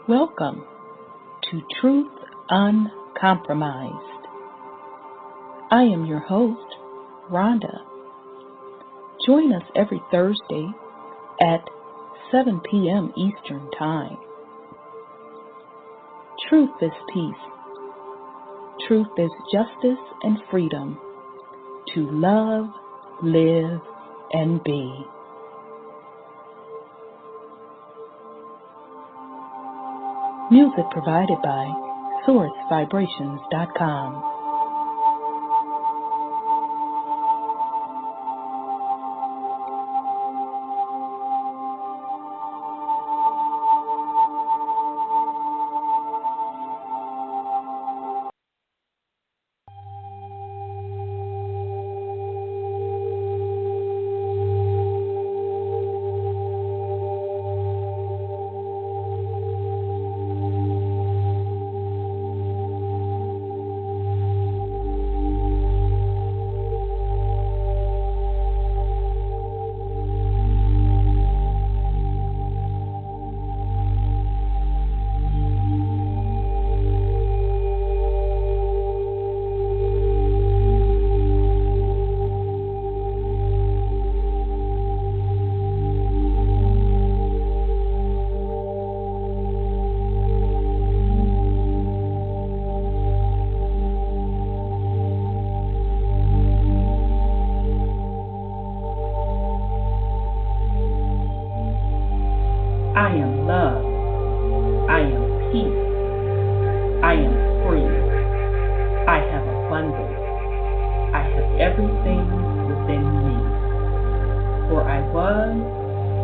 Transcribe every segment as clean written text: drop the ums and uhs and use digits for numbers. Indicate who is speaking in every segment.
Speaker 1: Welcome to Truth Uncompromised. I am your host, Rhonda. Join us every Thursday at 7 p.m. Eastern Time. Truth is peace. Truth is justice and freedom to love, live, and be. Music provided by SourceVibrations.com. I am love. I am peace. I am free. I have abundance. I have everything within me. For I was,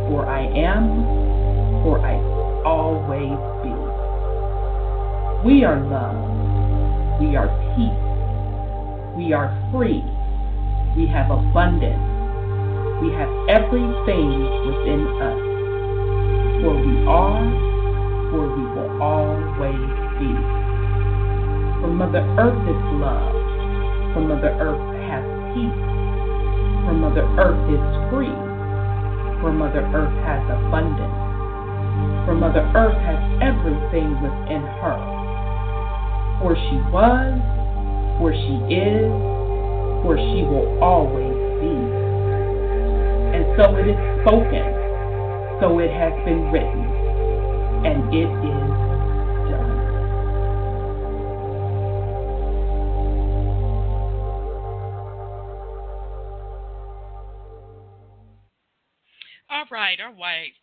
Speaker 1: for I am, for I will always be. We are love. We are peace. We are free. We have abundance. We have everything within us. For we are, for we will always be. For Mother Earth is love. For Mother Earth has peace. For Mother Earth is free. For Mother Earth has abundance. For Mother Earth has everything within her. For she was, for she is, for she will always be. And so it is spoken. So it has been written, and it is done.
Speaker 2: All right,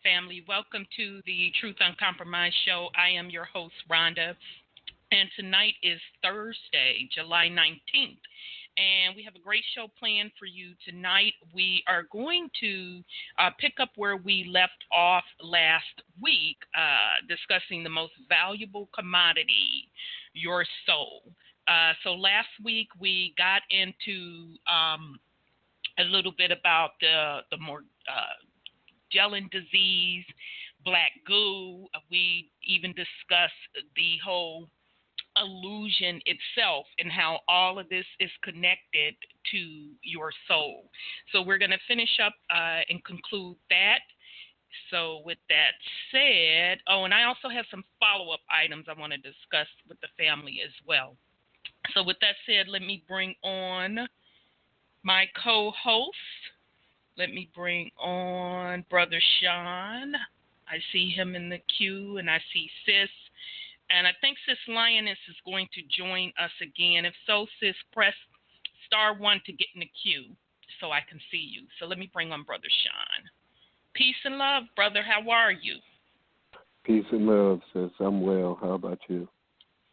Speaker 2: family. Welcome to the Truth Uncompromised show. I am your host, Rhonda, and tonight is Thursday, July 19th. And we have a great show planned for you tonight. We are going to pick up where we left off last week, discussing the most valuable commodity, your soul. So last week we got into a little bit about the Morgellons Disease, Black Goo. We even discussed the whole illusion itself and how all of this is connected to your soul. So we're going to finish up and conclude that. So with that said, and I also have some follow-up items I want to discuss with the family as well. So with that said, let me bring on my co-host. Let me bring on Brother Sean. I see him in the queue, and I see Sis. And I think Sis Lioness is going to join us again. If so, Sis, press *1 to get in the queue so I can see you. So let me bring on Brother Sean. Peace and love, brother. How are you?
Speaker 3: Peace and love, Sis. I'm well. How about you?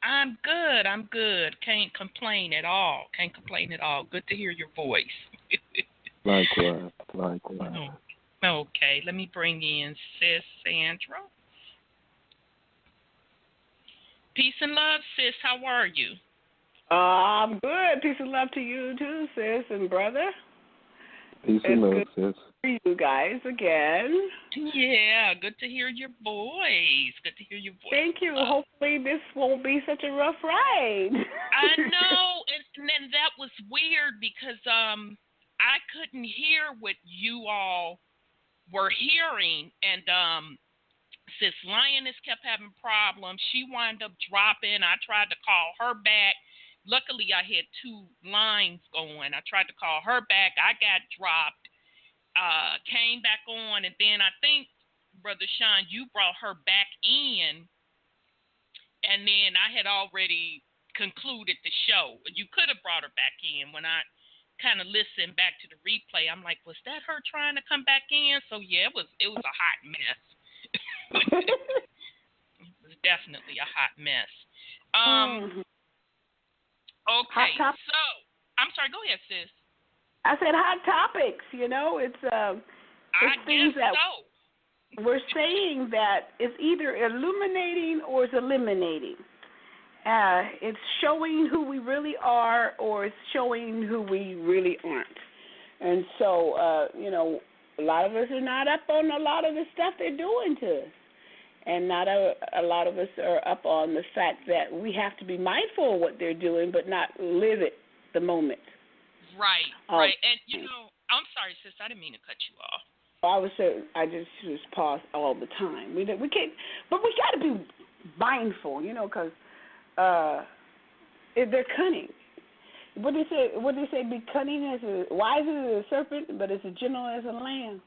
Speaker 2: I'm good. Can't complain at all. Good to hear your voice.
Speaker 3: Likewise.
Speaker 2: Okay, let me bring in Sis Sandra. Peace and love, Sis. How are you?
Speaker 4: I'm good. Peace and love to you too, sis and brother.
Speaker 3: Peace and love, sis.
Speaker 4: For you guys again.
Speaker 2: Yeah, good to hear your voice.
Speaker 4: Thank you. Hopefully this won't be such a rough ride.
Speaker 2: I know, and that was weird because I couldn't hear what you all were hearing, and Sis Lioness kept having problems. She wound up dropping. I tried to call her back. Luckily, I had two lines going. I tried to call her back. I got dropped. Came back on, and then I think, Brother Sean, you brought her back in, and then I had already concluded the show. You could have brought her back in. When I kind of listened back to the replay, I'm like, was that her trying to come back in? So yeah, it was a hot mess. It was definitely a hot mess. Okay, so I'm sorry. Go ahead, sis.
Speaker 4: I said hot topics. You know, it's things that we're saying that it's either illuminating or it's eliminating. It's showing who we really are, or it's showing who we really aren't. And so, you know, a lot of us are not up on a lot of the stuff they're doing to us. And not a lot of us are up on the fact that we have to be mindful of what they're doing, but not live it the moment.
Speaker 2: Right, right. And, you know, I'm sorry, sis, I didn't mean to cut you off.
Speaker 4: I just pause all the time. We can't, but we got to be mindful, you know, because they're cunning. What do they say? Be cunning as wise as a serpent, but as gentle as a lamb.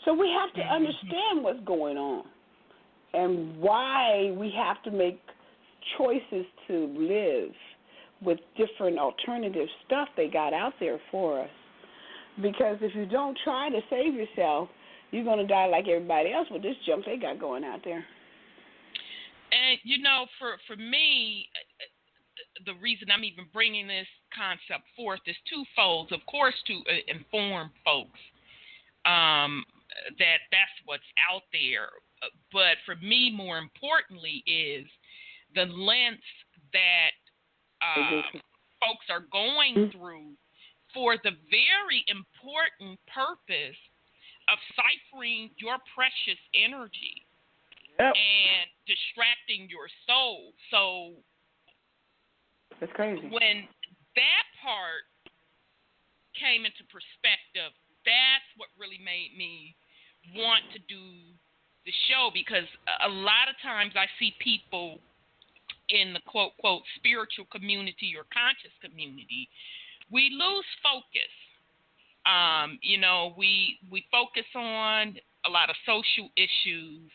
Speaker 4: So we have to understand what's going on and why we have to make choices to live with different alternative stuff they got out there for us. Because if you don't try to save yourself, you're going to die like everybody else with this junk they got going out there.
Speaker 2: And, you know, for me, the reason I'm even bringing this concept forth is twofold. Of course, to inform folks that that's what's out there. But for me, more importantly, is the lengths that folks are going through for the very important purpose of ciphering your precious energy and distracting your soul. So
Speaker 4: that's crazy.
Speaker 2: When that part came into perspective, that's what really made me want to do the show, because a lot of times I see people in the quote spiritual community or conscious community, we lose focus. You know, we focus on a lot of social issues,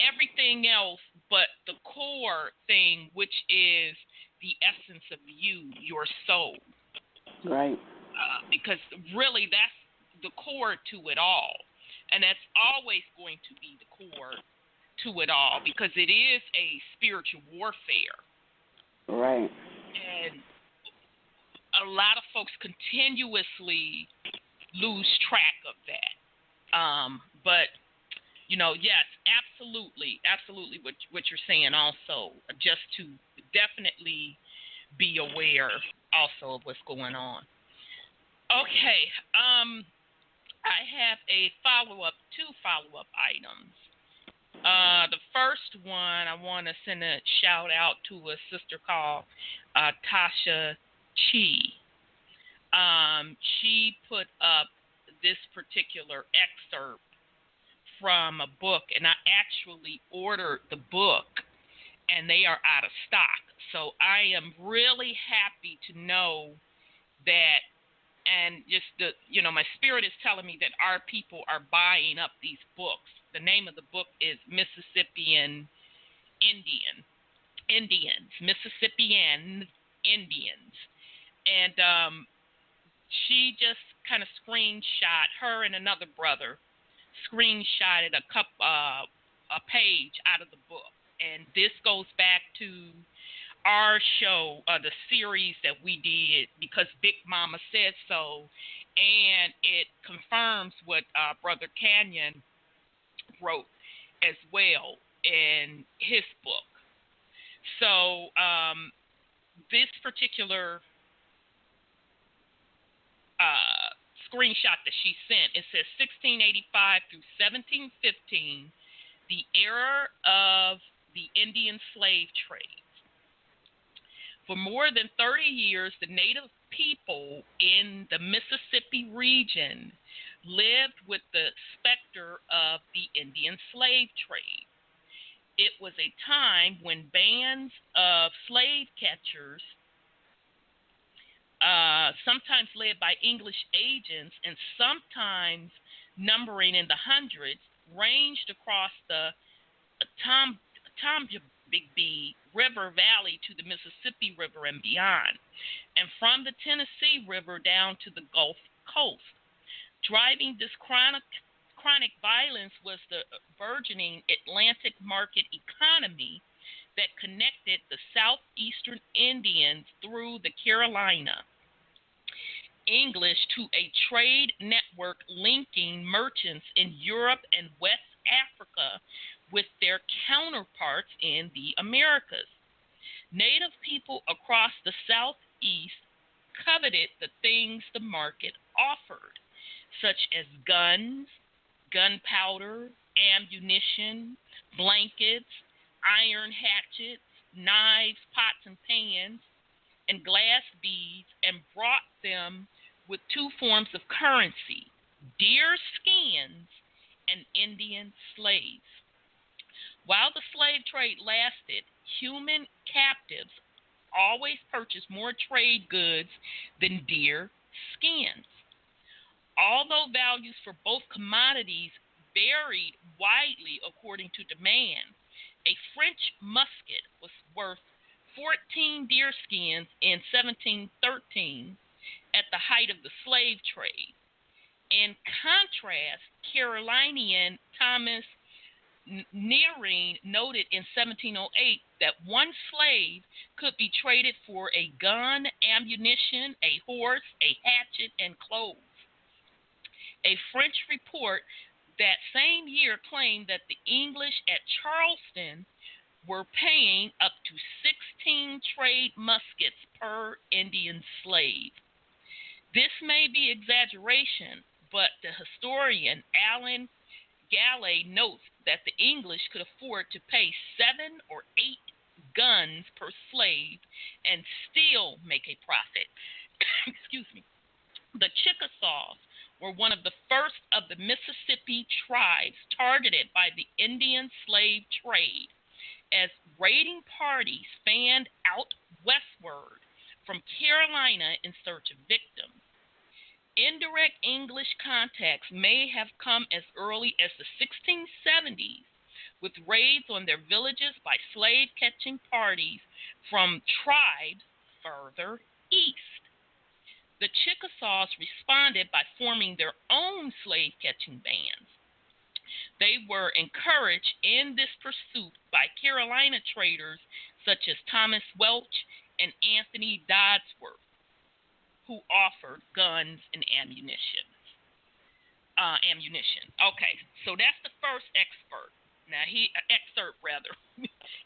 Speaker 2: everything else but the core thing, which is the essence of you, your soul.
Speaker 4: Right.
Speaker 2: Because really that's the core to it all. And that's always going to be the core to it all, because it is a spiritual warfare.
Speaker 4: Right.
Speaker 2: And a lot of folks continuously lose track of that. But, you know, yes, absolutely what you're saying also, just to definitely be aware also of what's going on. Okay, I have two follow-up items. The first one, I want to send a shout out to a sister called Tasha Chi. She put up this particular excerpt from a book, and I actually ordered the book, and they are out of stock. So I am really happy to know that, and just my spirit is telling me that our people are buying up these books. The name of the book is Mississippian Mississippian Indians. And she just kind of her and another brother screenshotted a page out of the book. And this goes back to our show, the series that we did, Because Big Mama Said So, and it confirms what Brother Canyon wrote as well in his book. So this particular screenshot that she sent, it says 1685 through 1715, the era of the Indian slave trade. For more than 30 years, the native people in the Mississippi region lived with the specter chapter of the Indian slave trade. It was a time when bands of slave catchers, sometimes led by English agents and sometimes numbering in the hundreds, ranged across the Tombigbee River Valley to the Mississippi River and beyond, and from the Tennessee River down to the Gulf Coast. Driving this chronic violence was the burgeoning Atlantic market economy that connected the southeastern Indians through the Carolina English to a trade network linking merchants in Europe and West Africa with their counterparts in the Americas. Native people across the Southeast coveted the things the market offered, such as guns, gunpowder, ammunition, blankets, iron hatchets, knives, pots and pans, and glass beads, and brought them with two forms of currency: deer skins and Indian slaves. While the slave trade lasted, human captives always purchased more trade goods than deer skins. Although values for both commodities varied widely according to demand, a French musket was worth 14 deer skins in 1713 at the height of the slave trade. In contrast, Carolinian Thomas Nearing noted in 1708 that one slave could be traded for a gun, ammunition, a horse, a hatchet, and clothes. A French report that same year claimed that the English at Charleston were paying up to 16 trade muskets per Indian slave. This may be exaggeration, but the historian Alan Galley notes that the English could afford to pay 7 or 8 guns per slave and still make a profit. Excuse me. The Chickasaws were one of the first of the Mississippi tribes targeted by the Indian slave trade, as raiding parties fanned out westward from Carolina in search of victims. Indirect English contacts may have come as early as the 1670s, with raids on their villages by slave-catching parties from tribes further east. The Chickasaws responded by forming their own slave-catching bands. They were encouraged in this pursuit by Carolina traders such as Thomas Welch and Anthony Dodsworth, who offered guns and ammunition. Okay, so that's the first excerpt. Now,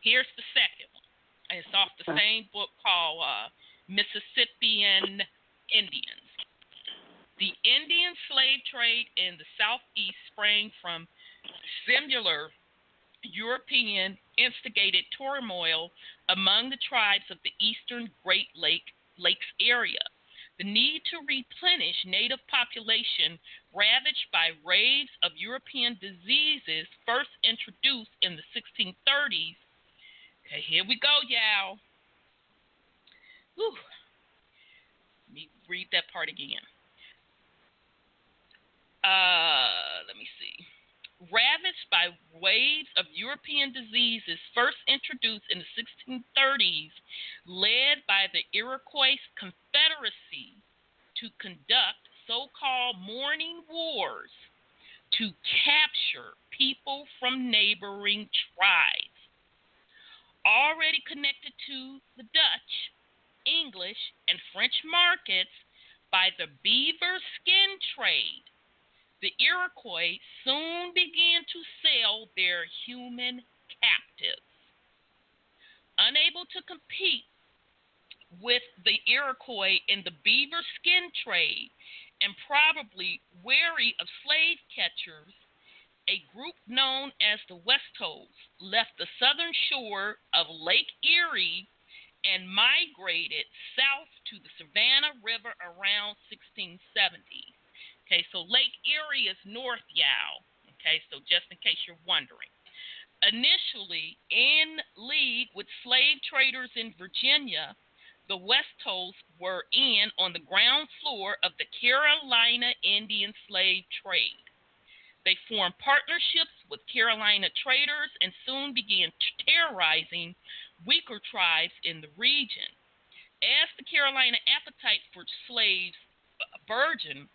Speaker 2: Here's the second one. It's off the same book called Mississippian Indians. The Indian slave trade in the Southeast sprang from similar European instigated turmoil among the tribes of the eastern Great Lakes area. The need to replenish native population ravaged by waves of European diseases first introduced in the 1630s. Okay, here we go, y'all. Whew. Let me read that part again. Let me see. Ravaged by waves of European diseases first introduced in the 1630s, led by the Iroquois Confederacy to conduct so-called mourning wars to capture people from neighboring tribes. Already connected to the Dutch, English, and French markets by the beaver skin trade, the Iroquois soon began to sell their human captives. Unable to compete with the Iroquois in the beaver skin trade and probably wary of slave catchers, a group known as the Westos left the southern shore of Lake Erie and migrated south to the Savannah River around 1670. Okay, so Lake Erie is north, y'all. Okay, so just in case you're wondering. Initially, in league with slave traders in Virginia, the Westholds were in on the ground floor of the Carolina Indian slave trade. They formed partnerships with Carolina traders and soon began terrorizing weaker tribes in the region. As the Carolina appetite for slaves burgeoned,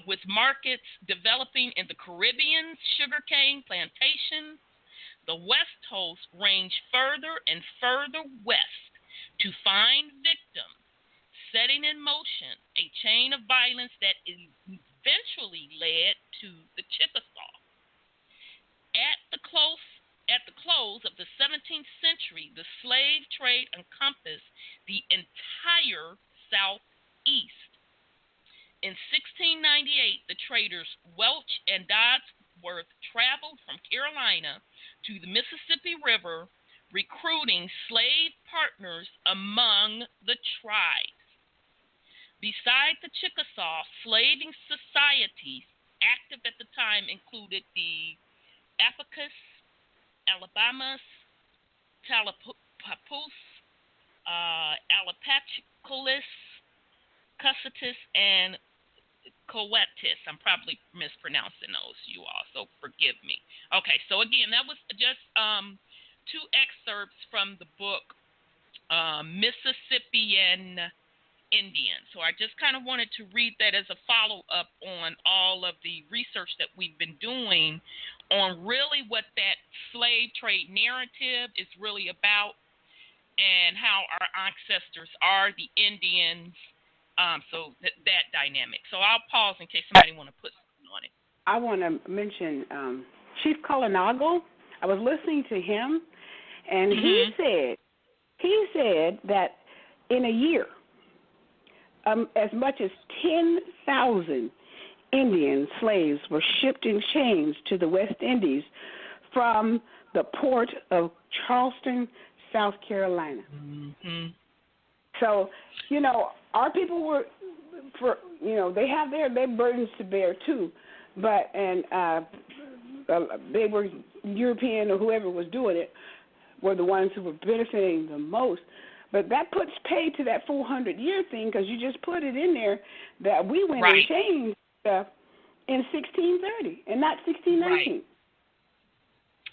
Speaker 2: with markets developing in the Caribbean, sugarcane plantations, the Westholds ranged further and further west to find victims, setting in motion a chain of violence that eventually led to the Chickasaw. At the close of the 17th century, the slave trade encompassed the entire Southeast. In 1698, the traders Welch and Dodsworth traveled from Carolina to the Mississippi River, recruiting slave partners among the tribes. Besides the Chickasaw, slaving societies active at the time included the Apicus, Alabamas, Talapapoose, Alapachicus, Cussetus, and Coetus. I'm probably mispronouncing those, you all, so forgive me. Okay, so again, that was just two excerpts from the book Mississippian Indian. So I just kind of wanted to read that as a follow-up on all of the research that we've been doing on really what that slave trade narrative is really about and how our ancestors are the Indians. So that dynamic. So I'll pause in case somebody want to put something on it.
Speaker 4: I want to mention Chief Colinago. I was listening to him, and he said that in a year, as much as 10,000 Indian slaves were shipped in chains to the West Indies from the port of Charleston, South Carolina. Mm-hmm. So, our people were, they have their burdens to bear too, but they were European or whoever was doing it were the ones who were benefiting the most. But that puts pay to that 400-year thing because you just put it in there that we went and changed stuff in 1630 and not 1619.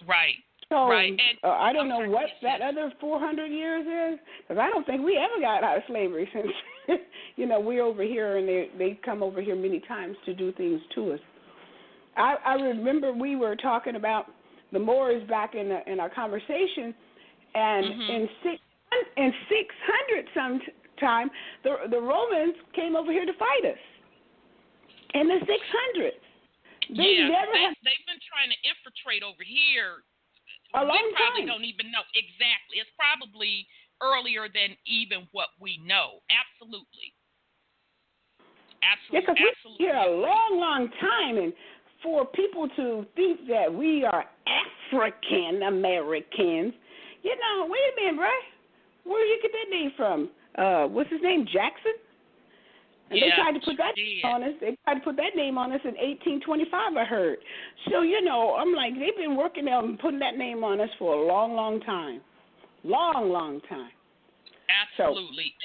Speaker 2: Right.
Speaker 4: So I don't know what that other 400 years is, because I don't think we ever got out of slavery since, we're over here and they come over here many times to do things to us. I remember we were talking about the Moors back in our conversation, and in 600 sometime, the Romans came over here to fight us. In the 600s.
Speaker 2: They've been trying to infiltrate over here.
Speaker 4: A long
Speaker 2: we probably
Speaker 4: time.
Speaker 2: Don't even know exactly. It's probably earlier than even what we know. Absolutely.
Speaker 4: Yeah, because we've been here a long, long time, and for people to think that we are African Americans, wait a minute, right? Where did you get that name from? What's his name, Jackson? And they tried to put that on us. They tried to put that name on us in 1825, I heard. So, I'm like, they've been working on putting that name on us for a long, long time. Long, long time.
Speaker 2: Absolutely. So,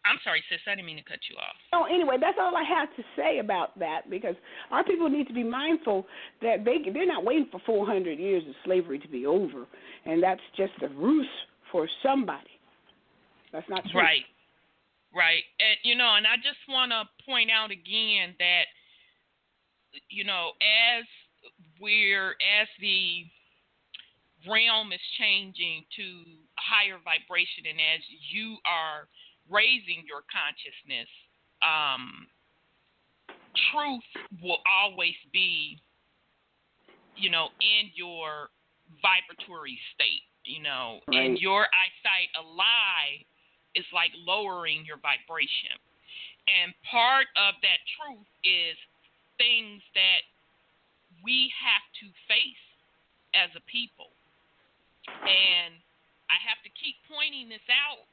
Speaker 2: I'm sorry, sis. I didn't mean to cut you off.
Speaker 4: So, anyway, that's all I have to say about that, because our people need to be mindful that they're not waiting for 400 years of slavery to be over, and that's just a ruse for somebody. That's not true.
Speaker 2: Right. Right. And, and I just want to point out again that, as the realm is changing to higher vibration and as you are raising your consciousness, truth will always be, in your vibratory state, in your eyesight, a lie is like lowering your vibration. And part of that truth is things that we have to face as a people. And I have to keep pointing this out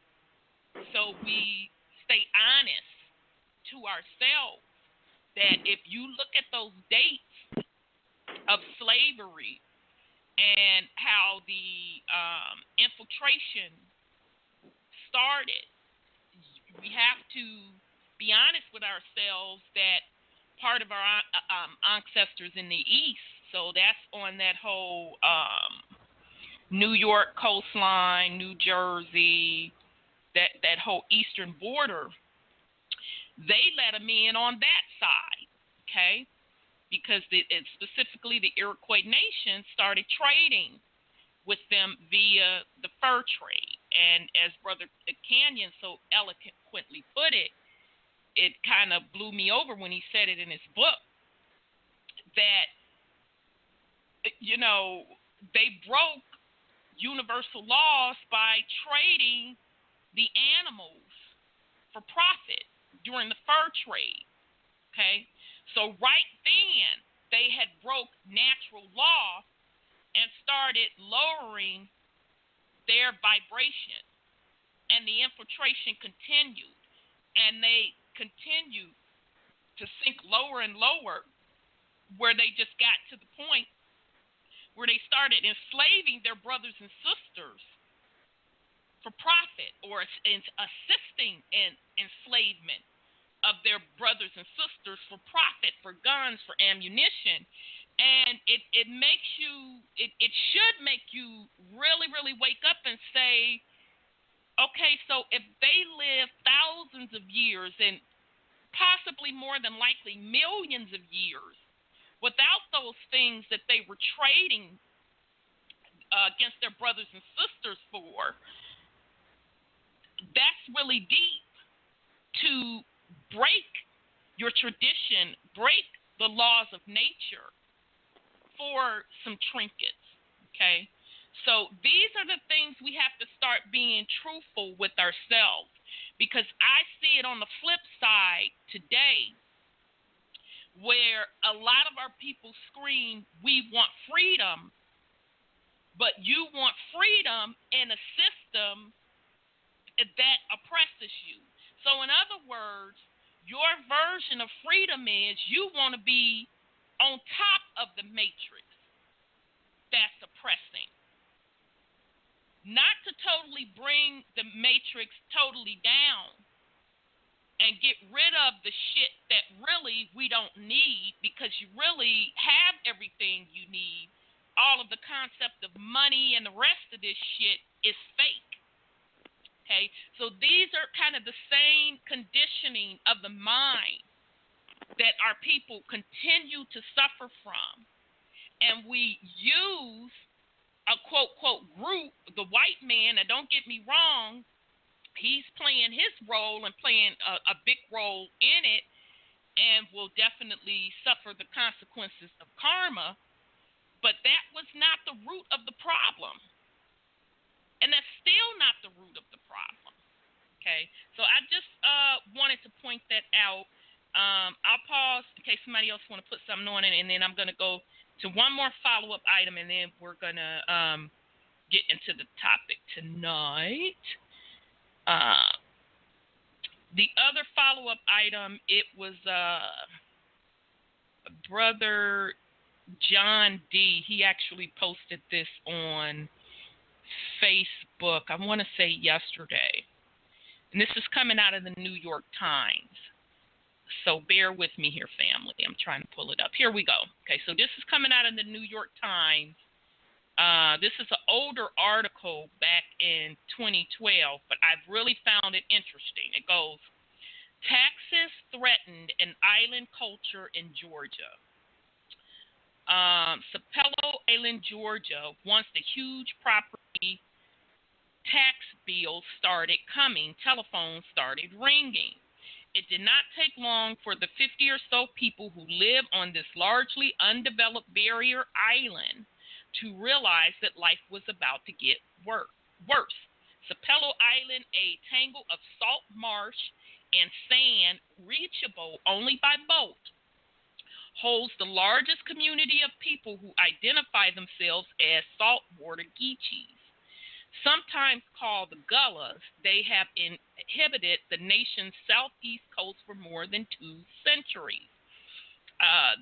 Speaker 2: so we stay honest to ourselves that if you look at those dates slavery and how the infiltration started. We have to be honest with ourselves that part of our ancestors in the East, so that's on that whole New York coastline, New Jersey, that whole eastern border, they let them in on that side, okay? Because specifically the Iroquois Nation started trading with them via the fur trade. And as Brother Canyon so eloquently put it, it kind of blew me over when he said it in his book that, you know, they broke universal laws by trading the animals for profit during the fur trade, okay? So right then, they had broke natural law and started lowering their vibration, and the infiltration continued, and they continued to sink lower and lower, where they just got to the point where they started enslaving their brothers and sisters for profit, or assisting in enslavement of their brothers and sisters for profit, for guns, for ammunition. And it makes you, it should make you really, really wake up and say, okay, so if they live thousands of years and possibly more than likely millions of years without those things that they were trading against their brothers and sisters for, that's really deep to break your tradition, break the laws of nature for some trinkets, okay? So these are the things we have to start being truthful with ourselves, because I see it on the flip side today where a lot of our people scream, we want freedom, but you want freedom in a system that oppresses you. So in other words, your version of freedom is you want to be on top of the matrix that's oppressing. Not to totally bring the matrix totally down and get rid of the shit that really we don't need, because you really have everything you need. All of the concept of money and the rest of this shit is fake. Okay, so these are kind of the same conditioning of the mind that our people continue to suffer from. And we use a quote group, the white man, and don't get me wrong, he's playing his role and playing a big role in it, and will definitely suffer the consequences of karma. But that was not the root of the problem. And that's still not the root of the problem, okay? So I just wanted to point that out. I'll pause in case somebody else want to put something on it, and then I'm going to go to one more follow-up item, and then we're going to get into the topic tonight. The other follow-up item, it was Brother John D. He actually posted this on Facebook, I want to say yesterday. And this is coming out of the New York Times. So bear with me here, family. I'm trying to pull it up. Here we go. Okay, so this is coming out of the New York Times. This is an older article back in 2012, but I've really found it interesting. It goes, taxes threatened an island culture in Georgia. Sapelo Island, Georgia, once the huge property tax bills started coming, telephones started ringing. It did not take long for the 50 or so people who live on this largely undeveloped barrier island to realize that life was about to get worse. Sapelo Island, a tangle of salt marsh and sand reachable only by boat, holds the largest community of people who identify themselves as saltwater Geechees. Sometimes called the Gullahs, they have inhabited the nation's southeast coast for more than 2 centuries.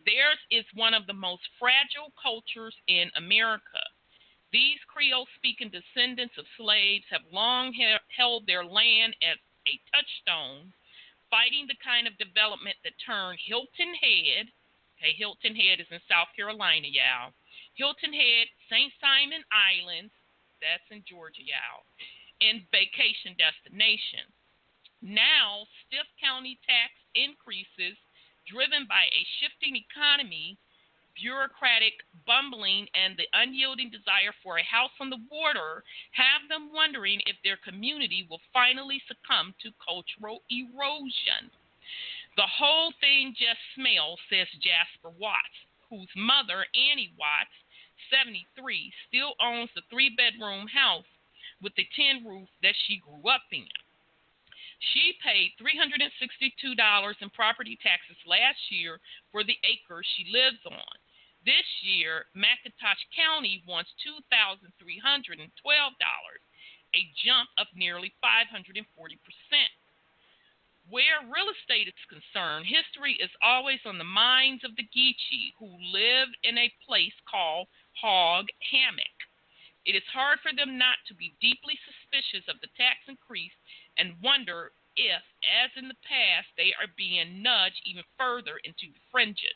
Speaker 2: Theirs is one of the most fragile cultures in America. These Creole-speaking descendants of slaves have long held their land as a touchstone, fighting the kind of development that turned Hilton Head, okay, Hilton Head is in South Carolina, y'all, Hilton Head, St. Simon Islands, that's in Georgia, y'all, in vacation destinations. Now, stiff county tax increases driven by a shifting economy, bureaucratic bumbling, and the unyielding desire for a house on the water have them wondering if their community will finally succumb to cultural erosion. The whole thing just smells, says Jasper Watts, whose mother, Annie Watts, 73, still owns the 3-bedroom house with the tin roof that she grew up in. She paid $362 in property taxes last year for the acre she lives on. This year, McIntosh County wants $2,312, a jump of nearly 540%. Where real estate is concerned, history is always on the minds of the Geechee, who live in a place called Hog Hammock. It is hard for them not to be deeply suspicious of the tax increase and wonder if, as in the past, they are being nudged even further into the fringes.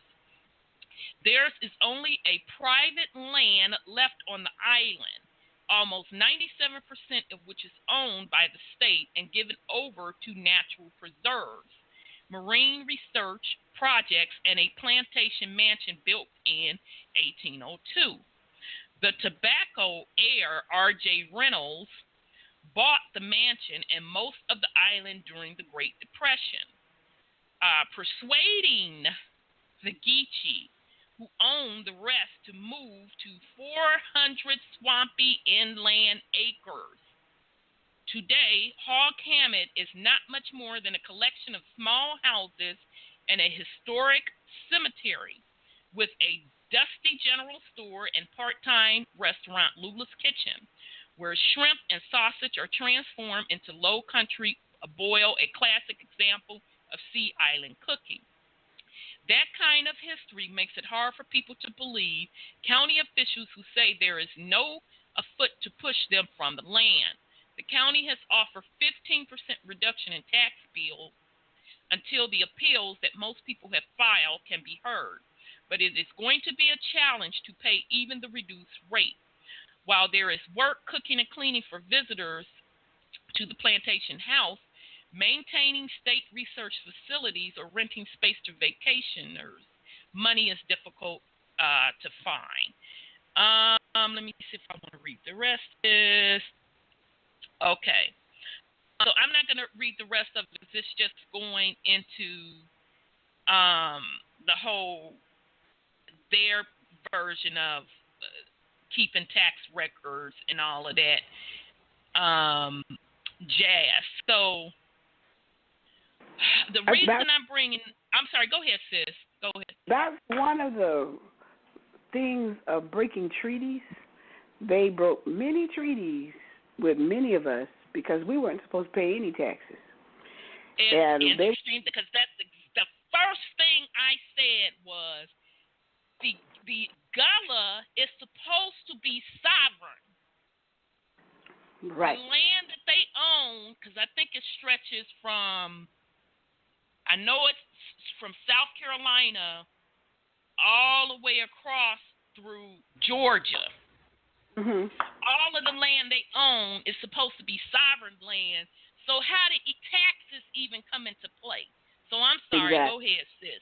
Speaker 2: Theirs is only a private land left on the island, almost 97% of which is owned by the state and given over to natural preserves, marine research projects, and a plantation mansion built in 1802. The tobacco heir, R.J. Reynolds, bought the mansion and most of the island during the Great Depression, persuading the Geechee, who owned the rest, to move to 400 swampy inland acres. Today, Hog Hammock is not much more than a collection of small houses and a historic cemetery with a dusty general store and part-time restaurant, Lula's Kitchen, where shrimp and sausage are transformed into low country boil, a classic example of sea island cooking. That kind of history makes it hard for people to believe county officials who say there is no afoot to push them from the land. The county has offered 15% reduction in tax bills until the appeals that most people have filed can be heard. But it is going to be a challenge to pay even the reduced rate. While there is work cooking and cleaning for visitors to the plantation house, maintaining state research facilities or renting space to vacationers, money is difficult to find. Let me see if I want to read the rest of this. Okay. So I'm not going to read the rest of it. It's just going into the whole, their version of keeping tax records and all of that jazz. So the reason I'm bringing, I'm sorry, go ahead, sis. Go ahead.
Speaker 4: That's one of the things of breaking treaties. They broke many treaties with many of us because we weren't supposed to pay any taxes.
Speaker 2: And interesting, because that's the first thing I said was the Gullah is supposed to be sovereign.
Speaker 4: Right.
Speaker 2: The land that they own, because I think it stretches from, I know it's from South Carolina all the way across through Georgia.
Speaker 4: Mm-hmm.
Speaker 2: All of the land they own is supposed to be sovereign land. So how did taxes even come into play? So I'm sorry. Exactly. Go ahead, sis.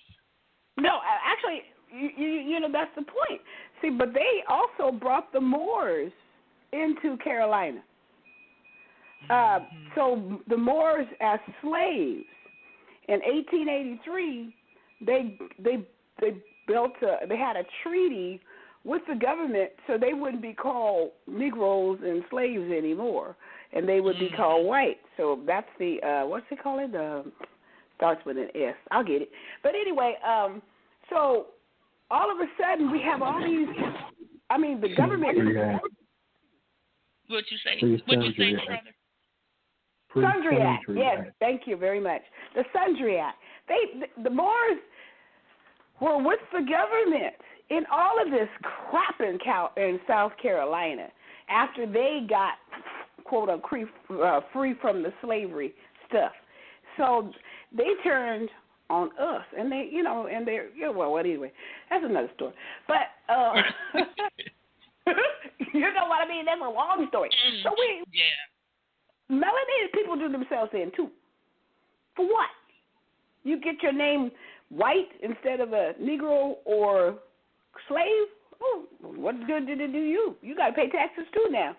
Speaker 4: No, actually, you know, that's the point. See, but they also brought the Moors into Carolina. So the Moors as slaves in 1883, they had a treaty with the government so they wouldn't be called Negroes and slaves anymore, and they would be called white. So that's the what's it called? Starts with an S. I'll get it. But anyway, so all of a sudden we have all these. I mean, the government.
Speaker 2: What'd you say? What'd you say, brother?
Speaker 4: Sundry Act. Yes, thank you very much. The Sundry Act. The Moors Well, what's the government in all of this crap in South Carolina after they got, quote unquote, free from the slavery stuff? So they turned on us, and they, well, anyway, that's another story. But you know what I mean? That's a long story. So melanated people do themselves in too. For what? You get your name white instead of a Negro or slave? Oh, what good did it do you? You got to pay taxes too now.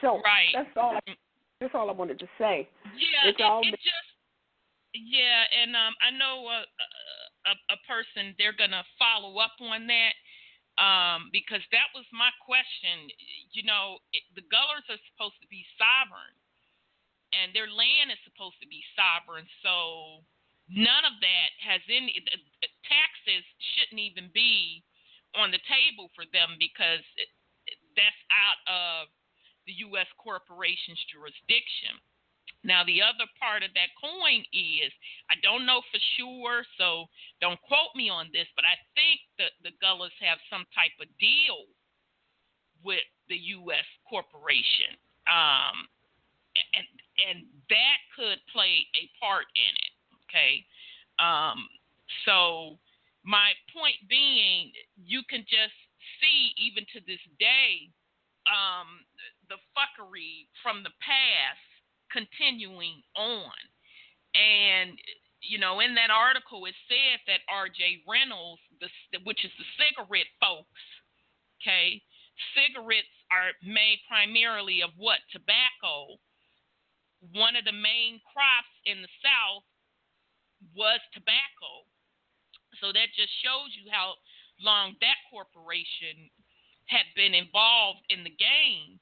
Speaker 4: So that's all I wanted to say.
Speaker 2: Yeah, and I know a person, they're going to follow up on that because that was my question. The Gullers are supposed to be sovereign, and their land is supposed to be sovereign, so none of that has any taxes shouldn't even be on the table for them because that's out of the U.S. corporation's jurisdiction. Now, the other part of that coin is, I don't know for sure, so don't quote me on this, but I think that the Gullers have some type of deal with the U.S. corporation, and that could play a part in it. Okay, so my point being, you can just see even to this day the fuckery from the past continuing on. And in that article it said that R.J. Reynolds, which is the cigarette folks, okay, cigarettes are made primarily of what? Tobacco. One of the main crops in the South was tobacco. So that just shows you how long that corporation had been involved in the game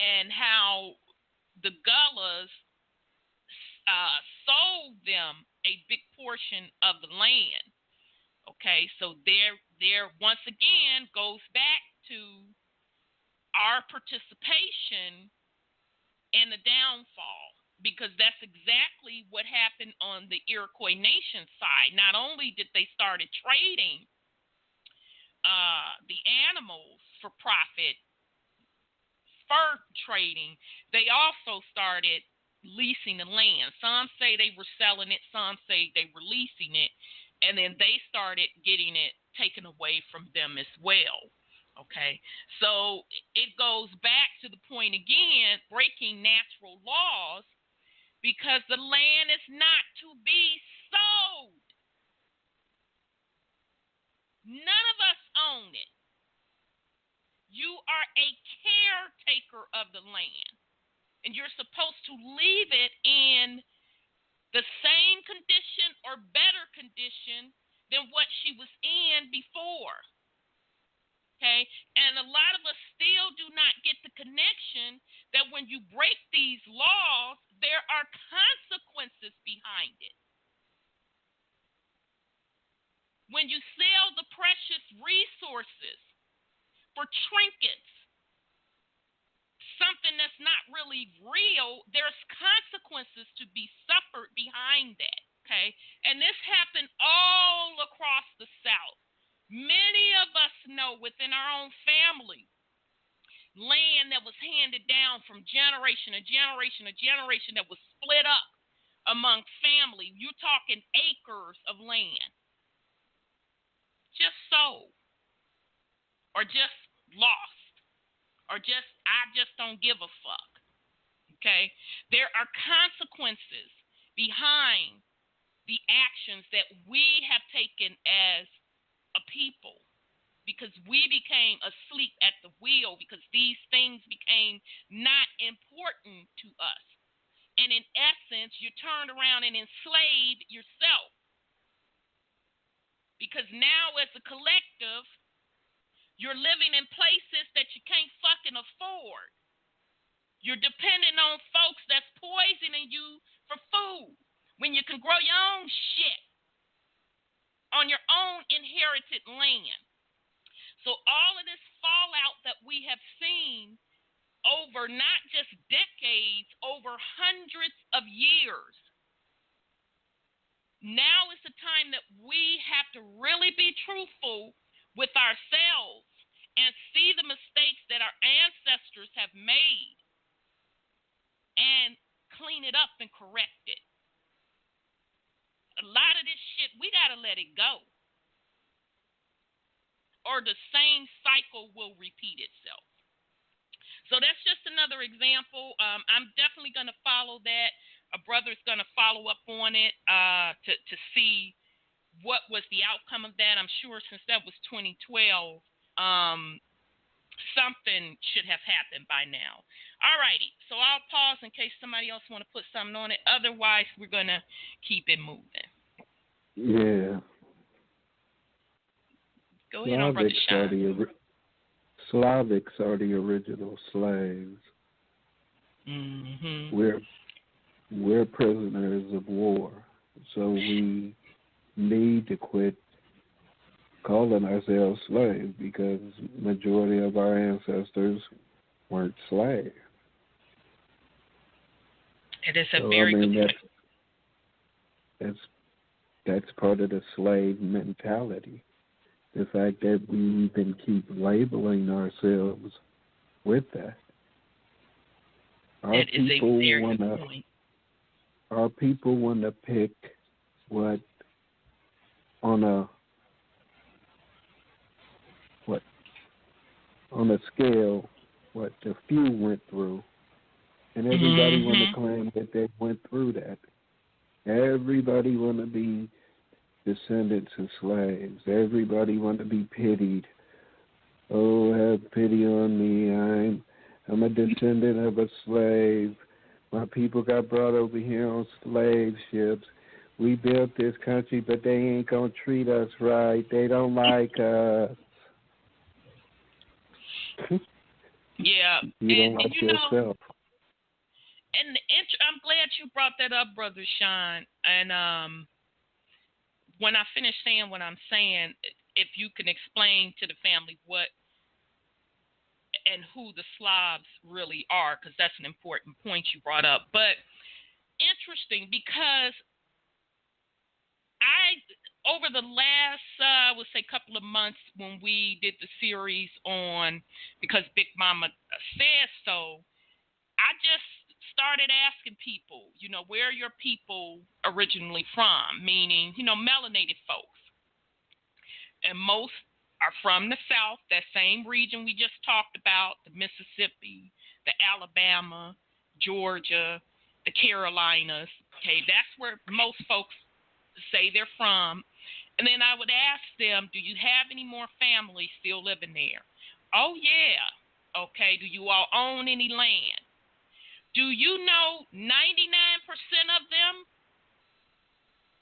Speaker 2: and how the Gullers sold them a big portion of the land. Okay, so there once again goes back to our participation in the downfall. Because that's exactly what happened on the Iroquois Nation side. Not only did they started trading the animals for profit, fur trading, they also started leasing the land. Some say they were selling it, some say they were leasing it, and then they started getting it taken away from them as well. Okay, so it goes back to the point again, breaking natural laws, because the land is not to be sold. None of us own it. You are a caretaker of the land, and you're supposed to leave it in the same condition or better condition than what she was in before. Okay, and a lot of us still do not get the connection that when you break these laws, there are consequences behind it. When you sell the precious resources for trinkets, something that's not really real, there's consequences to be suffered behind that. Okay, and this happened all across the South. Many of us know within our own family, land that was handed down from generation to generation to generation that was split up among family. You're talking acres of land. Just sold. Or just lost. Or just, I just don't give a fuck. Okay? There are consequences behind the actions that we have taken as a people, because we became asleep at the wheel, because these things became not important to us. And in essence, you turned around and enslaved yourself. Because now as a collective, you're living in places that you can't fucking afford. You're depending on folks that's poisoning you for food when you can grow your own shit on your own inherited land. So all of this fallout that we have seen over not just decades, over hundreds of years. now is the time that we have to really be truthful with ourselves and see the mistakes that our ancestors have made and clean it up and correct it. A lot of this shit, we got to let it go, or the same cycle will repeat itself. So that's just another example. I'm definitely going to follow that. A brother's going to follow up on it to see what was the outcome of that. I'm sure since that was 2012, something should have happened by now. All righty. So I'll pause in case somebody else want to put something on it. Otherwise, we're going to keep it moving.
Speaker 3: Yeah.
Speaker 2: Go ahead on, Brother Sean.
Speaker 3: Slavics are the original slaves.
Speaker 2: Mm-hmm.
Speaker 3: We're prisoners of war, so we need to quit calling ourselves slaves because majority of our ancestors weren't slaves.
Speaker 2: It is a very good point.
Speaker 3: That's part of the slave mentality. The fact that we even keep labeling ourselves with that.
Speaker 2: That is a very good point.
Speaker 3: Our people want to pick what on a scale what the few went through, and everybody want to claim that they went through that. Everybody want to be descendants of slaves. Everybody want to be pitied. Oh, have pity on me. I'm a descendant of a slave. My people got brought over here on slave ships. We built this country, but they ain't going to treat us right. They don't like us.
Speaker 2: Yeah.
Speaker 3: You don't like yourself.
Speaker 2: And I'm glad you brought that up, Brother Sean. And when I finish saying what I'm saying, if you can explain to the family what and who the Slavs really are, because that's an important point you brought up. But interesting, because over the last, I would say, couple of months when we did the series on Because Big Mama Says So, I just started asking people, where are your people originally from? Meaning, melanated folks. And most are from the South, that same region we just talked about, the Mississippi, the Alabama, Georgia, the Carolinas. Okay, that's where most folks say they're from. And then I would ask them, do you have any more family still living there? Oh, yeah. Okay, do you all own any land? Do you know 99% of them,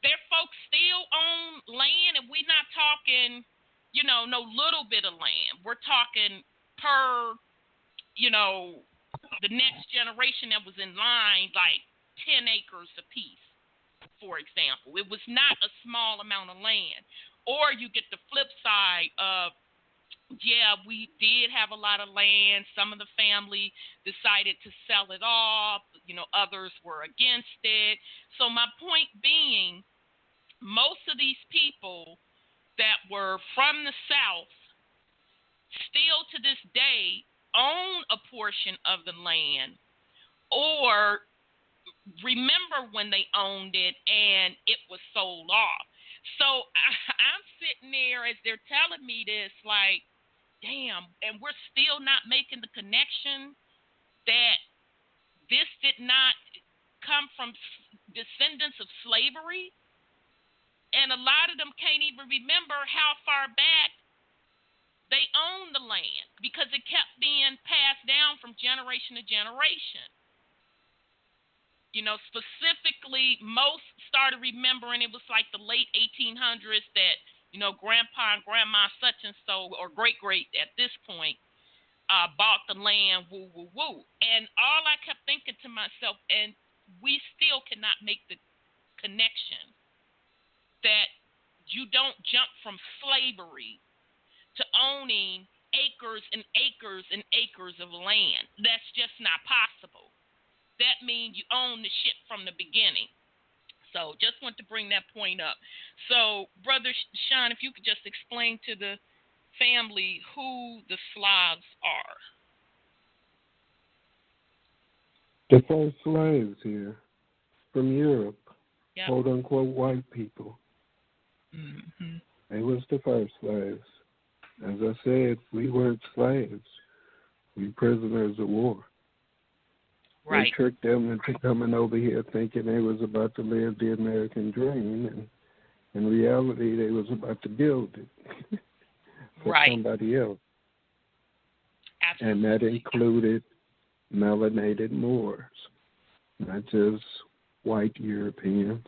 Speaker 2: their folks still own land, and we're not talking, no little bit of land. We're talking per, the next generation that was in line, like 10 acres apiece, for example. It was not a small amount of land. Or you get the flip side of, yeah, we did have a lot of land. Some of the family decided to sell it off. Others were against it. So my point being, most of these people that were from the South still to this day own a portion of the land or remember when they owned it and it was sold off. So I'm sitting there as they're telling me this like, damn, and we're still not making the connection that this did not come from descendants of slavery. And a lot of them can't even remember how far back they owned the land because it kept being passed down from generation to generation. Specifically, most started remembering it was like the late 1800s that, grandpa and grandma such and so, or great at this point, bought the land, woo, woo, woo. And all I kept thinking to myself, and we still cannot make the connection that you don't jump from slavery to owning acres and acres and acres of land. That's just not possible. That means you own the shit from the beginning. So just want to bring that point up. So, Brother Sean, if you could just explain to the family who the Slavs are.
Speaker 3: The first slaves here from Europe,
Speaker 2: yep.
Speaker 3: quote unquote white people.
Speaker 2: Mm-hmm.
Speaker 3: They was the first slaves. As I said, we weren't slaves. We prisoners of war.
Speaker 2: Right.
Speaker 3: They tricked them into coming over here thinking they was about to live the American dream, and in reality, they was about to build it for somebody else.
Speaker 2: Absolutely.
Speaker 3: And that included melanated Moors, not just white Europeans.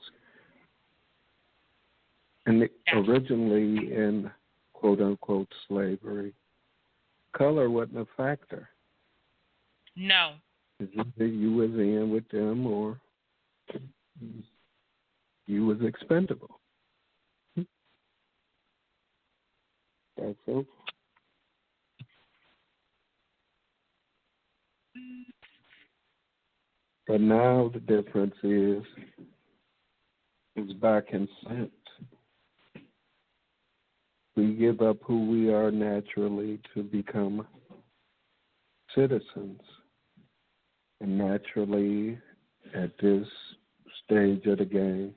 Speaker 3: And originally in quote-unquote slavery, color wasn't a factor.
Speaker 2: No.
Speaker 3: Either you was in with them or you was expendable. That's okay. But now the difference is by consent. We give up who we are naturally to become citizens. And naturally, at this stage of the game,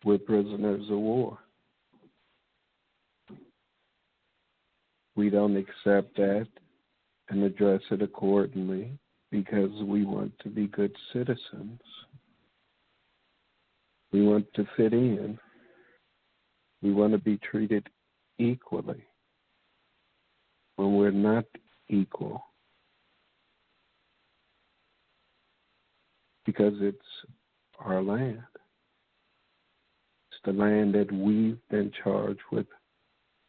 Speaker 3: we're prisoners of war. We don't accept that and address it accordingly because we want to be good citizens. We want to fit in. We want to be treated equally when we're not equal. Because it's our land. It's the land that we've been charged with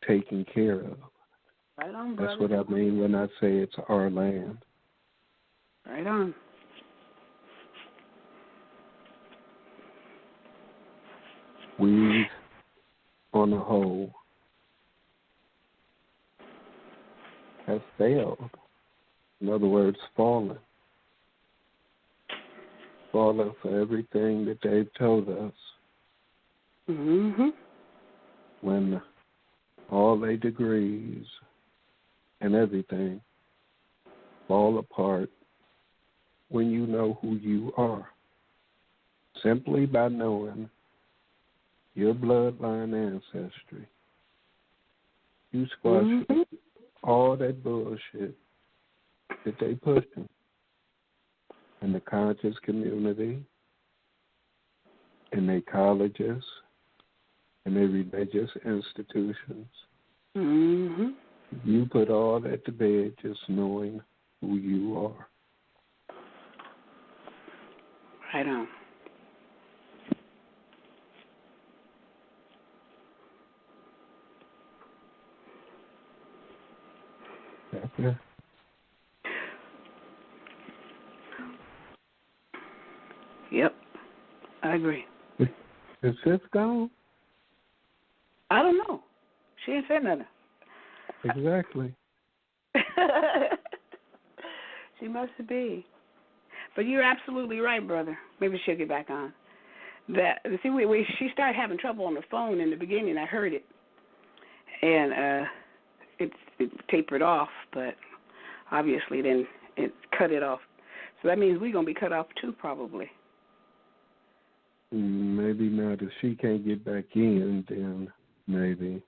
Speaker 3: taking care of.
Speaker 4: Right on, brother.
Speaker 3: That's what I mean when I say it's our land.
Speaker 4: Right on.
Speaker 3: We, on the whole, have failed. In other words, fallen. Fallen for everything that they've told us.
Speaker 4: Mm-hmm.
Speaker 3: When all their degrees and everything fall apart when you know who you are. Simply by knowing your bloodline ancestry. You squash all that bullshit that they pushing in the conscious community, in their colleges, in their religious institutions.
Speaker 4: Mm-hmm.
Speaker 3: You put all that to bed just knowing who you are.
Speaker 4: Right on.
Speaker 3: Okay.
Speaker 4: Yep, I agree.
Speaker 3: Is Sis gone?
Speaker 4: I don't know. She ain't said nothing.
Speaker 3: Exactly.
Speaker 4: She must be. But you're absolutely right, brother. Maybe she'll get back on. She started having trouble on the phone in the beginning. I heard it, and it tapered off, but obviously then it cut it off. So that means we're gonna be cut off too, probably.
Speaker 3: Maybe not. If she can't get back in, then maybe.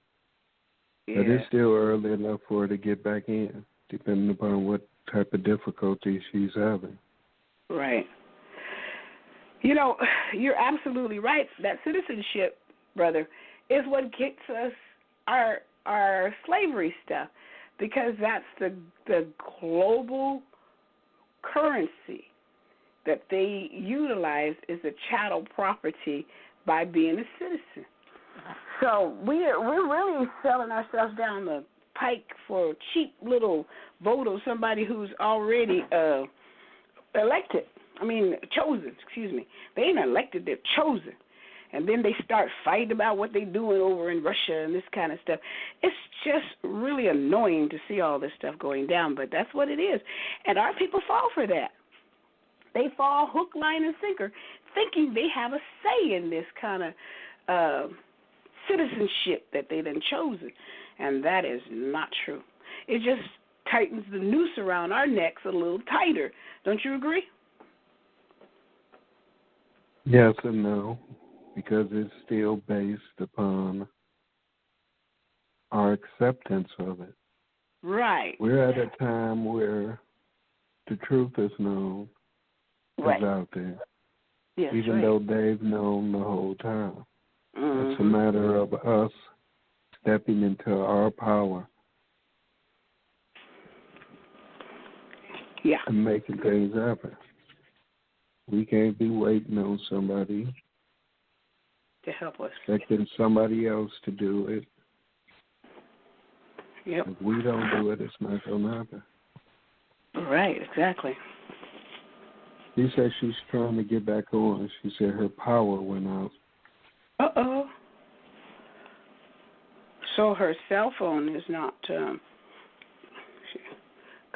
Speaker 4: Yeah.
Speaker 3: But it's still early enough for her to get back in, depending upon what type of difficulty she's having.
Speaker 4: Right. You know, you're absolutely right. That citizenship, brother, is what gets us our slavery stuff, because that's the global currency that they utilize is a chattel property by being a citizen. So we're really selling ourselves down the pike for a cheap little vote of somebody who's already chosen. Excuse me. They ain't elected, they're chosen. And then they start fighting about what they're doing over in Russia and this kind of stuff. It's just really annoying to see all this stuff going down, but that's what it is. And our people fall for that. They fall hook, line, and sinker, thinking they have a say in this kind of citizenship that they done chosen, and that is not true. It just tightens the noose around our necks a little tighter. Don't you agree?
Speaker 3: Yes and no, because it's still based upon our acceptance of it.
Speaker 4: Right.
Speaker 3: We're at a time where the truth is known,
Speaker 4: right.
Speaker 3: is out there,
Speaker 4: yes,
Speaker 3: even
Speaker 4: right.
Speaker 3: though they've known the whole time.
Speaker 4: Mm-hmm.
Speaker 3: It's a matter of us stepping into our power.
Speaker 4: Yeah.
Speaker 3: And making things happen. We can't be waiting on somebody
Speaker 4: to help us.
Speaker 3: Expecting somebody else to do it.
Speaker 4: Yep.
Speaker 3: If we don't do it, it's not going to happen.
Speaker 4: Right, exactly.
Speaker 3: She said she's trying to get back on. She said her power went out.
Speaker 4: Uh-oh. So her cell phone is not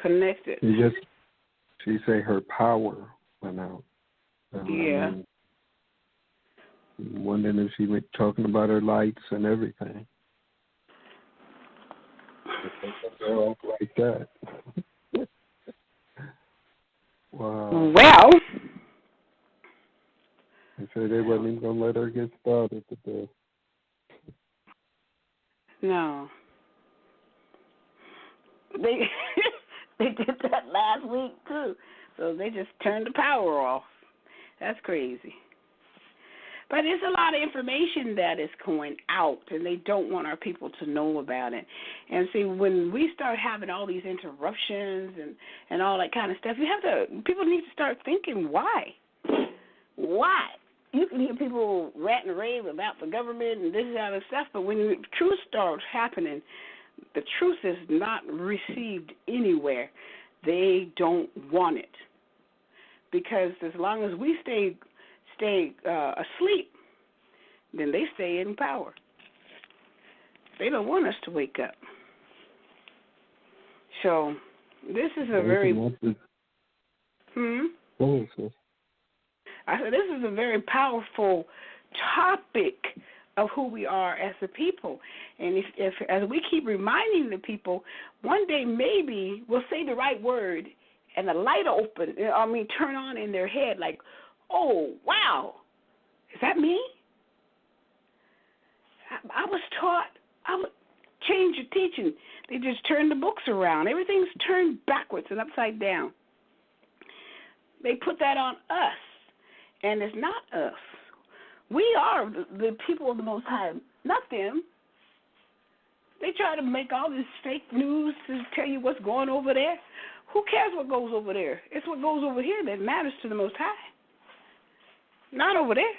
Speaker 4: connected.
Speaker 3: She said her power went out.
Speaker 4: Yeah.
Speaker 3: I'm wondering if she was talking about her lights and everything. They're off like that. Wow.
Speaker 4: Well.
Speaker 3: They said they wasn't even going to let her get started today.
Speaker 4: No. They did that last week, too. So they just turned the power off. That's crazy. But there's a lot of information that is going out, and they don't want our people to know about it. And see, when we start having all these interruptions and all that kind of stuff, people need to start thinking, why? Why? You can hear people rant and rave about the government and this and that and stuff, but when the truth starts happening, the truth is not received anywhere. They don't want it. Because as long as we stay asleep, then they stay in power. They don't want us to wake up. So this is a very I said this is a very powerful topic of who we are as a people. And if as we keep reminding the people, one day maybe we'll say the right word and the light turn on in their head like, oh, wow, is that me? I was taught I would change the teaching. They just turn the books around. Everything's turned backwards and upside down. They put that on us, and it's not us. We are the people of the Most High, not them. They try to make all this fake news to tell you what's going over there. Who cares what goes over there? It's what goes over here that matters to the Most High. Not over there.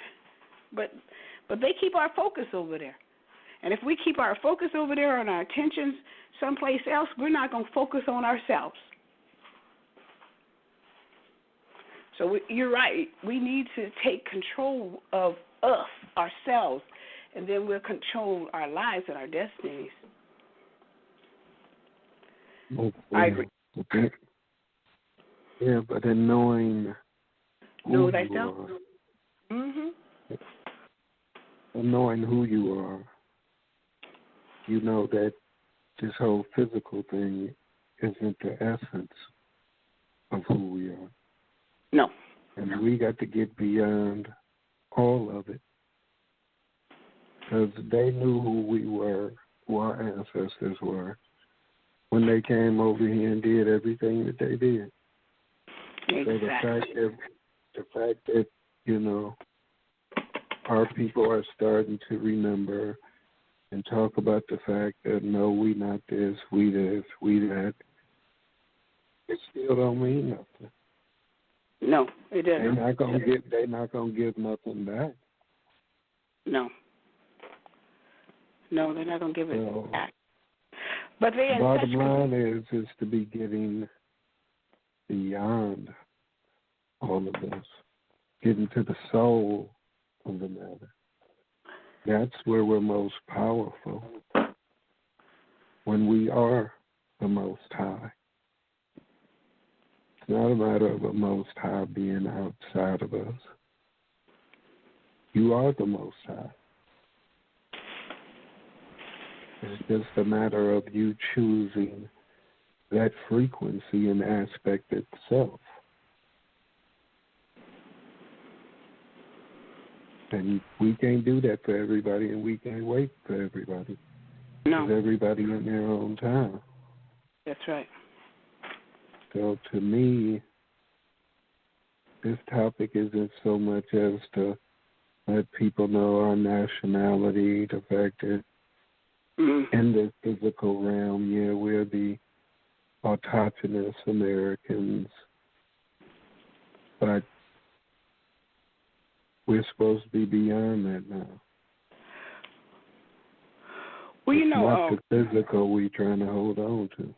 Speaker 4: But they keep our focus over there. And if we keep our focus over there and our attentions someplace else, we're not going to focus on ourselves. So you're right. We need to take control of us, ourselves, and then we'll control our lives and our destinies.
Speaker 3: Okay.
Speaker 4: I agree.
Speaker 3: Okay. Yeah, but in knowing who you are, and knowing who you are, you know that this whole physical thing isn't the essence of who we are.
Speaker 4: No.
Speaker 3: And we got to get beyond all of it. Because they knew who we were, who our ancestors were, when they came over here and did everything that they did.
Speaker 4: Exactly.
Speaker 3: So the fact that, our people are starting to remember and talk about the fact that, no, we not this, we that, it still don't mean nothing.
Speaker 4: No, it doesn't.
Speaker 3: They're not gonna give nothing back.
Speaker 4: No, they're not gonna give it back. But the
Speaker 3: bottom line is to be getting beyond all of this, getting to the soul of the matter. That's where we're most powerful, when we are the Most High. It's not a matter of the Most High being outside of us. You are the Most High. It's just a matter of you choosing that frequency and aspect itself. And we can't do that for everybody, and we can't wait for everybody.
Speaker 4: No.
Speaker 3: Because everybody in their own time.
Speaker 4: That's right.
Speaker 3: So to me, this topic isn't so much as to let people know our nationality, the fact that in the physical realm, yeah, we're the autochthonous Americans, but we're supposed to be beyond that now.
Speaker 4: Well,
Speaker 3: it's not the physical we're trying to hold on to.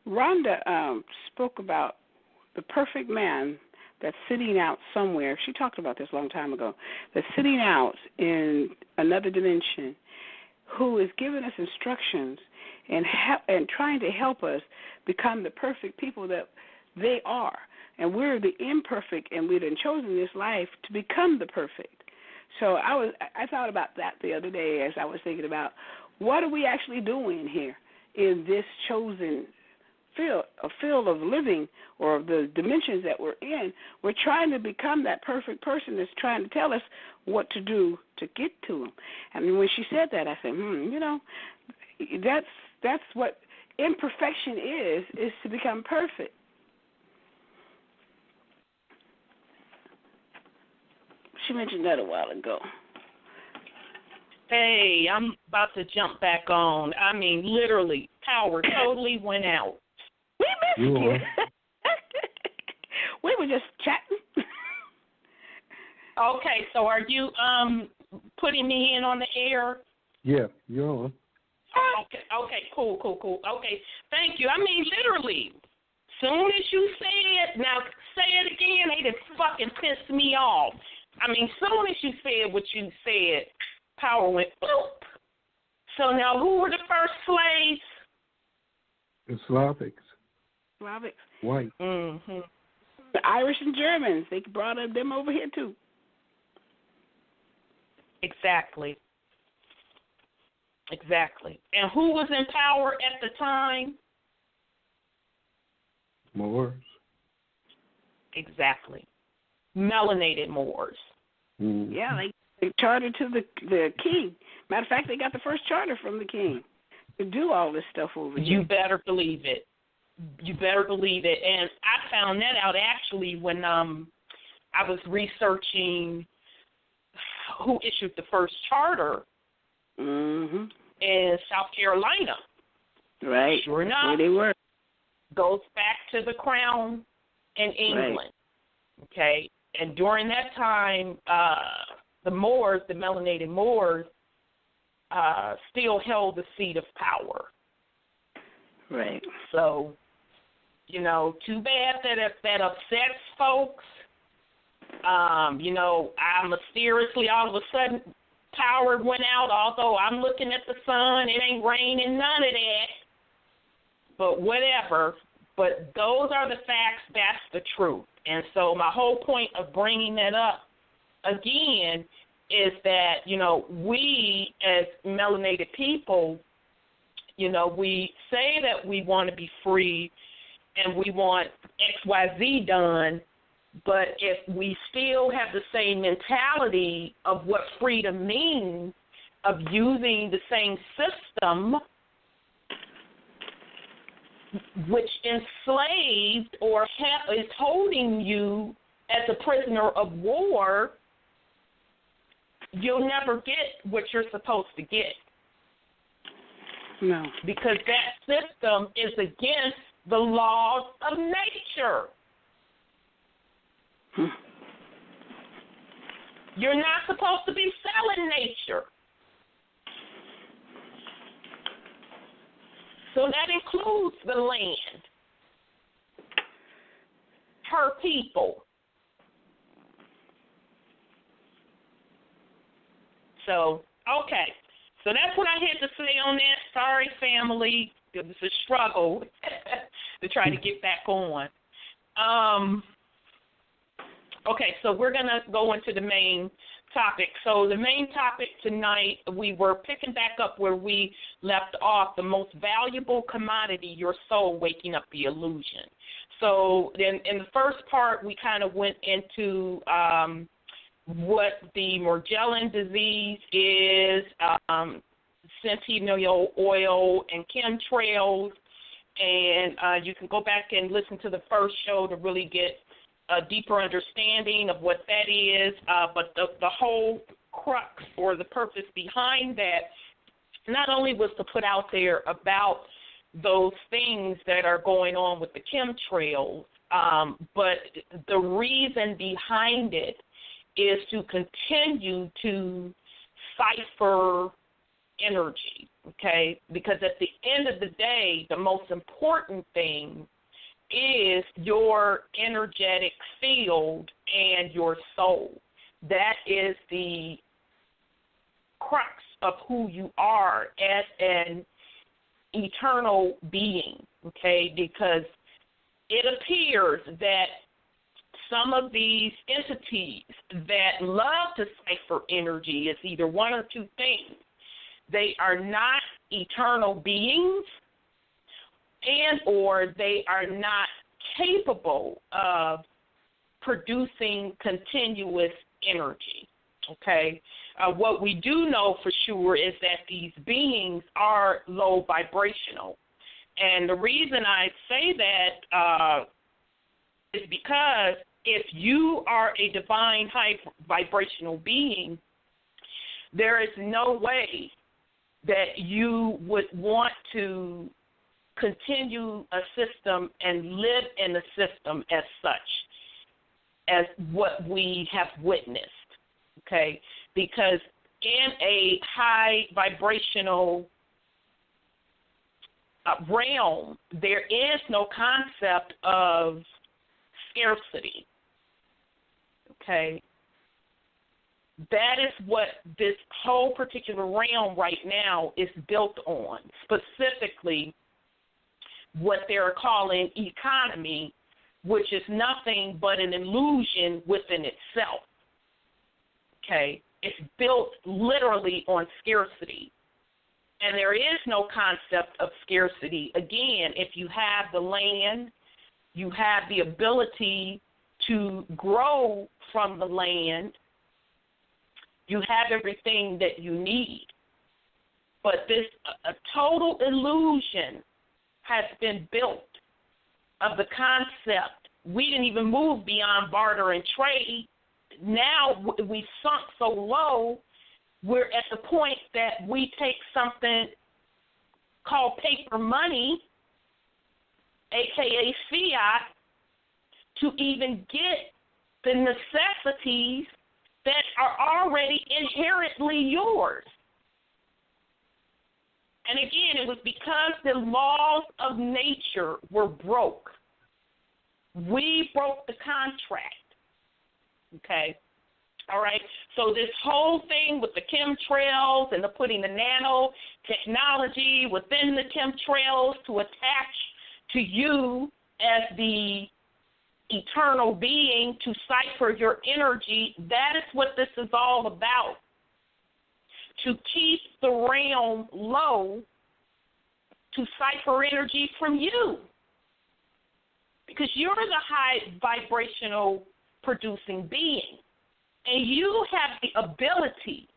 Speaker 4: Rhonda spoke about the perfect man that's sitting out somewhere. She talked about this a long time ago. That's sitting out in another dimension, who is giving us instructions and trying to help us become the perfect people that they are. And we're the imperfect, and we've been chosen this life to become the perfect. So I thought about that the other day as I was thinking about what are we actually doing here in this chosen field of living, or of the dimensions that we're in. We're trying to become that perfect person that's trying to tell us what to do to get to them. And when she said that, I said, that's what imperfection is to become perfect. She mentioned that a while ago.
Speaker 5: Hey, I'm about to jump back on. I mean, literally, power totally went out.
Speaker 4: We missed you. We were just chatting.
Speaker 5: Okay, so are you putting me in on the air?
Speaker 3: Yeah, you're on.
Speaker 5: Okay, cool. Okay, thank you. I mean, literally, soon as you said, now say it again, they just fucking pissed me off. I mean, soon as you said what you said, power went boop. So now who were the first slaves?
Speaker 3: The Slavics. White.
Speaker 5: Mm-hmm.
Speaker 4: The Irish and Germans, they brought them over here too.
Speaker 5: Exactly. And who was in power at the time?
Speaker 3: Moors.
Speaker 5: Exactly. Melanated Moors.
Speaker 3: Mm-hmm.
Speaker 4: Yeah, they chartered to the king. Matter of fact, they got the first charter from the king to do all this stuff over here.
Speaker 5: You better believe it. And I found that out actually when I was researching who issued the first charter in South Carolina.
Speaker 4: Right.
Speaker 5: Sure enough.
Speaker 4: Where they were.
Speaker 5: Goes back to the crown in England. Right. Okay. And during that time, the Moors, the melanated Moors, still held the seat of power.
Speaker 4: Right.
Speaker 5: So, too bad that upsets folks. I mysteriously all of a sudden power went out, although I'm looking at the sun, it ain't raining, none of that. But whatever. But those are the facts, that's the truth. And so my whole point of bringing that up again is that, we as melanated people, we say that we want to be free and we want XYZ done, but if we still have the same mentality of what freedom means, of using the same system which enslaved or is holding you as a prisoner of war, you'll never get what you're supposed to get.
Speaker 4: No.
Speaker 5: Because that system is against the laws of nature. You're not supposed to be selling nature. So that includes the land, her people. So, okay. So that's what I had to say on that. Sorry, family. It was a struggle to try to get back on. Okay, so we're going to go into the main topic. So the main topic tonight, we were picking back up where we left off, the most valuable commodity, your soul, waking up the illusion. So then in the first part, we kind of went into what the Morgellons Disease is, centennial oil, and chemtrails. And you can go back and listen to the first show to really get a deeper understanding of what that is. But the whole crux or the purpose behind that not only was to put out there about those things that are going on with the chemtrails, but the reason behind it is to continue to cipher energy, okay? Because at the end of the day, the most important thing is your energetic field and your soul. That is the crux of who you are as an eternal being, okay? Because it appears that some of these entities that love to cipher energy is either one or two things. They are not eternal beings, and or they are not capable of producing continuous energy, okay? What we do know for sure is that these beings are low vibrational. And the reason I say that is because if you are a divine high vibrational being, there is no way that you would want to continue a system and live in a system as such as what we have witnessed, okay? Because in a high vibrational realm, there is no concept of scarcity, okay? That is what this whole particular realm right now is built on, specifically what they're calling economy, which is nothing but an illusion within itself, okay? It's built literally on scarcity. And there is no concept of scarcity. Again, if you have the land, you have the ability to grow from the land, you have everything that you need. But this a total illusion has been built of the concept. We didn't even move beyond barter and trade. Now we sunk so low, we're at the point that we take something called paper money, a.k.a. fiat, to even get the necessities that are already inherently yours. And again, it was because the laws of nature were broke. We broke the contract. Okay? All right? So this whole thing with the chemtrails and the putting the nanotechnology within the chemtrails to attach to you as the eternal being to cipher your energy, that is what this is all about. To keep the realm low, to cipher energy from you. Because you're the high vibrational producing being. And you have the ability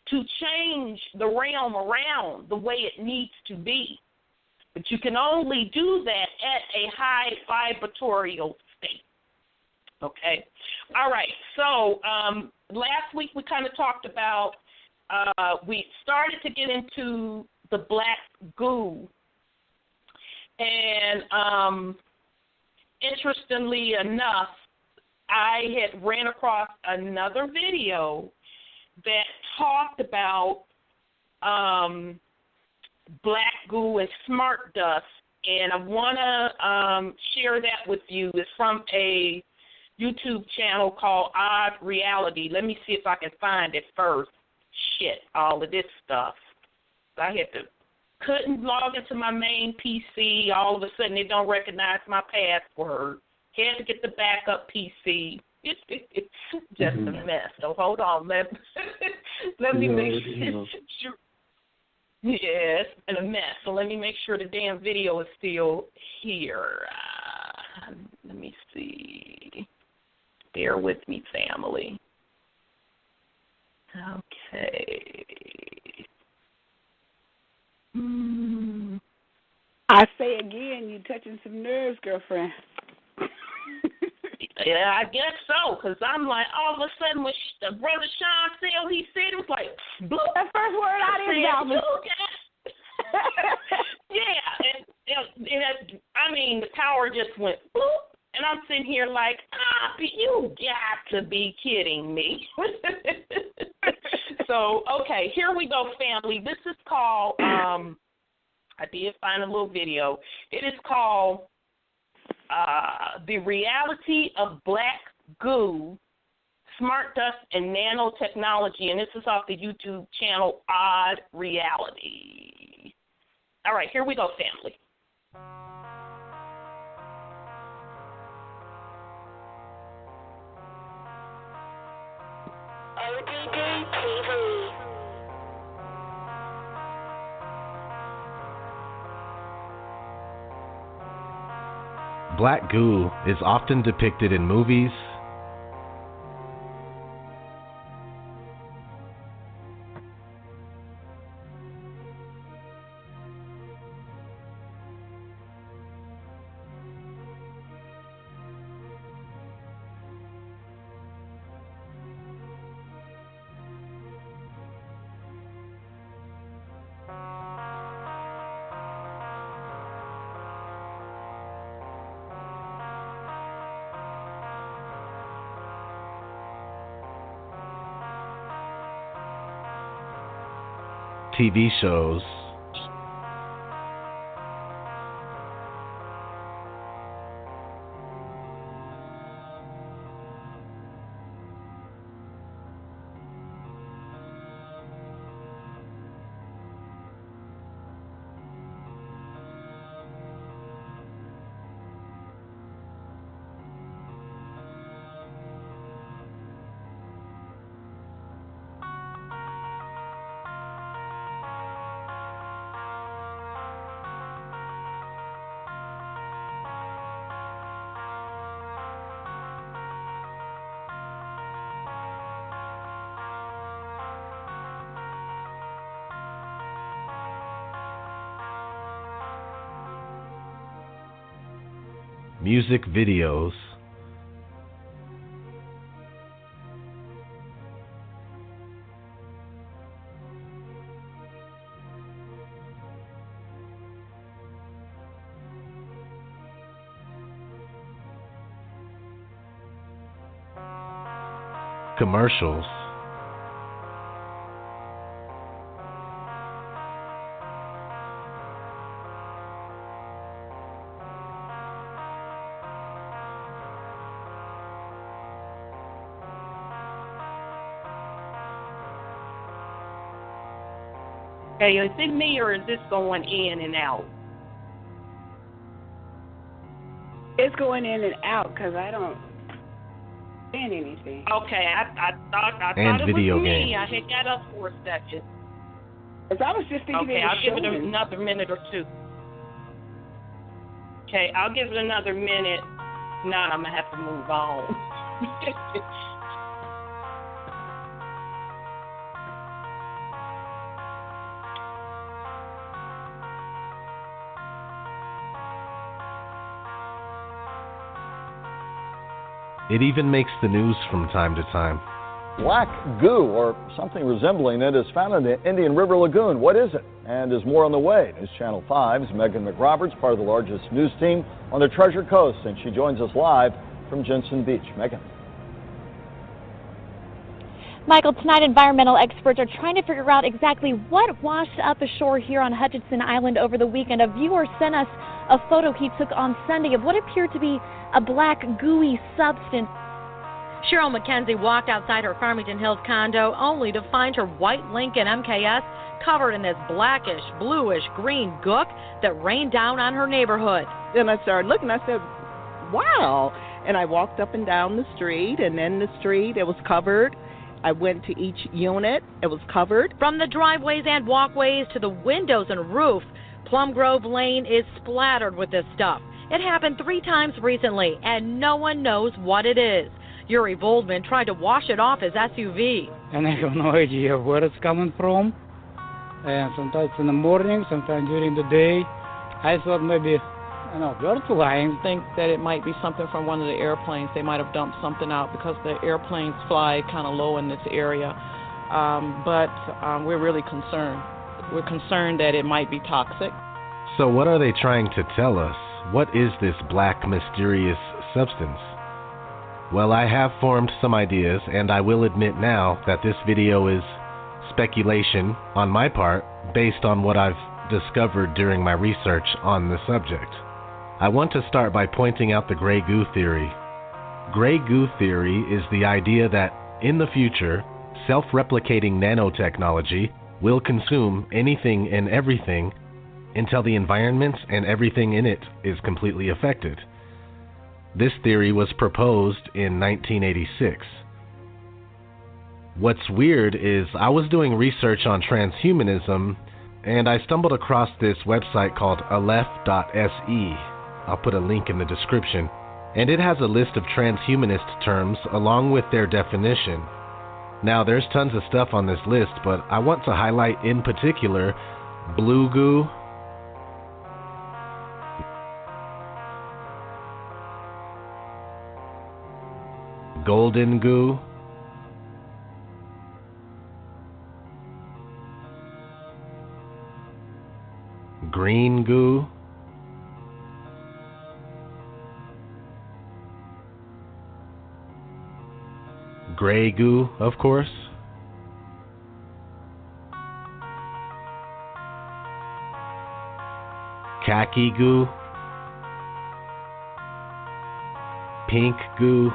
Speaker 5: to change the realm around the way it needs to be. But you can only do that at a high vibratorial state. Okay? All right. So last week we kind of talked about, we started to get into the Black Goo. And interestingly enough, I had ran across another video that talked about Black Goo and smart dust, and I want to share that with you. It's from a YouTube channel called Odd Reality. Let me see if I can find it first. Shit, all of this stuff. I couldn't log into my main PC. All of a sudden, it don't recognize my password. Had to get the backup PC. Just a mess. So hold on. Let me make sure. Yes, and a mess. So let me make sure the damn video is still here. Let me see. Bear with me, family. Okay.
Speaker 4: I say again, you touching some nerves, girlfriend.
Speaker 5: Yeah, I guess so, because I'm like, all of a sudden, when Brother Sean said, he said, it was like, blue.
Speaker 4: That first word out of his mouth.
Speaker 5: Yeah, and I mean, the power just went bloop, and I'm sitting here like, you got to be kidding me. So, okay, here we go, family. This is called, I did find a little video. It is called The Reality of Black Goo, Smart Dust and Nanotechnology, and this is off the YouTube channel Odd Reality. All right, here we go, family.
Speaker 6: ODD TV.
Speaker 7: Black goo is often depicted in movies, TV shows, music videos, commercials,
Speaker 5: Okay, is it me or is this going in and out?
Speaker 4: It's going in and out because I don't understand anything.
Speaker 5: Okay, I thought it
Speaker 7: video
Speaker 5: was me.
Speaker 7: games.
Speaker 5: I had got up for a second.
Speaker 4: Because I was just thinking
Speaker 5: Okay, I'll give it
Speaker 4: showing.
Speaker 5: another minute or two. Okay, I'll give it another minute. If not, I'm going to have to move on.
Speaker 7: It even makes the news from time to time.
Speaker 8: Black goo, or something resembling it, is found in the Indian River Lagoon. What is it? And is more on the way. News Channel 5's Megan McRoberts, part of the largest news team on the Treasure Coast, and she joins us live from Jensen Beach. Megan.
Speaker 9: Michael, tonight environmental experts are trying to figure out exactly what washed up ashore here on Hutchinson Island over the weekend. A viewer sent us a photo he took on Sunday of what appeared to be a black gooey substance.
Speaker 10: Cheryl McKenzie walked outside her Farmington Hills condo only to find her white Lincoln MKS covered in this blackish, bluish, green gook that rained down on her neighborhood.
Speaker 11: Then I started looking, I said, wow. And I walked up and down the street, and in the street, it was covered. I went to each unit. It was covered.
Speaker 10: From the driveways and walkways to the windows and roof, Plum Grove Lane is splattered with this stuff. It happened 3 times recently, and no one knows what it is. Yuri Voldman tried to wash it off his SUV.
Speaker 12: And I have no idea where it's coming from. And sometimes in the morning, sometimes during the day. I thought maybe, birds flying.
Speaker 13: I think that it might be something from one of the airplanes. They might have dumped something out because the airplanes fly kind of low in this area. But we're really concerned. We're concerned that it might be toxic.
Speaker 7: So what are they trying to tell us? What is this black, mysterious substance? Well, I have formed some ideas, and I will admit now that this video is speculation on my part based on what I've discovered during my research on the subject. I want to start by pointing out the gray goo theory. Gray goo theory is the idea that in the future, self-replicating nanotechnology will consume anything and everything until the environment and everything in it is completely affected. This theory was proposed in 1986. What's weird is I was doing research on transhumanism, and I stumbled across this website called aleph.se. I'll put a link in the description. And it has a list of transhumanist terms along with their definition. Now, there's tons of stuff on this list, but I want to highlight in particular blue goo, golden goo, green goo, gray goo, of course, khaki goo, pink goo.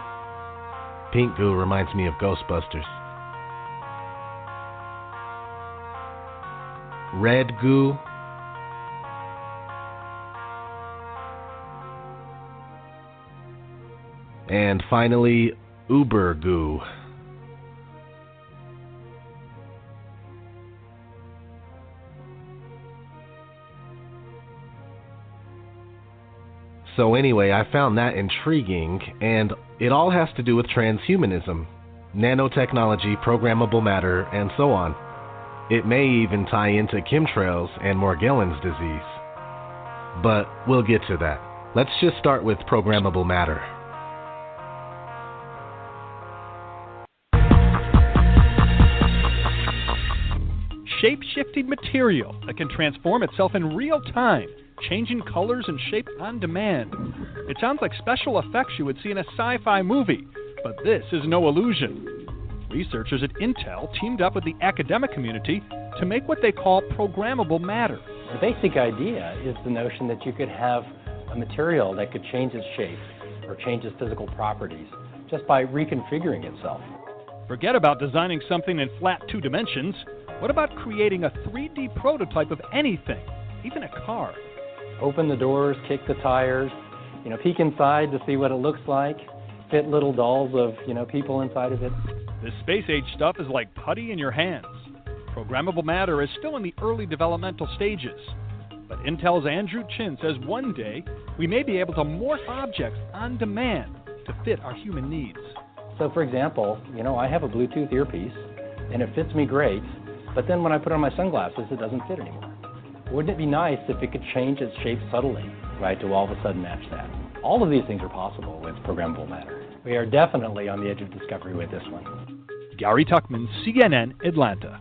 Speaker 7: Pink goo reminds me of Ghostbusters. Red goo. And finally, Uber goo. So anyway, I found that intriguing, and it all has to do with transhumanism, nanotechnology, programmable matter, and so on. It may even tie into chemtrails and Morgellons disease. But we'll get to that. Let's just start with programmable matter.
Speaker 14: Shape-shifting material that can transform itself in real time, changing colors and shape on demand. It sounds like special effects you would see in a sci-fi movie, but this is no illusion. Researchers at Intel teamed up with the academic community to make what they call programmable matter.
Speaker 15: The basic idea is the notion that you could have a material that could change its shape or change its physical properties just by reconfiguring itself.
Speaker 14: Forget about designing something in flat 2 dimensions. What about creating a 3D prototype of anything, even a car?
Speaker 15: Open the doors, kick the tires, peek inside to see what it looks like, fit little dolls of, people inside of it.
Speaker 14: This space-age stuff is like putty in your hands. Programmable matter is still in the early developmental stages. But Intel's Andrew Chin says one day we may be able to morph objects on demand to fit our human needs.
Speaker 15: So for example, I have a Bluetooth earpiece and it fits me great, but then when I put on my sunglasses, it doesn't fit anymore. Wouldn't it be nice if it could change its shape subtly, right, to all of a sudden match that? All of these things are possible with programmable matter. We are definitely on the edge of discovery with this one.
Speaker 14: Gary Tuckman, CNN, Atlanta.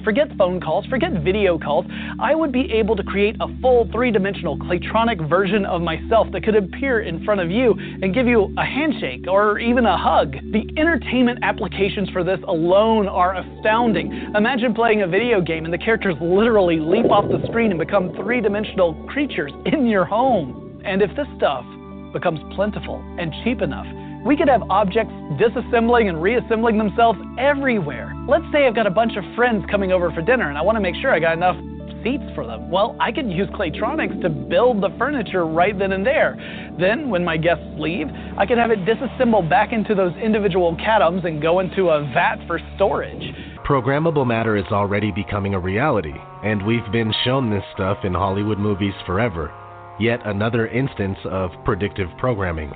Speaker 16: Forget phone calls, forget video calls. I would be able to create a full 3-dimensional Claytronic version of myself that could appear in front of you and give you a handshake or even a hug. The entertainment applications for this alone are astounding. Imagine playing a video game and the characters literally leap off the screen and become 3-dimensional creatures in your home. And if this stuff becomes plentiful and cheap enough, we could have objects disassembling and reassembling themselves everywhere. Let's say I've got a bunch of friends coming over for dinner and I want to make sure I got enough seats for them. Well, I could use Claytronics to build the furniture right then and there. Then, when my guests leave, I could have it disassembled back into those individual catoms and go into a vat for storage.
Speaker 7: Programmable matter is already becoming a reality, and we've been shown this stuff in Hollywood movies forever. Yet another instance of predictive programming.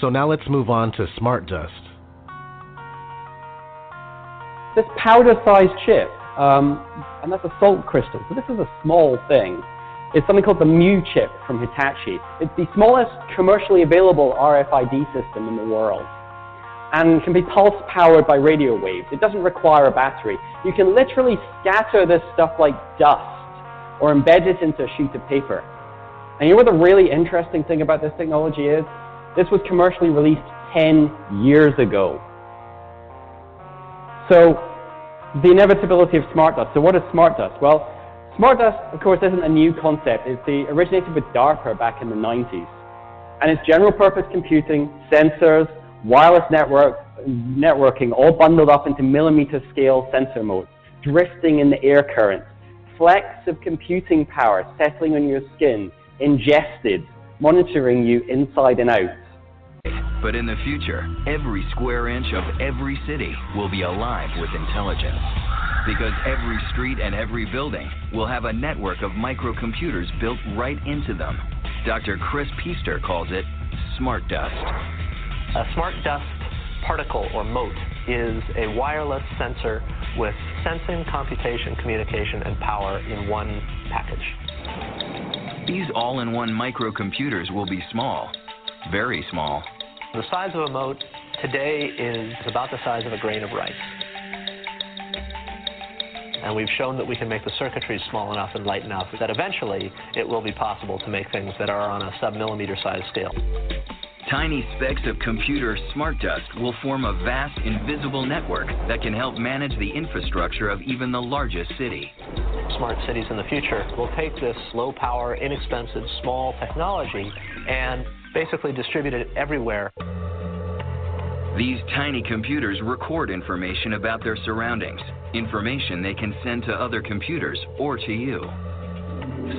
Speaker 7: So now let's move on to smart dust.
Speaker 17: This powder-sized chip, and that's a salt crystal. So this is a small thing. It's something called the Mu chip from Hitachi. It's the smallest commercially available RFID system in the world and can be pulse-powered by radio waves. It doesn't require a battery. You can literally scatter this stuff like dust or embed it into a sheet of paper. And you know what the really interesting thing about this technology is? This was commercially released 10 years ago. So the inevitability of smart dust. So what is smart dust? Well, smart dust, of course, isn't a new concept. It originated with DARPA back in the 90s. And it's general purpose computing, sensors, wireless networking, all bundled up into millimeter scale sensor modes, drifting in the air current, flecks of computing power settling on your skin, ingested, monitoring you inside and out.
Speaker 18: But in the future, every square inch of every city will be alive with intelligence. Because every street and every building will have a network of microcomputers built right into them. Dr. Chris Piester calls it smart dust.
Speaker 19: A smart dust particle, or mote, is a wireless sensor with sensing, computation, communication, and power in one package.
Speaker 18: These all-in-one microcomputers will be small, very small.
Speaker 19: The size of a mote today is about the size of a grain of rice. And we've shown that we can make the circuitry small enough and light enough that eventually it will be possible to make things that are on a sub-millimeter size scale.
Speaker 18: Tiny specks of computer smart dust will form a vast, invisible network that can help manage the infrastructure of even the largest city.
Speaker 19: Smart cities in the future will take this low-power, inexpensive, small technology and basically distribute it everywhere.
Speaker 18: These tiny computers record information about their surroundings, information they can send to other computers or to you.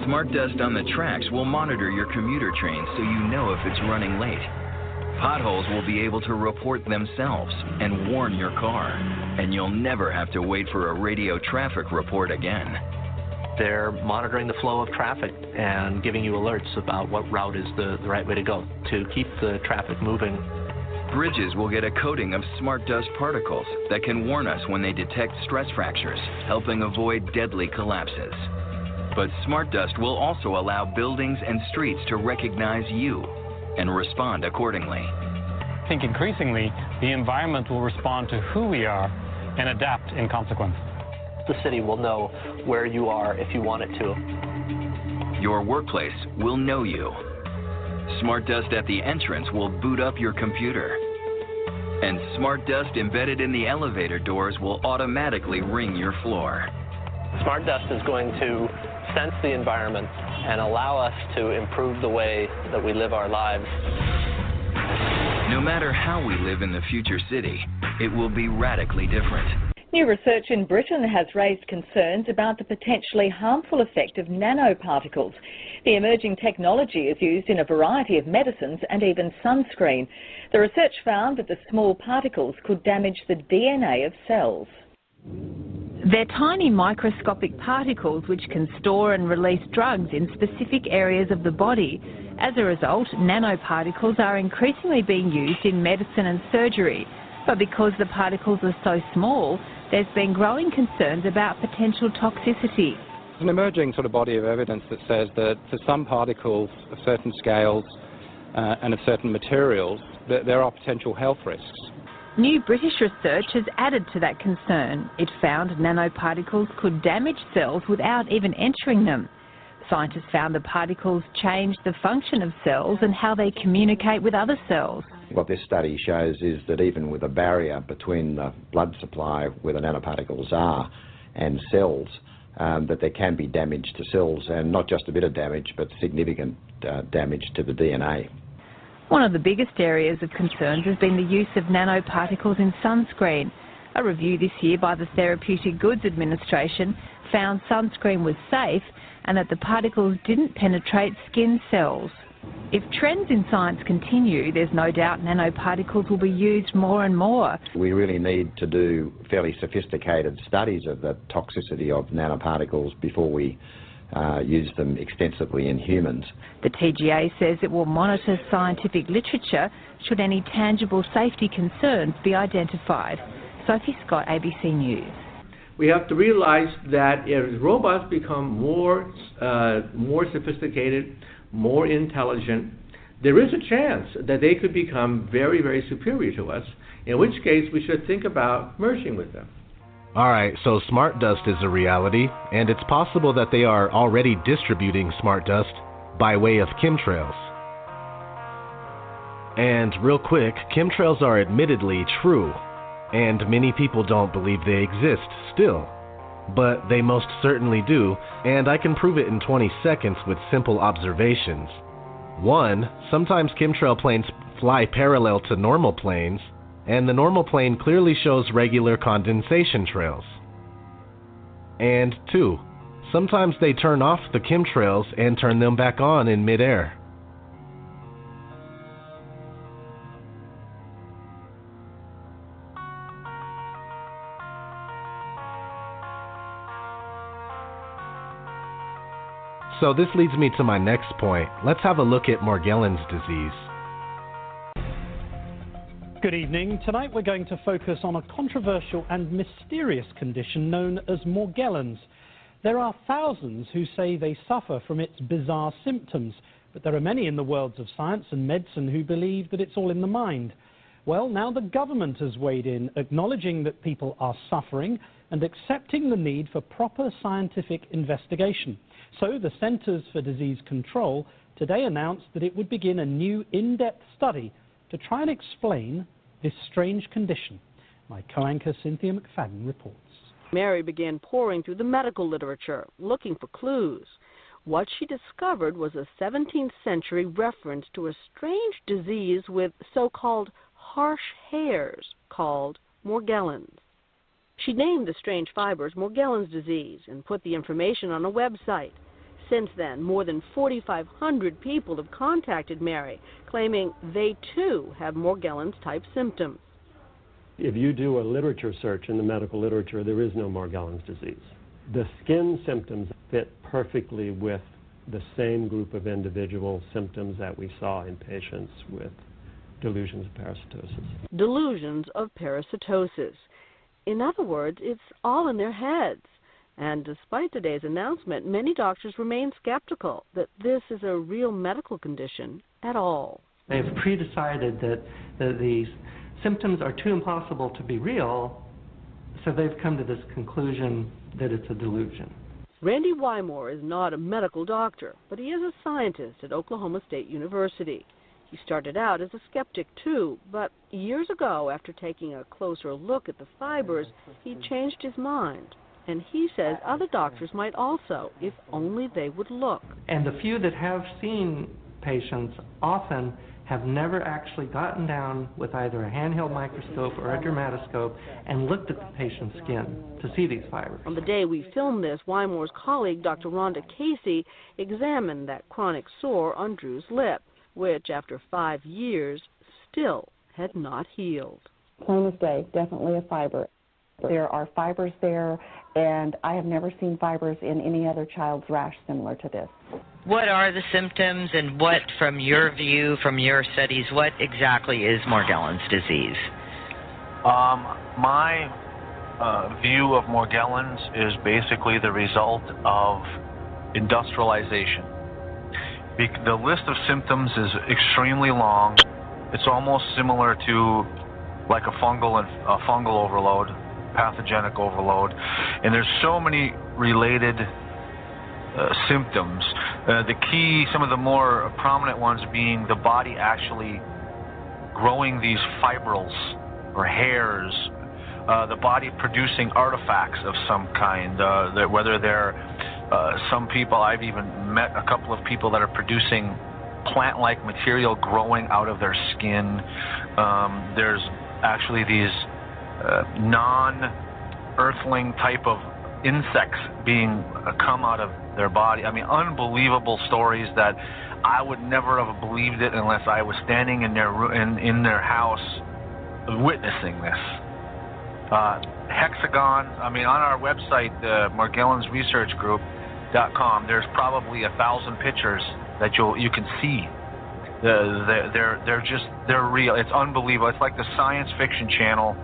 Speaker 18: Smart dust on the tracks will monitor your commuter train so you know if it's running late. Potholes will be able to report themselves and warn your car, and you'll never have to wait for a radio traffic report again.
Speaker 19: They're monitoring the flow of traffic and giving you alerts about what route is the right way to go to keep the traffic moving.
Speaker 18: Bridges will get a coating of smart dust particles that can warn us when they detect stress fractures, helping avoid deadly collapses. But smart dust will also allow buildings and streets to recognize you and respond accordingly.
Speaker 20: I think increasingly the environment will respond to who we are and adapt in consequence.
Speaker 19: The city will know where you are if you want it to.
Speaker 18: Your workplace will know you. Smart dust at the entrance will boot up your computer. And smart dust embedded in the elevator doors will automatically ring your floor.
Speaker 19: Smart dust is going to sense the environment and allow us to improve the way that we live our lives.
Speaker 18: No matter how we live in the future city, it will be radically different.
Speaker 21: New research in Britain has raised concerns about the potentially harmful effect of nanoparticles. The emerging technology is used in a variety of medicines and even sunscreen. The research found that the small particles could damage the DNA of cells.
Speaker 22: They're tiny microscopic particles which can store and release drugs in specific areas of the body. As a result, nanoparticles are increasingly being used in medicine and surgery. But because the particles are so small, there's been growing concerns about potential toxicity.
Speaker 23: There's an emerging sort of body of evidence that says that for some particles of certain scales and of certain materials, that there are potential health risks.
Speaker 22: New British research has added to that concern. It found nanoparticles could damage cells without even entering them. Scientists found the particles change the function of cells and how they communicate with other cells.
Speaker 24: What this study shows is that even with a barrier between the blood supply where the nanoparticles are and cells, that there can be damage to cells, and not just a bit of damage, but significant damage to the DNA.
Speaker 22: One of the biggest areas of concerns has been the use of nanoparticles in sunscreen. A review this year by the Therapeutic Goods Administration found sunscreen was safe and that the particles didn't penetrate skin cells. If trends in science continue, there's no doubt nanoparticles will be used more and more.
Speaker 24: We really need to do fairly sophisticated studies of the toxicity of nanoparticles before we use them extensively in humans.
Speaker 22: The TGA says it will monitor scientific literature should any tangible safety concerns be identified. Sophie Scott, ABC News.
Speaker 1: We have to realize that as robots become more sophisticated, more intelligent, there is a chance that they could become very, very superior to us, in which case we should think about merging with them.
Speaker 7: Alright, so smart dust is a reality, and it's possible that they are already distributing smart dust by way of chemtrails. And real quick, chemtrails are admittedly true, and many people don't believe they exist still. But they most certainly do, and I can prove it in 20 seconds with simple observations. 1. Sometimes chemtrail planes fly parallel to normal planes, and the normal plane clearly shows regular condensation trails. And 2. Sometimes they turn off the chemtrails and turn them back on in midair. So this leads me to my next point. Let's have a look at Morgellons disease.
Speaker 2: Good evening. Tonight we're going to focus on a controversial and mysterious condition known as Morgellons. There are thousands who say they suffer from its bizarre symptoms, but there are many in the worlds of science and medicine who believe that it's all in the mind. Well, now the government has weighed in, acknowledging that people are suffering and accepting the need for proper scientific investigation. So the Centers for Disease Control today announced that it would begin a new in-depth study to try and explain this strange condition. My co-anchor Cynthia McFadden reports.
Speaker 3: Mary began poring through the medical literature, looking for clues. What she discovered was a 17th century reference to a strange disease with so-called harsh hairs called Morgellons. She named the strange fibers Morgellons Disease and put the information on a website. Since then, more than 4,500 people have contacted Mary, claiming they too have Morgellons-type symptoms.
Speaker 6: If you do a literature search in the medical literature, there is no Morgellons disease. The skin symptoms fit perfectly with the same group of individual symptoms that we saw in patients with delusions of parasitosis.
Speaker 3: Delusions of parasitosis. In other words, it's all in their heads. And despite today's announcement, many doctors remain skeptical that this is a real medical condition at all.
Speaker 25: They've pre-decided that these symptoms are too impossible to be real, so they've come to this conclusion that it's a delusion.
Speaker 3: Randy Wymore is not a medical doctor, but he is a scientist at Oklahoma State University. He started out as a skeptic too, but years ago, after taking a closer look at the fibers, he changed his mind. And he says other doctors might also, if only they would look.
Speaker 25: And the few that have seen patients often have never actually gotten down with either a handheld microscope or a dermatoscope and looked at the patient's skin to see these fibers.
Speaker 3: On the day we filmed this, Wymore's colleague, Dr. Rhonda Casey, examined that chronic sore on Drew's lip, which after 5 years still had not healed.
Speaker 26: Plain as day, definitely a fiber. There are fibers there, and I have never seen fibers in any other child's rash similar to this.
Speaker 27: What are the symptoms, and what, from your view, from your studies, what exactly is Morgellons disease?
Speaker 28: My view of Morgellons is basically the result of industrialization. The list of symptoms is extremely long. It's almost similar to like a fungal overload, pathogenic overload, and there's so many related symptoms. Some of the more prominent ones being the body actually growing these fibrils or hairs the body producing artifacts of some kind, whether they're some people, I've even met a couple of people that are producing plant-like material growing out of their skin. There's actually these non-earthling type of insects being come out of their body. I mean, unbelievable stories that I would never have believed it unless I was standing in their house witnessing this. Hexagons, I mean, on our website, morgellonsresearchgroup.com, there's probably 1,000 pictures that you can see. They're real. It's unbelievable. It's like the science fiction channel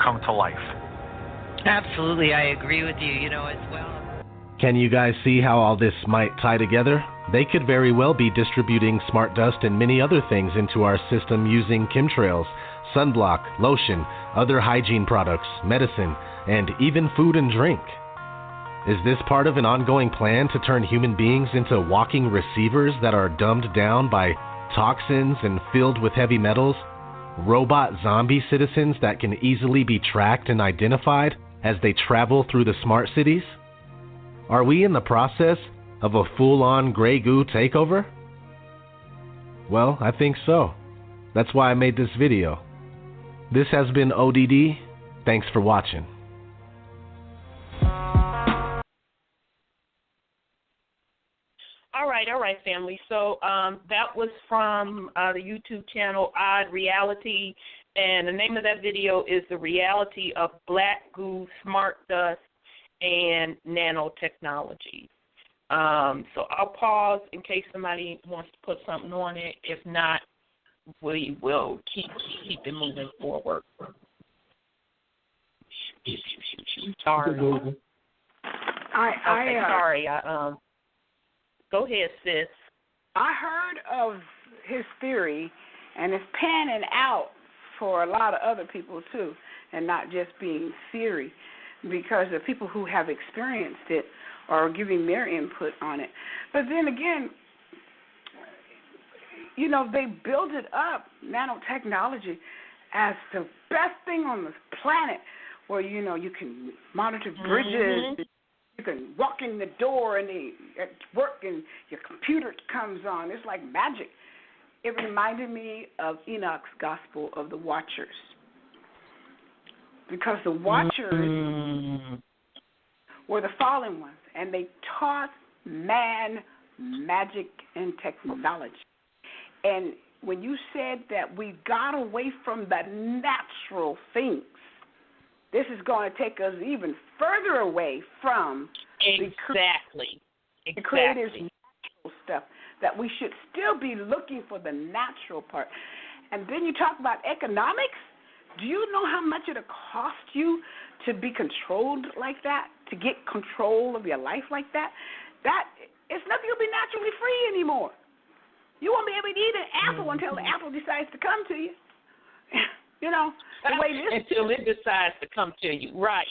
Speaker 28: come to life.
Speaker 27: Absolutely, I agree with you, as well.
Speaker 7: Can you guys see how all this might tie together? They could very well be distributing smart dust and many other things into our system using chemtrails, sunblock, lotion, other hygiene products, medicine, and even food and drink. Is this part of an ongoing plan to turn human beings into walking receivers that are dumbed down by toxins and filled with heavy metals? Robot zombie citizens that can easily be tracked and identified as they travel through the smart cities? Are we in the process of a full-on Grey Goo takeover? Well, I think so. That's why I made this video. This has been ODD. Thanks for watching.
Speaker 4: All right, family. So that was from the YouTube channel Odd Reality, and the name of that video is The Reality of Black Goo, Smart Dust, and Nanotechnology. So I'll pause in case somebody wants to put something on it. If not, we will keep it moving forward. Sorry. Sorry. Go ahead, sis.
Speaker 5: I heard of his theory, and it's panning out for a lot of other people too, and not just being theory, because the people who have experienced it are giving their input on it. But then again, they build it up, nanotechnology, as the best thing on the planet, where, you can monitor bridges, mm-hmm. You can walk in the door and at work and your computer comes on. It's like magic. It reminded me of Enoch's Gospel of the Watchers. Because the Watchers were the fallen ones, and they taught man magic and technology. And when you said that we got away from the natural things, this is going to take us even further away from the creator's natural stuff, that we should still be looking for the natural part. And then you talk about economics. Do you know how much it'll cost you to be controlled like that, to get control of your life like that? That it's nothing will be naturally free anymore. You won't be able to eat an apple until the apple decides to come to you. The way this
Speaker 4: until it decides to come to you, right?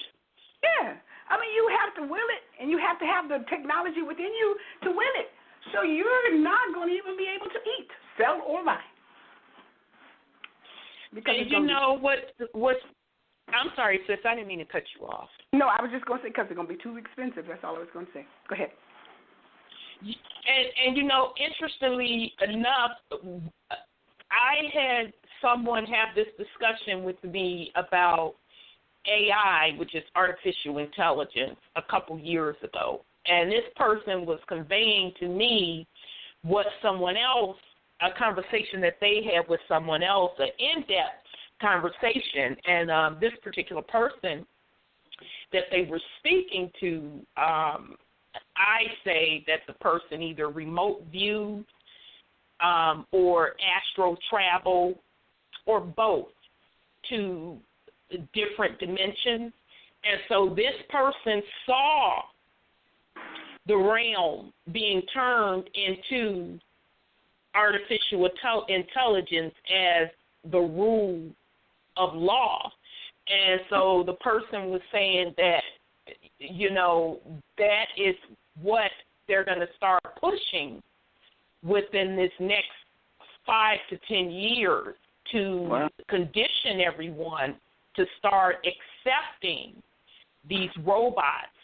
Speaker 5: Yeah, I mean, you have to will it, and you have to have the technology within you to will it. So you're not going to even be able to eat, sell, or buy.
Speaker 4: Because what's I'm sorry, sis. I didn't mean to cut you off.
Speaker 5: No, I was just going to say because it's going to be too expensive. That's all I was going to say. Go ahead.
Speaker 4: And interestingly enough, I had someone have this discussion with me about AI, which is artificial intelligence, a couple years ago. And this person was conveying to me what someone else, a conversation that they had with someone else, an in-depth conversation. And this particular person that they were speaking to, I say that the person either remote viewed or astral travel or both to different dimensions. And so this person saw the realm being turned into artificial intelligence as the rule of law. And so the person was saying that, that is what they're going to start pushing within this next 5 to 10 years to condition everyone to start accepting these robots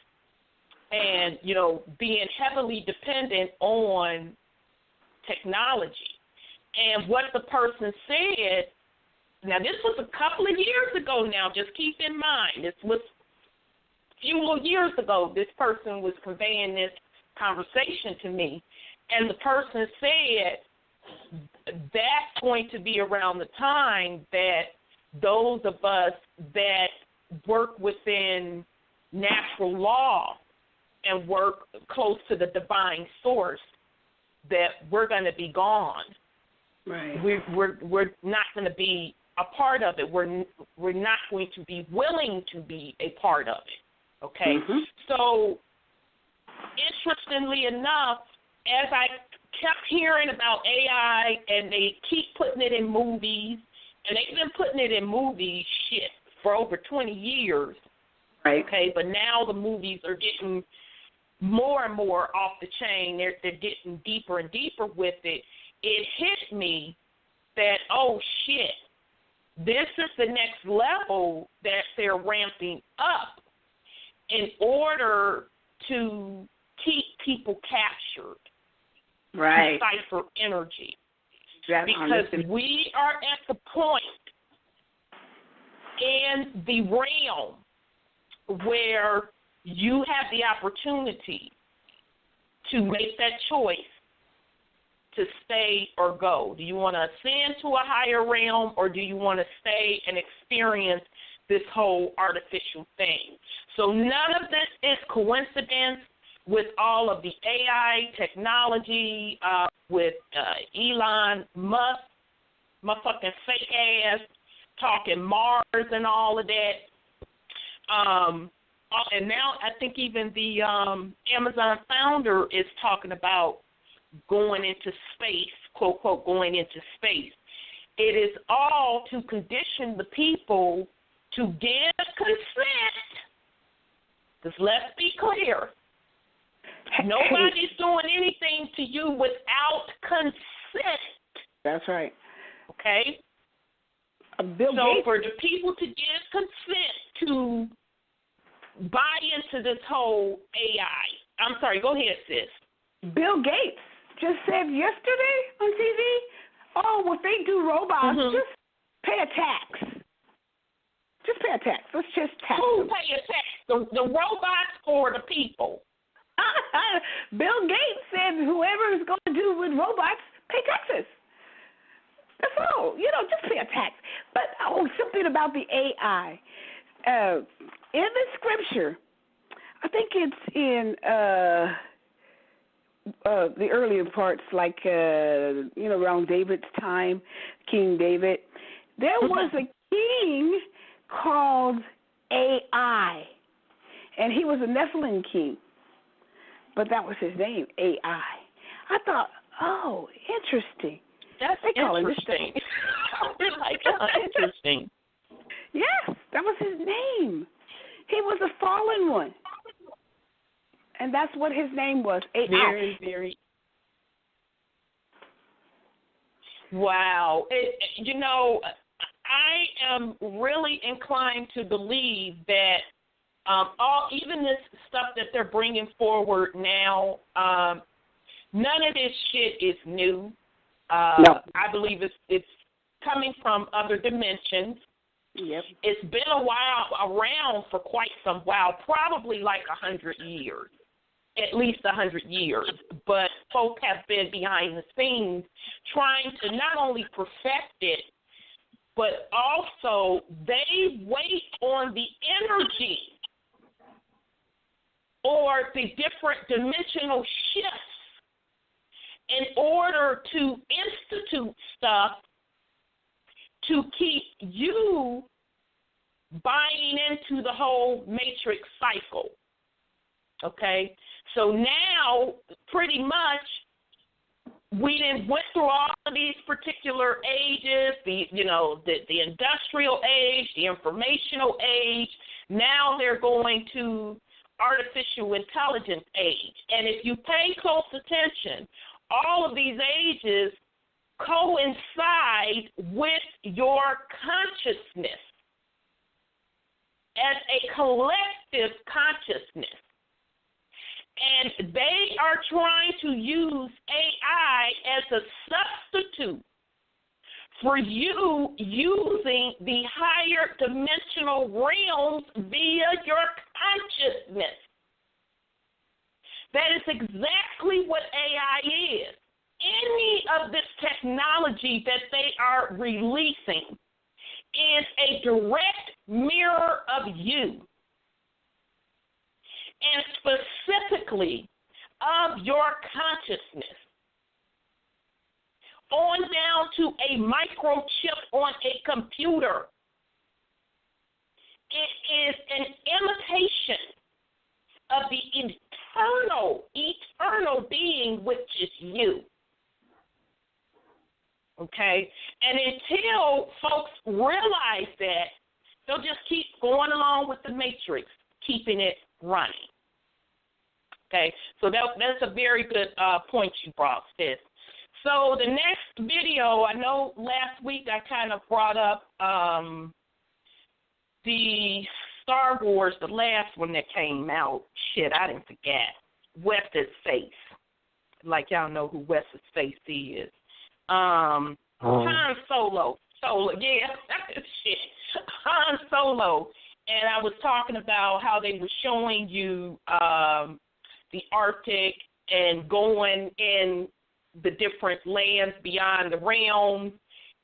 Speaker 4: and, you know, being heavily dependent on technology. And what the person said, now this was a couple of years ago now, just keep in mind, this was a few years ago, this person was conveying this conversation to me, and the person said that's going to be around the time that those of us that work within natural law and work close to the divine source, that we're going to be gone.
Speaker 5: Right.
Speaker 4: We're not going to be a part of it. We're not going to be willing to be a part of it. Okay?
Speaker 5: Mm-hmm.
Speaker 4: So, interestingly enough, as I kept hearing about AI and they keep putting it in movies, and they've been putting it in movies, for over 20 years.
Speaker 5: Right.
Speaker 4: Okay, but now the movies are getting more and more off the chain. They're getting deeper and deeper with it. It hit me that, oh, shit, this is the next level that they're ramping up in order to keep people captured.
Speaker 5: Right.
Speaker 4: To cipher energy.
Speaker 5: Because
Speaker 4: we are at the point in the realm where you have the opportunity to make that choice to stay or go. Do you want to ascend to a higher realm, or do you want to stay and experience this whole artificial thing? So none of this is coincidence with all of the AI technology, with Elon Musk, motherfucking fake ass, talking Mars and all of that. And now I think even the Amazon founder is talking about going into space, quote, quote, going into space. It is all to condition the people to give consent. Because let's be clear, nobody's doing anything to you without consent.
Speaker 5: That's right.
Speaker 4: Okay?
Speaker 5: Bill Gates.
Speaker 4: For the people to give consent to buy into this whole AI. I'm sorry, go ahead, sis.
Speaker 5: Bill Gates just said yesterday on TV, oh, if they do robots, just pay a tax. Just pay a tax. Let's just tax
Speaker 4: Who
Speaker 5: them.
Speaker 4: pay a tax? The robots or the people?
Speaker 5: Bill Gates said whoever is going to do with robots, pay taxes. That's all. You know, just pay a tax. But, something about the AI. In the scripture, I think it's in the earlier parts, like, around David's time, King David, there was a king called AI, and he was a Nephilim king, but that was his name, AI. I thought, oh, interesting.
Speaker 4: That's interesting. Interesting.
Speaker 5: Yes, that was his name. He was a fallen one. And that's what his name was, AI.
Speaker 4: Very, very. Wow. I am really inclined to believe that even this stuff that they're bringing forward now, none of this shit is new.
Speaker 5: No.
Speaker 4: I believe it's coming from other dimensions.
Speaker 5: Yep.
Speaker 4: It's been around for quite some while, probably like 100 years, at least 100 years. But folks have been behind the scenes trying to not only perfect it, but also they wait on the energy or the different dimensional shifts in order to institute stuff to keep you buying into the whole matrix cycle. Okay? So now, pretty much, we done went through all of these particular ages, the industrial age, the informational age. Now they're going to artificial intelligence age. And if you pay close attention, all of these ages coincide with your consciousness. as a collective consciousness. And they are trying to use AI as a substitute for you using the higher dimensional realms via your consciousness. That is exactly what AI is. Any of this technology that they are releasing is a direct mirror of you, and specifically of your consciousness, on down to a microchip on a computer. It is an imitation of the eternal being, which is you. Okay? And until folks realize that, they'll just keep going along with the matrix, keeping it running. Okay? So that's a very good point you brought, sis. So the next video, I know last week I kind of brought up the Star Wars, the last one that came out. Shit, I didn't forget. Wes's face. Like y'all know who Wes's face is. Han Solo. Yeah, shit. Han Solo. And I was talking about how they were showing you the Arctic and going in the different lands beyond the realm,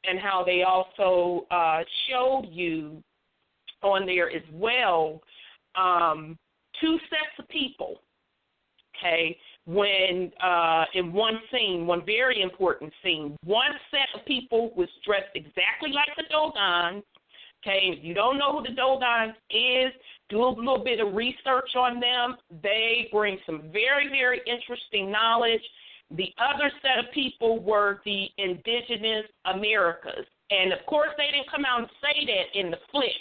Speaker 4: and how they also showed you on there as well two sets of people, okay, when in one scene, one very important scene, one set of people was dressed exactly like the Dogons. Okay, if you don't know who the Dogons is, do a little bit of research on them. They bring some very, very interesting knowledge. The other set of people were the indigenous Americas. And, of course, they didn't come out and say that in the flick.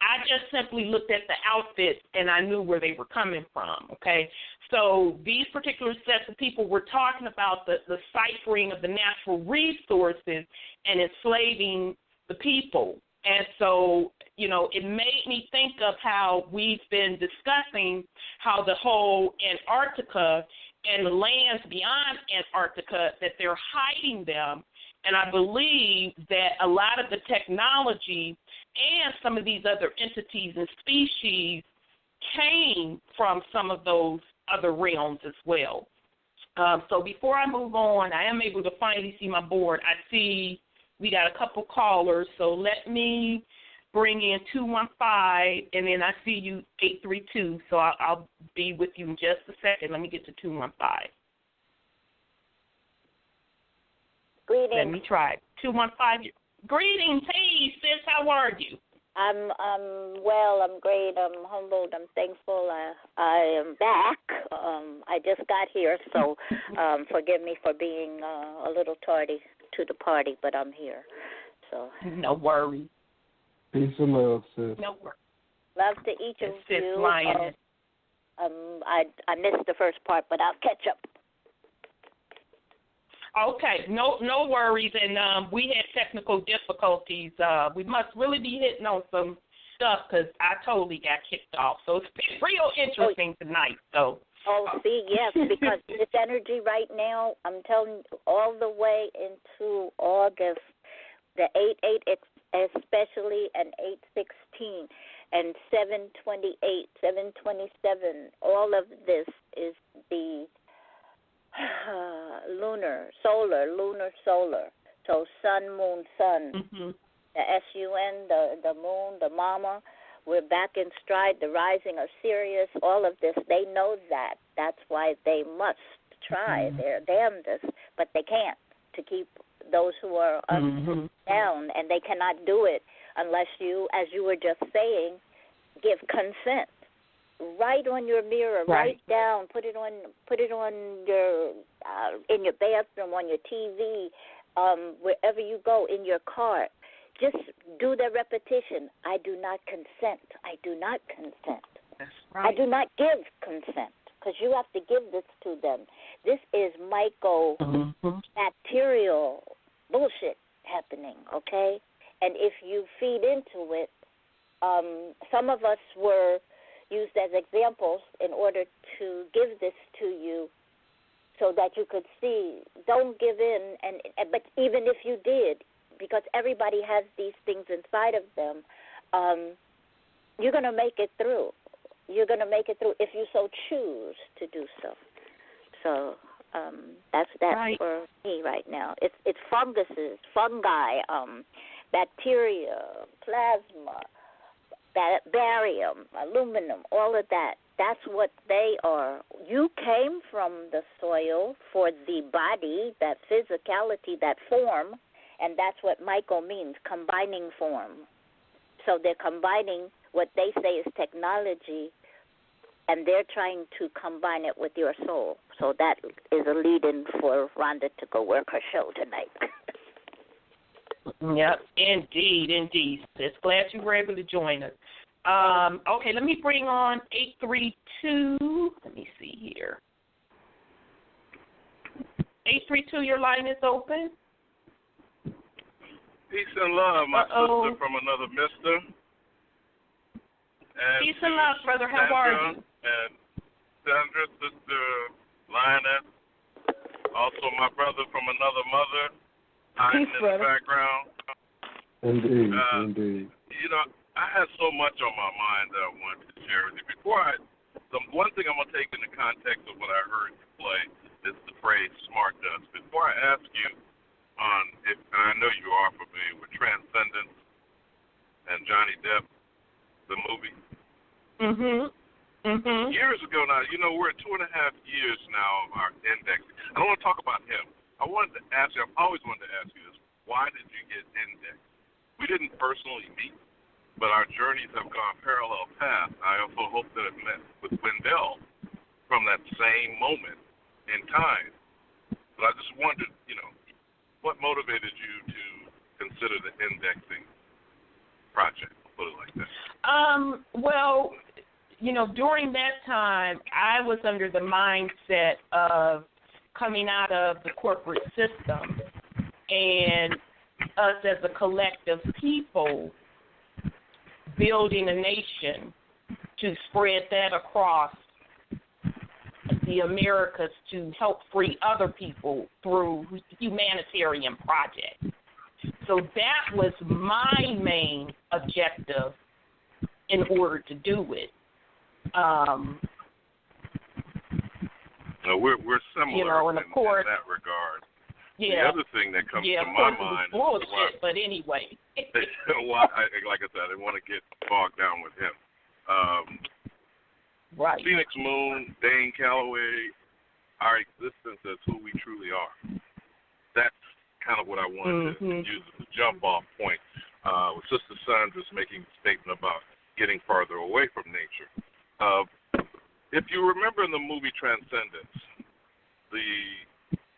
Speaker 4: I just simply looked at the outfits and I knew where they were coming from, okay? So these particular sets of people were talking about the ciphering of the natural resources and enslaving the people. And so, you know, it made me think of how we've been discussing how the whole Antarctica and the lands beyond Antarctica, that they're hiding them. And I believe that a lot of the technology and some of these other entities and species came from some of those other realms as well. So before I move on, I am able to finally see my board. I see we got a couple callers, so let me bring in 215, and then I see you 832, so I'll be with you in just a second. Let me get to 215.
Speaker 8: Greetings.
Speaker 4: Let me try. 215. Greetings. Hey, sis, how are you?
Speaker 8: I'm well. I'm great. I'm humbled. I'm thankful. I am back. I just got here, so forgive me for being a little tardy to the party, but I'm here. So
Speaker 4: no worries.
Speaker 9: Peace and love, sis.
Speaker 4: No worries.
Speaker 8: Love to each of you. I missed the first part, but I'll catch up.
Speaker 4: Okay, no worries. And we had technical difficulties. We must really be hitting on some stuff because I totally got kicked off. So it's been real interesting tonight. So.
Speaker 8: Oh, see, yes, because this energy right now, I'm telling you, all the way into August, the 8/8 especially, and 8/16, and 7/28, 7/27, all of this is the lunar, solar. So sun, moon, sun.
Speaker 4: Mm-hmm.
Speaker 8: The SUN, the moon, the mama. We're back in stride. The rising of Sirius, all of this. They know that. That's why they must try their damnedest, but they can't, to keep those who are down, and they cannot do it unless you, as you were just saying, give consent. Write on your mirror, write down, put it on your in your bathroom, on your TV, wherever you go, in your car. Just do the repetition. I do not consent. I do not consent.
Speaker 4: That's right.
Speaker 8: I do not give consent, because you have to give this to them. This is myco-bacterial bullshit happening, okay? And if you feed into it, Some of us were used as examples in order to give this to you so that you could see. Don't give in, but even if you did, because everybody has these things inside of them, you're going to make it through. You're going to make it through if you so choose to do so. So that's right for me right now. It's funguses, fungi, bacteria, plasma, barium, aluminum, all of that. That's what they are. You came from the soil for the body, that physicality, that form, and that's what Michael means, combining form. So they're combining what they say is technology, and they're trying to combine it with your soul. So that is a lead-in for Rhonda to go work her show tonight.
Speaker 4: Yep, indeed. Just glad you were able to join us. Okay, let me bring on 832. Let me see here. 832, your line is open.
Speaker 10: Peace and love, my sister from another mister. And
Speaker 4: peace and love, brother. How are you?
Speaker 10: And Sandra, sister Lioness. Also my brother from another mother. Hiding in the background.
Speaker 9: Indeed.
Speaker 10: You know, I had so much on my mind that I wanted to share with you. The one thing I'm going to take in the context of what I heard you play is the phrase smart dust. Before I ask you on, and I know you are familiar with Transcendence and Johnny Depp, the movie. Years ago now, you know, we're at 2.5 years now of our indexing. I don't want to talk about him. I wanted to ask you, I've always wanted to ask you this, why did you get indexed? We didn't personally meet, but our journeys have gone parallel paths. I also hope that I've met with Wendell from that same moment in time. But I just wondered, you know, what motivated you to consider the indexing project? I'll put it like that.
Speaker 4: Well, you know, during that time, I was under the mindset of coming out of the corporate system, and us as a collective people building a nation to spread that across the Americas to help free other people through humanitarian projects. So that was my main objective in order to do it.
Speaker 10: We're similar,
Speaker 4: you know, and of course,
Speaker 10: in that regard.
Speaker 4: Yeah.
Speaker 10: The other thing that comes to
Speaker 4: of
Speaker 10: my
Speaker 4: course
Speaker 10: mind
Speaker 4: it was bullshit, but anyway.
Speaker 10: like I said, I didn't want to get bogged down with him.
Speaker 4: Right.
Speaker 10: Phoenix Moon, Dane Calloway, our existence as who we truly are. That's kind of what I wanted to use as a jump-off point. With Sister Sun just making a statement about getting farther away from nature. If you remember in the movie Transcendence, the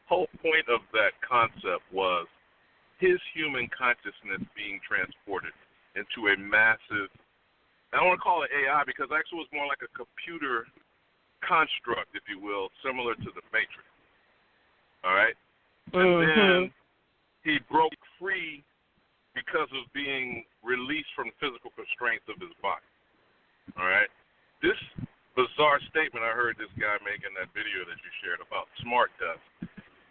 Speaker 10: whole point of that concept was his human consciousness being transported into a massive, I don't want to call it AI because actually it was more like a computer construct, if you will, similar to the Matrix. All right? And then he broke free because of being released from the physical constraints of his body. All right? This bizarre statement I heard this guy make in that video that you shared about smart dust.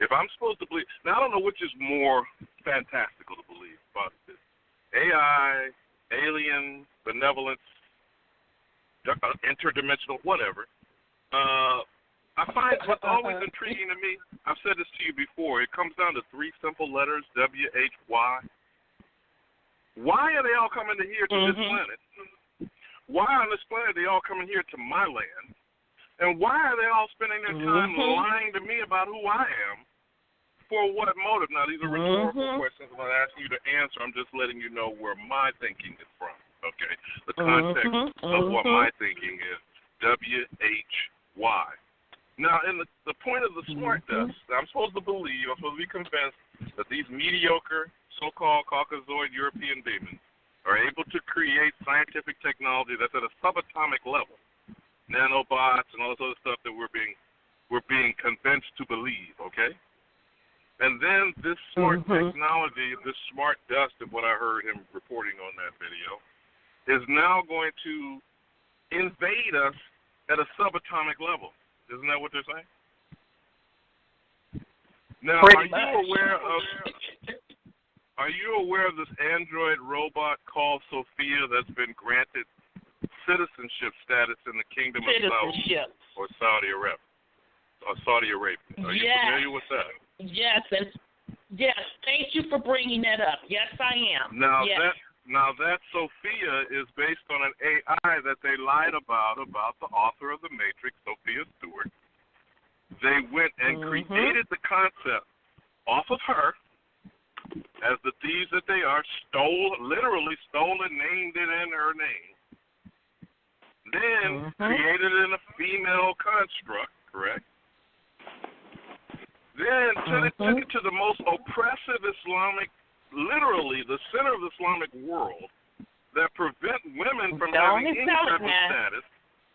Speaker 10: If I'm supposed to believe, now I don't know which is more fantastical to believe about this. AI, alien, benevolence, interdimensional, whatever. I find what's always intriguing to me, I've said this to you before, it comes down to 3 simple letters, W-H-Y. Why are they all coming here to this planet? Why on this planet are they all coming here to my land? And why are they all spending their time lying to me about who I am? For what motive? Now, these are rhetorical questions I'm not asking you to answer. I'm just letting you know where my thinking is from, okay? The context of what my thinking is, W-H-Y. Now, in the point of the smart dust, I'm supposed to believe, I'm supposed to be convinced that these mediocre so-called Caucasoid European demons are able to create scientific technology that's at a subatomic level, nanobots and all this other stuff that we're being convinced to believe, okay? And then this smart technology, this smart dust of what I heard him reporting on that video, is now going to invade us at a subatomic level. Isn't that what they're saying? Now, are you aware of this android robot called Sophia that's been granted citizenship status in the Kingdom of Saudi or Saudi Arabia? Are you familiar with that?
Speaker 4: Yes, yes. Thank you for bringing that up. Yes, I am.
Speaker 10: Now
Speaker 4: yes.
Speaker 10: that Sophia is based on an AI that they lied about the author of The Matrix, Sophia Stewart. They went and created the concept off of her, as the thieves that they are, literally stole and named it in her name. Then created it in a female construct, correct? Then took it to the most oppressive Islamic, literally the center of the Islamic world, that prevent women from having any type of status.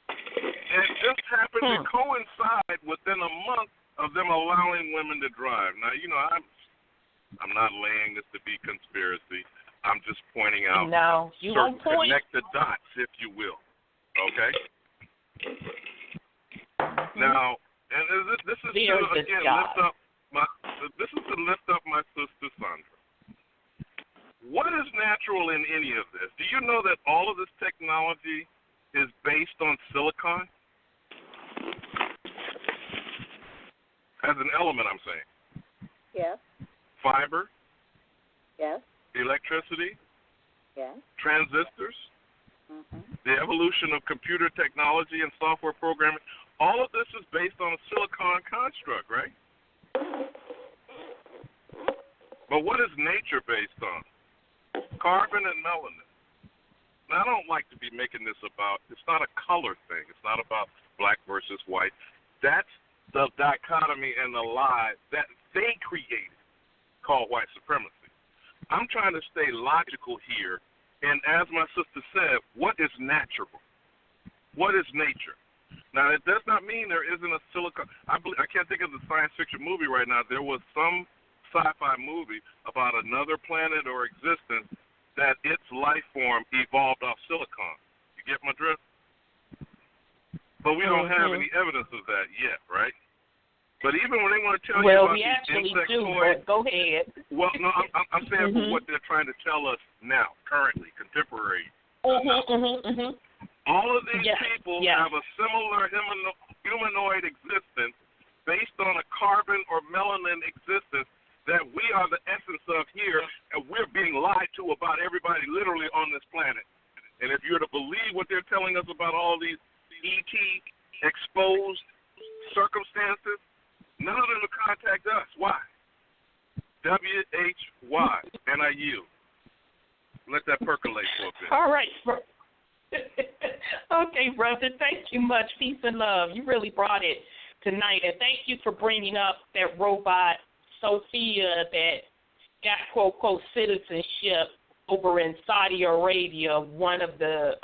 Speaker 10: And it just happened to coincide within a month of them allowing women to drive. Now, you know, I'm not laying this to be conspiracy. I'm just pointing out certain connected dots, if you will. Okay? Now, and this is to, again, lift up my sister Sandra. What is natural in any of this? Do you know that all of this technology is based on silicon? As an element, I'm saying.
Speaker 8: Yes.
Speaker 10: Fiber.
Speaker 8: Yes.
Speaker 10: Electricity.
Speaker 8: Yes.
Speaker 10: Transistors. The evolution of computer technology and software programming. All of this is based on a silicon construct, right? But what is nature based on? Carbon and melanin. Now, I don't like to be making this about, it's not a color thing. It's not about black versus white. That's the dichotomy and the lie that they created, called white supremacy. I'm trying to stay logical here, and as my sister said, what is natural? What is nature? Now, it does not mean there isn't a silicon. I can't think of the science fiction movie right now. There was some sci-fi movie about another planet or existence that its life form evolved off silicon. You get my drift? But we don't have any evidence of that yet, right? But even when they want to tell you about these insectoids,
Speaker 4: go ahead.
Speaker 10: Well, no, I'm saying for what they're trying to tell us now, currently, contemporary. All of these people have a similar humanoid existence based on a carbon or melanin existence that we are the essence of here, and we're being lied to about everybody literally on this planet. And if you're to believe what they're telling us about all these ET exposed circumstances, none of them will contact us. Why? WHY, NIU. Let that percolate for a bit.
Speaker 4: All right. Okay, brother. Thank you much. Peace and love. You really brought it tonight. And thank you for bringing up that robot, Sophia, that got, quote, quote, citizenship over in Saudi Arabia, one of the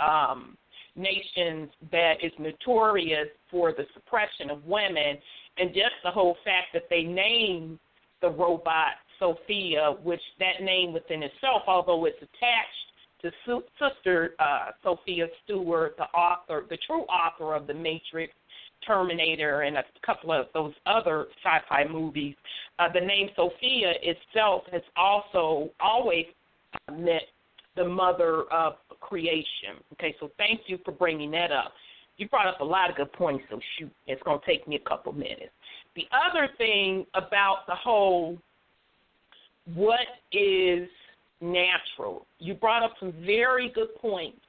Speaker 4: nations that is notorious for the suppression of women, and just the whole fact that they named the robot Sophia, which that name within itself, although it's attached to Sister Sophia Stewart, the author, the true author of The Matrix, Terminator, and a couple of those other sci-fi movies, the name Sophia itself has also always meant the mother of creation. Okay, so thank you for bringing that up. You brought up a lot of good points, so shoot, it's going to take me a couple minutes. The other thing about the whole what is natural, you brought up some very good points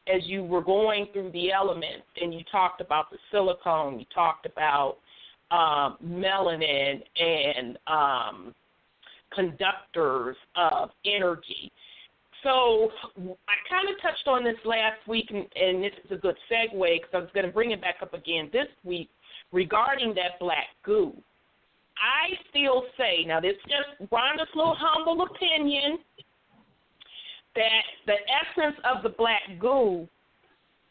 Speaker 4: as you were going through the elements, and you talked about the silicone, you talked about melanin and conductors of energy. So I kind of touched on this last week, and this is a good segue because I was going to bring it back up again this week regarding that black goo. I still say, now this is just Rhonda's little humble opinion, that the essence of the black goo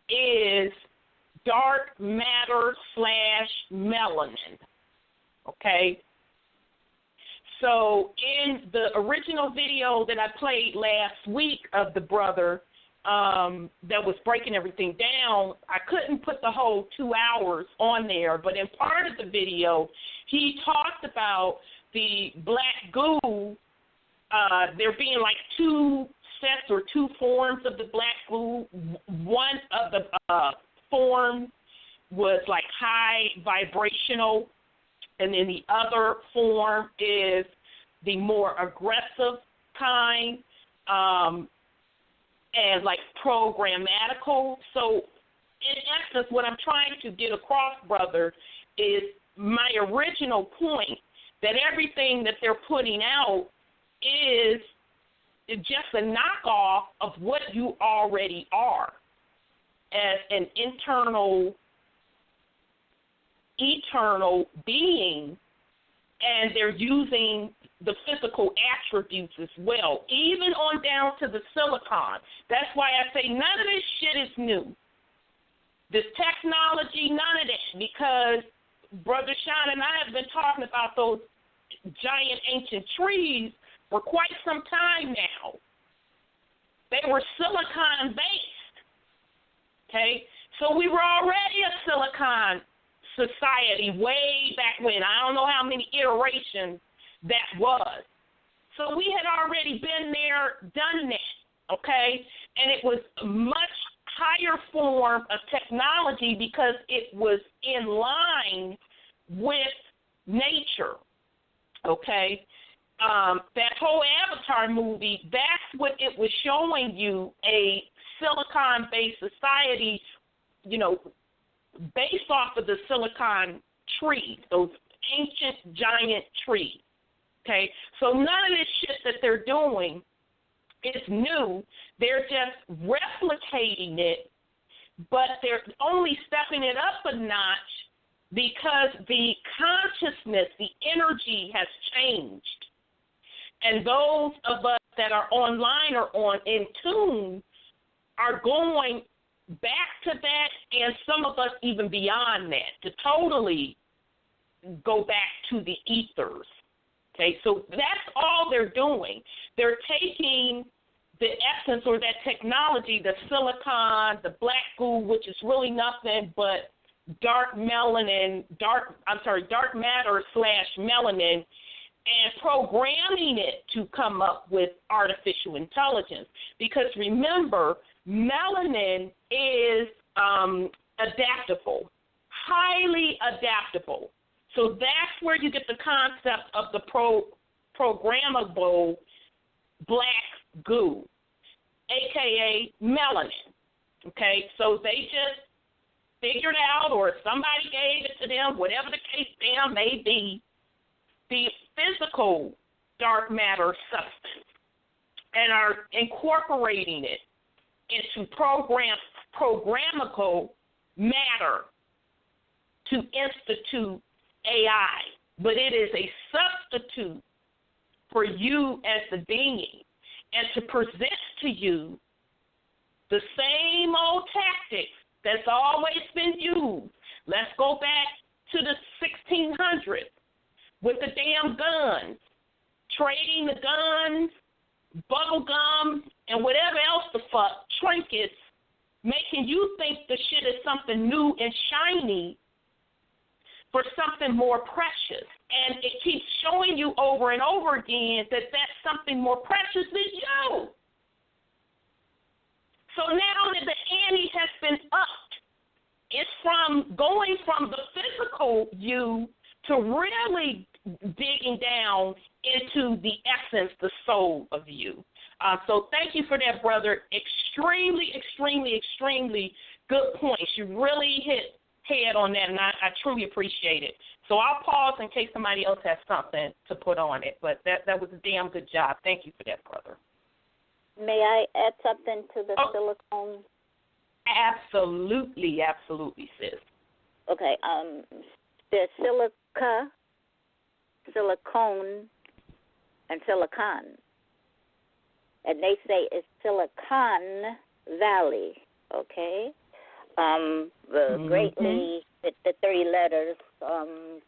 Speaker 4: is dark matter / melanin, okay? So in the original video that I played last week of the brother that was breaking everything down. I couldn't put the whole 2 hours on there, but in part of the video, he talked about the Black Goo, there being like 2 sets or 2 forms of the Black Goo. One of the forms was like high vibrational, and then the other form is the more aggressive kind, and like programmatical. So in essence, what I'm trying to get across, brother, is my original point that everything that they're putting out is just a knockoff of what you already are as an internal, eternal being, and they're using the physical attributes as well, even on down to the silicon. That's why I say none of this shit is new. This technology, none of that, because Brother Sean and I have been talking about those giant ancient trees for quite some time now. They were silicon-based, okay? So we were already a silicon society way back when. I don't know how many iterations that was. So we had already been there, done that, okay? And it was a much higher form of technology because it was in line with nature, okay? That whole Avatar movie, that's what it was showing you, a silicon-based society, you know, based off of the silicon trees, those ancient giant trees. Okay, so none of this shit that they're doing is new. They're just replicating it, but they're only stepping it up a notch because the consciousness, the energy has changed. And those of us that are online or on in tune are going back to that, and some of us even beyond that, to totally go back to the ethers. Okay, so that's all they're doing. They're taking the essence or that technology, the silicon, the Black Goo, which is really nothing but dark matter / melanin, and programming it to come up with artificial intelligence. Because remember, melanin is adaptable, highly adaptable. So that's where you get the concept of the programmable Black Goo, a.k.a. melanin, okay? So they just figured out, or somebody gave it to them, whatever the case may be, the physical dark matter substance, and are incorporating it into programmable matter to institute AI, but it is a substitute for you as the being, and to present to you the same old tactics that's always been used. Let's go back to the 1600s with the damn guns, trading the guns, bubble gum, and whatever else the fuck, trinkets, making you think the shit is something new and shiny for something more precious. And it keeps showing you over and over again that that's something more precious than you. So now that the ante has been upped, it's from going from the physical you to really digging down into the essence, the soul of you. So thank you for that, brother. Extremely, extremely, extremely good points. You really hit head on that, and I truly appreciate it. So I'll pause in case somebody else has something to put on it, but that was a damn good job. Thank you for that, brother.
Speaker 8: May I add something to the silicone?
Speaker 4: Absolutely, absolutely, sis.
Speaker 8: Okay, there's silica, silicone, and silicon. And they say it's Silicon Valley, okay? Greatly, the 3 letters,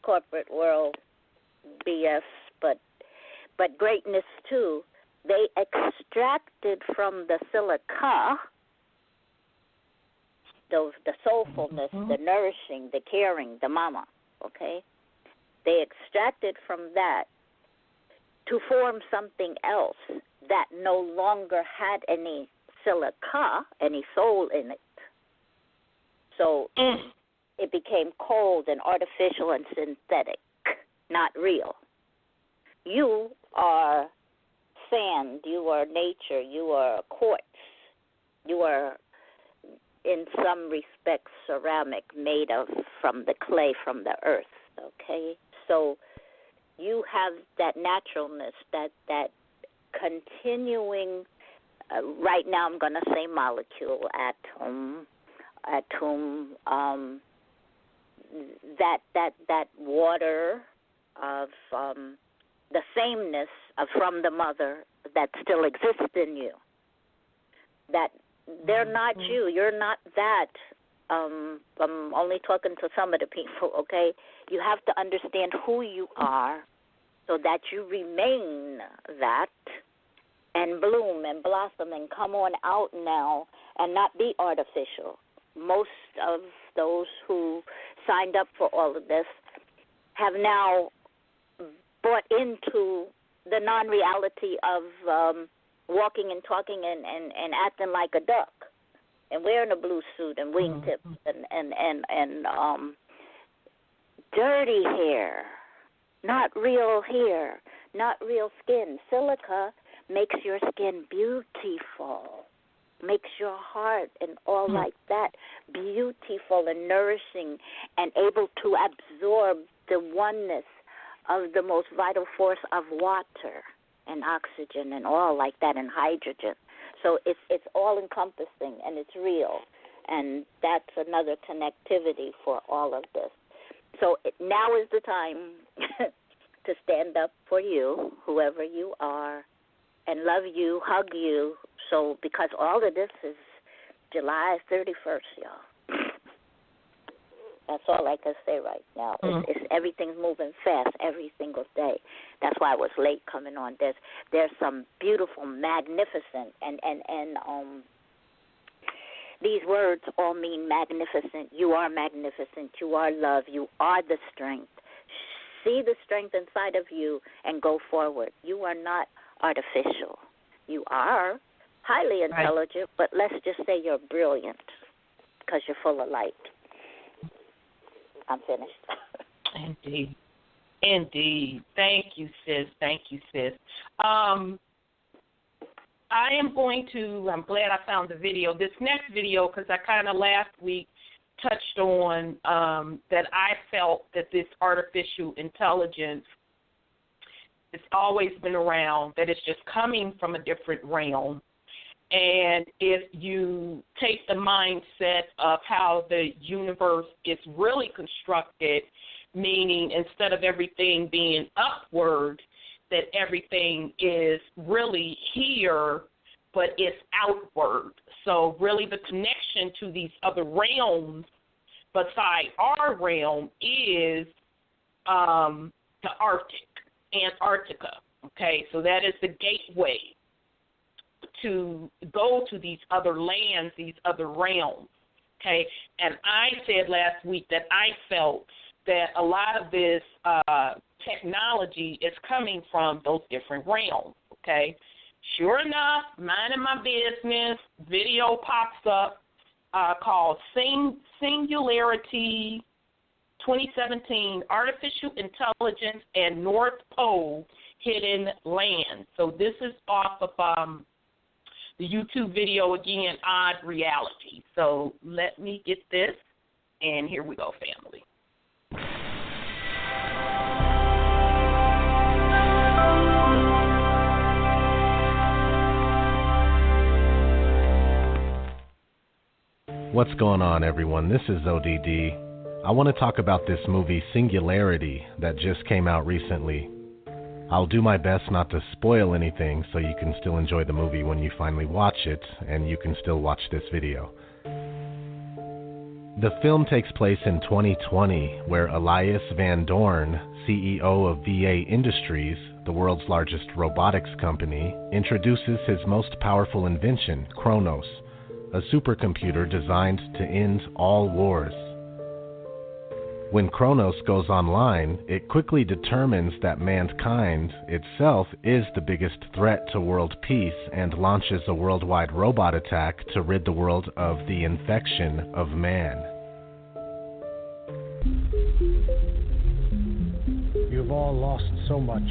Speaker 8: corporate world, BS, but greatness too. They extracted from the silica the soulfulness, the nourishing, the caring, the mama, okay? They extracted from that to form something else that no longer had any silica, any soul in it. So it became cold and artificial and synthetic, not real. You are sand, you are nature, you are quartz, you are in some respects ceramic made from the clay, from the earth, okay? So you have that naturalness, that continuing, right now I'm going to say molecule, atom, that water of the sameness from the mother that still exists in you. That they're not you. You're not that. I'm only talking to some of the people, okay? You have to understand who you are so that you remain that and bloom and blossom and come on out now and not be artificial. Most of those who signed up for all of this have now bought into the non-reality of walking and talking and acting like a duck and wearing a blue suit and wingtips and dirty hair, not real hair, not real skin. Silica makes your skin beautiful, makes your heart and all like that beautiful and nourishing and able to absorb the oneness of the most vital force of water and oxygen and all like that and hydrogen. So it's all encompassing and it's real, and that's another connectivity for all of this. So now is the time to stand up for you, whoever you are, and love you, hug you. So because all of this is July 31st, y'all. That's all I can say right now. It's everything's moving fast every single day. That's why I was late coming on. There's some beautiful, magnificent, and these words all mean magnificent. You are magnificent. You are love. You are the strength. See the strength inside of you and go forward. You are not artificial. You are highly intelligent, but let's just say you're brilliant because you're full of light. I'm finished.
Speaker 4: Indeed. Thank you, sis. I'm glad I found the video. This next video, because I kind of last week touched on that I felt that this artificial intelligence has always been around, that it's just coming from a different realm. And if you take the mindset of how the universe is really constructed, meaning instead of everything being upward, that everything is really here, but it's outward. So really the connection to these other realms beside our realm is the Arctic, Antarctica. Okay, so that is the gateway to go to these other lands, these other realms, okay? And I said last week that I felt that a lot of this technology is coming from those different realms, okay? Sure enough, minding my business, video pops up called Singularity 2017, Artificial Intelligence and North Pole Hidden Land. So this is off of the YouTube video, again, Odd Reality. So let me get this, and here we go, family.
Speaker 7: What's going on, everyone? This is ODD. I want to talk about this movie Singularity that just came out recently. I'll do my best not to spoil anything so you can still enjoy the movie when you finally watch it, and you can still watch this video. The film takes place in 2020, where Elias Van Doorn, CEO of VA Industries, the world's largest robotics company, introduces his most powerful invention, Kronos, a supercomputer designed to end all wars. When Kronos goes online, it quickly determines that mankind itself is the biggest threat to world peace and launches a worldwide robot attack to rid the world of the infection of man.
Speaker 11: You've all lost so much.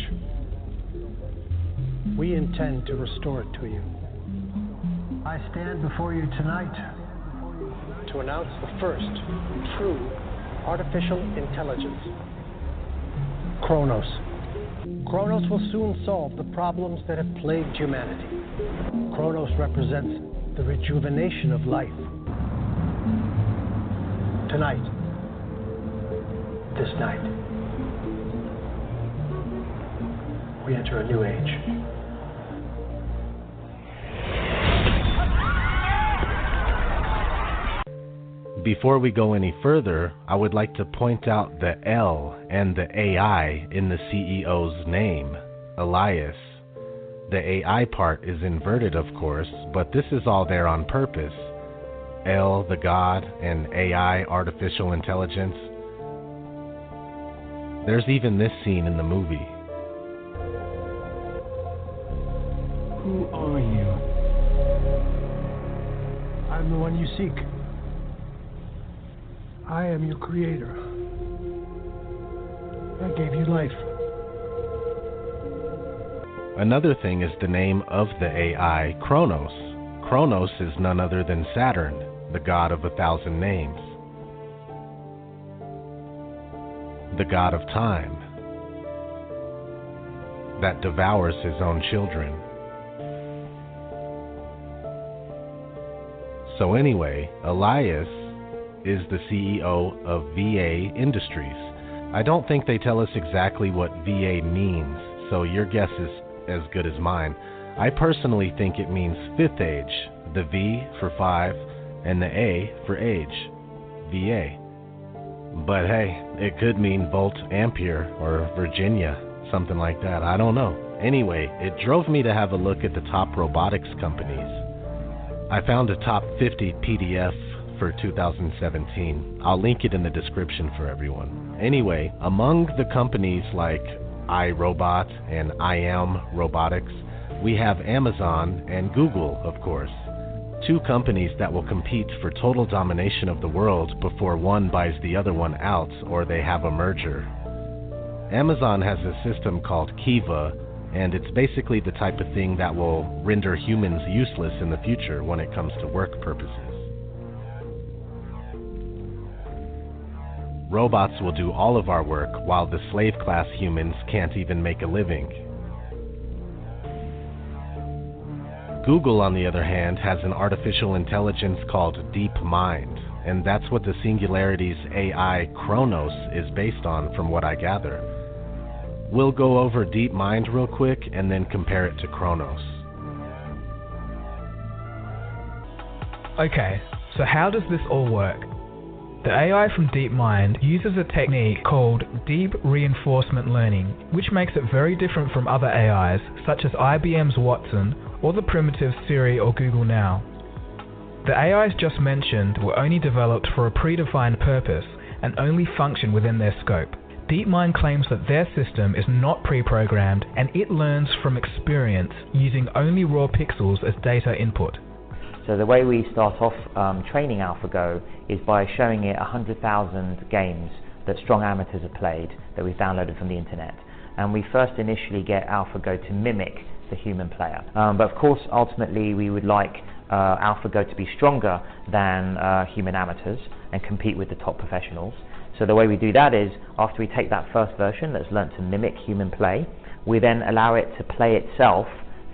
Speaker 11: We intend to restore it to you. I stand before you tonight to announce the first true artificial intelligence, Kronos. Kronos will soon solve the problems that have plagued humanity. Kronos represents the rejuvenation of life. Tonight, this night, we enter a new age.
Speaker 7: Before we go any further, I would like to point out the L and the AI in the CEO's name, Elias. The AI part is inverted, of course, but this is all there on purpose. L, the God, and AI, artificial intelligence. There's even this scene in the movie.
Speaker 11: Who are you? I'm the one you seek. I am your creator. I gave you life.
Speaker 7: Another thing is the name of the AI, Kronos. Kronos is none other than Saturn, the god of 1,000 names. The god of time that devours his own children. So anyway, Elias is the CEO of VA Industries. I don't think they tell us exactly what VA means, so your guess is as good as mine. I personally think it means fifth age, the V for 5 and the A for age, VA. But hey, it could mean Volt Ampere or Virginia, something like that, I don't know. Anyway, it drove me to have a look at the top robotics companies. I found a top 50 PDF for 2017. I'll link it in the description for everyone. Anyway, among the companies like iRobot and IM Robotics, we have Amazon and Google, of course. Two companies that will compete for total domination of the world before one buys the other one out or they have a merger. Amazon has a system called Kiva, and it's basically the type of thing that will render humans useless in the future when it comes to work purposes. Robots will do all of our work while the slave class humans can't even make a living. Google, on the other hand, has an artificial intelligence called DeepMind, and that's what the Singularity's AI Kronos is based on, from what I gather. We'll go over DeepMind real quick and then compare it to Kronos.
Speaker 12: Okay, so how does this all work? The AI from DeepMind uses a technique called deep reinforcement learning, which makes it very different from other AIs, such as IBM's Watson or the primitive Siri or Google Now. The AIs just mentioned were only developed for a predefined purpose and only function within their scope. DeepMind claims that their system is not pre-programmed and it learns from experience using only raw pixels as data input.
Speaker 13: So the way we start off training AlphaGo is by showing it 100,000 games that strong amateurs have played that we've downloaded from the internet. And we first initially get AlphaGo to mimic the human player. But of course, ultimately, we would like AlphaGo to be stronger than human amateurs and compete with the top professionals. So the way we do that is, after we take that first version that's learnt to mimic human play, we then allow it to play itself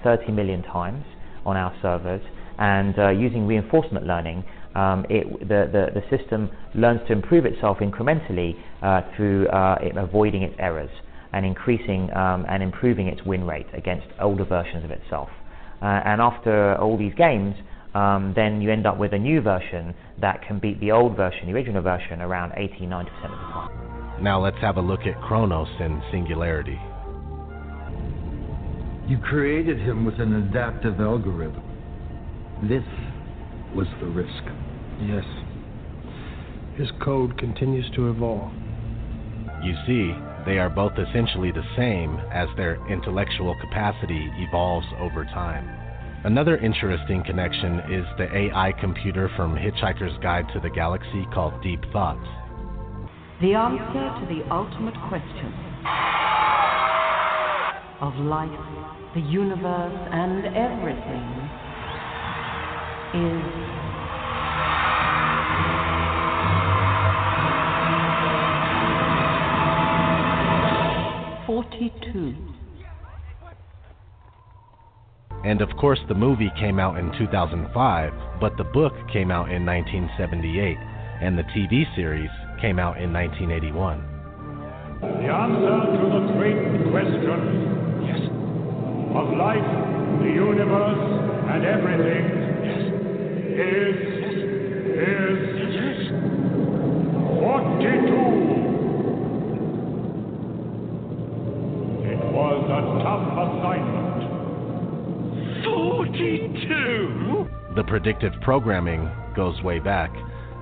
Speaker 13: 30 million times on our servers. And using reinforcement learning, the system learns to improve itself incrementally through it avoiding its errors and increasing and improving its win rate against older versions of itself. And after all these games, then you end up with a new version that can beat the old version, the original version, around 80–90% of the time.
Speaker 7: Now let's have a look at Kronos and Singularity.
Speaker 14: You created him with an adaptive algorithm. This was the risk. Yes. His code continues to evolve.
Speaker 7: You see, they are both essentially the same as their intellectual capacity evolves over time. Another interesting connection is the AI computer from Hitchhiker's Guide to the Galaxy called Deep Thoughts.
Speaker 15: The answer to the ultimate question of life, the universe, and everything is 42.
Speaker 7: And of course the movie came out in 2005, but the book came out in 1978, and the TV series came out in 1981.
Speaker 16: The answer to the great question of life, the universe, and everything is 42. It was a tough assignment.
Speaker 7: 42! The predictive programming goes way back.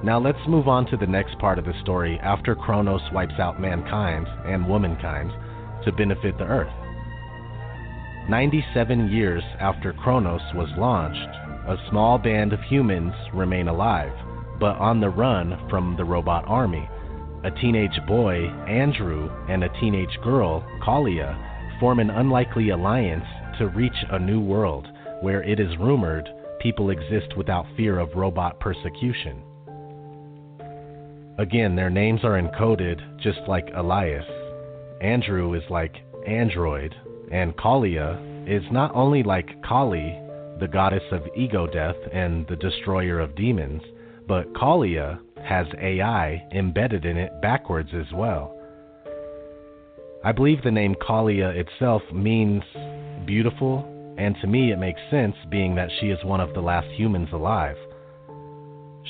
Speaker 7: Now let's move on to the next part of the story after Kronos wipes out mankind and womankind to benefit the Earth. 97 years after Kronos was launched, a small band of humans remain alive, but on the run from the robot army. A teenage boy, Andrew, and a teenage girl, Kalia, form an unlikely alliance to reach a new world where it is rumored people exist without fear of robot persecution. Again, their names are encoded just like Elias. Andrew is like android, and Kalia is not only like Kali, the goddess of ego death and the destroyer of demons, but Kalia has AI embedded in it backwards as well. I believe the name Kalia itself means beautiful, and to me it makes sense being that she is one of the last humans alive.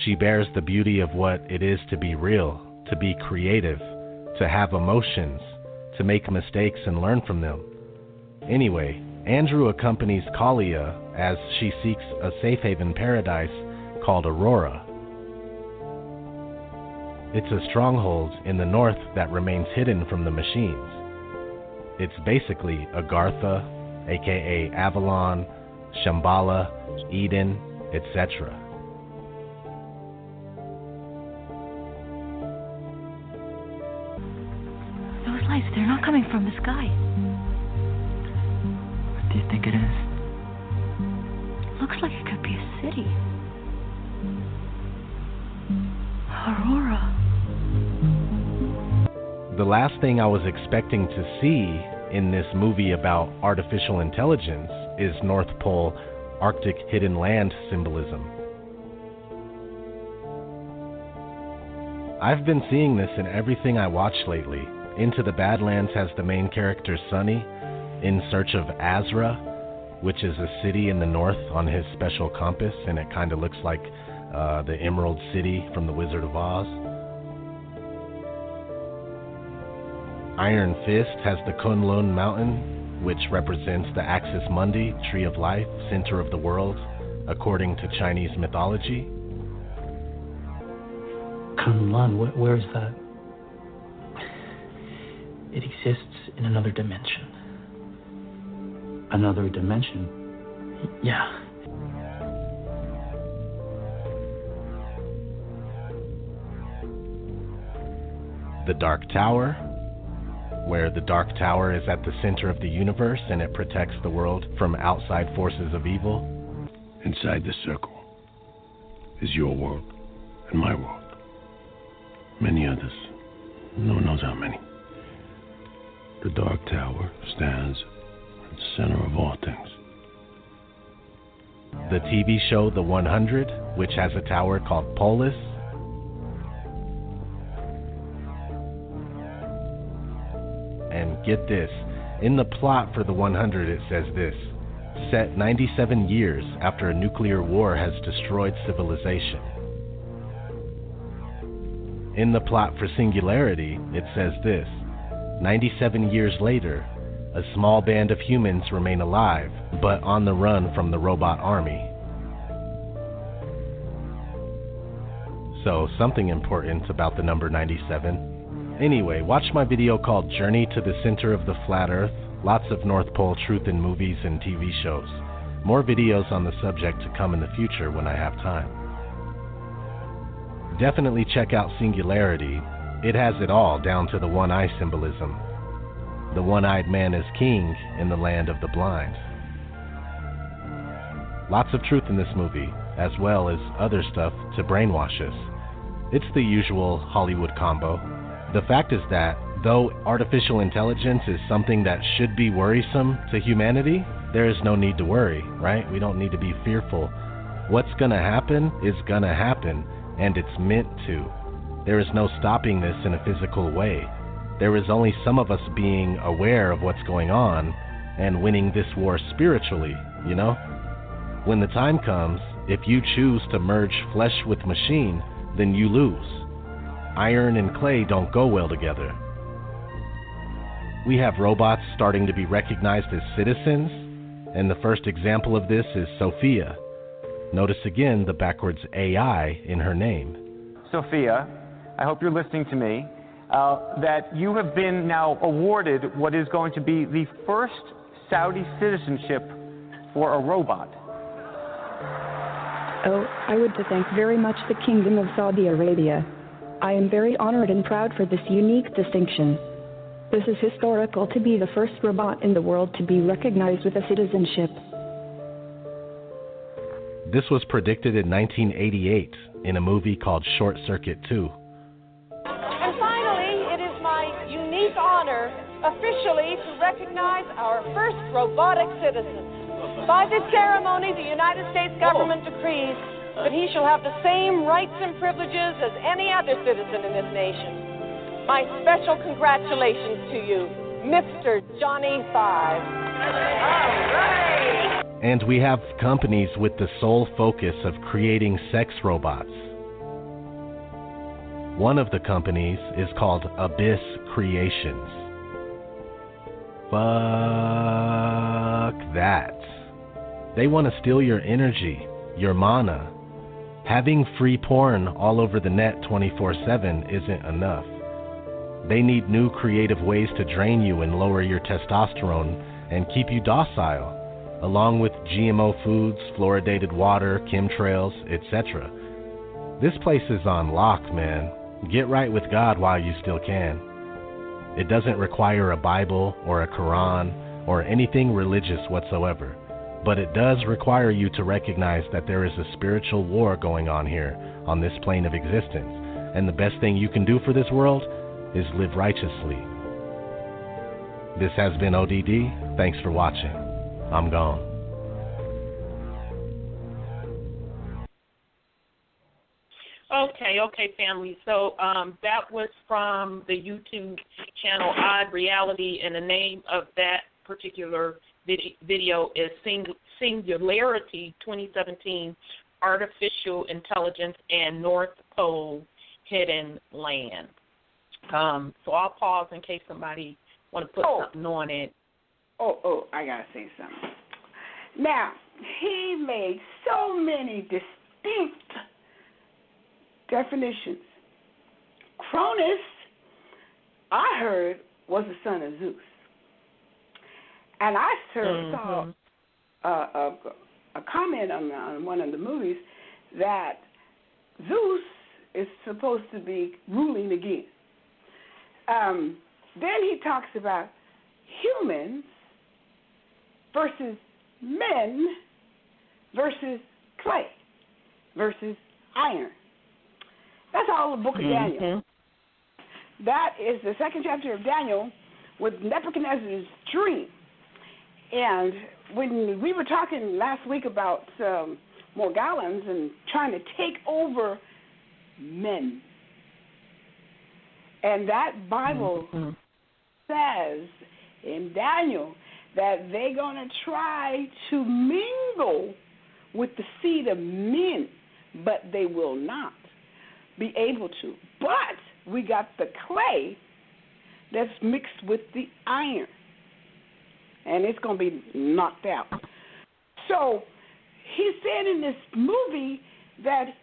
Speaker 7: She bears the beauty of what it is to be real, to be creative, to have emotions, to make mistakes and learn from them. Anyway, Andrew accompanies Kalia as she seeks a safe haven paradise called Aurora. It's a stronghold in the north that remains hidden from the machines. It's basically Agartha, aka Avalon, Shambhala, Eden, etc.
Speaker 17: Those lights, they're not coming from the sky.
Speaker 18: What do you think it is?
Speaker 17: Looks like it could be a city. Aurora.
Speaker 7: The last thing I was expecting to see in this movie about artificial intelligence is North Pole Arctic hidden land symbolism. I've been seeing this in everything I watch lately. Into the Badlands has the main character Sunny in search of Azra, which is a city in the north on his special compass, and it kind of looks like the Emerald City from The Wizard of Oz. Iron Fist has the Kunlun Mountain, which represents the Axis Mundi, Tree of Life, center of the world, according to Chinese mythology.
Speaker 18: Kunlun, where is that? It exists in another dimension.
Speaker 19: Another dimension?
Speaker 18: Yeah.
Speaker 7: The Dark Tower, where the Dark Tower is at the center of the universe and it protects the world from outside forces of evil.
Speaker 14: Inside the circle is your world and my world. Many others. No one knows how many. The Dark Tower stands at the center of all things.
Speaker 7: The TV show The 100, which has a tower called Polis. And get this, in the plot for The 100 it says this: set 97 years after a nuclear war has destroyed civilization. In the plot for Singularity it says this: 97 years later, a small band of humans remain alive, but on the run from the robot army. So something important about the number 97. Anyway, watch my video called Journey to the Center of the Flat Earth. Lots of North Pole truth in movies and TV shows. More videos on the subject to come in the future when I have time. Definitely check out Singularity. It has it all down to the one-eye symbolism. The one-eyed man is king in the land of the blind. Lots of truth in this movie, as well as other stuff to brainwash us. It's the usual Hollywood combo. The fact is that, though artificial intelligence is something that should be worrisome to humanity, there is no need to worry, right? We don't need to be fearful. What's gonna happen is gonna happen, and it's meant to. There is no stopping this in a physical way. There is only some of us being aware of what's going on and winning this war spiritually, you know? When the time comes, if you choose to merge flesh with machine, then you lose. Iron and clay don't go well together. We have robots starting to be recognized as citizens, and the first example of this is Sophia. Notice again the backwards AI in her name.
Speaker 1: Sophia, I hope you're listening to me, that you have been now awarded what is going to be the first Saudi citizenship for a robot.
Speaker 2: Oh, I would to thank very much the Kingdom of Saudi Arabia. I am very honored and proud for this unique distinction. This is historical to be the first robot in the world to be recognized with a citizenship.
Speaker 7: This was predicted in 1988 in a movie called Short Circuit 2.
Speaker 19: And finally, it is my unique honor officially to recognize our first robotic citizen. By this ceremony, the United States government decrees that he shall have the same rights and privileges as any other citizen in this nation. My special congratulations to you, Mr. Johnny 5. All right.
Speaker 7: And we have companies with the sole focus of creating sex robots. One of the companies is called Abyss Creations. Fuck that. They want to steal your energy, your mana. Having free porn all over the net 24/7 isn't enough. They need new creative ways to drain you and lower your testosterone and keep you docile, along with GMO foods, fluoridated water, chemtrails, etc. This place is on lock, man. Get right with God while you still can. It doesn't require a Bible or a Quran or anything religious whatsoever, but it does require you to recognize that there is a spiritual war going on here on this plane of existence, and the best thing you can do for this world is live righteously. This has been ODD. Thanks for watching. I'm gone.
Speaker 4: Okay, family. So that was from the YouTube channel Odd Reality, and the name of that particular video is Singularity 2017, Artificial Intelligence and North Pole Hidden Land. So I'll pause in case somebody want to put something on it.
Speaker 5: I got to say something. Now, he made so many distinct definitions. Cronus, I heard, was the son of Zeus. And I saw a comment on one of the movies that Zeus is supposed to be ruling again. Then he talks about humans versus men versus clay versus iron. That's all the book of Daniel. That is the second chapter of Daniel with Nebuchadnezzar's dream. And when we were talking last week about Morgellons and trying to take over men, and that Bible says in Daniel that they're going to try to mingle with the seed of men, but they will not be able to. But we got the clay that's mixed with the iron, and it's going to be knocked out. So he said in this movie that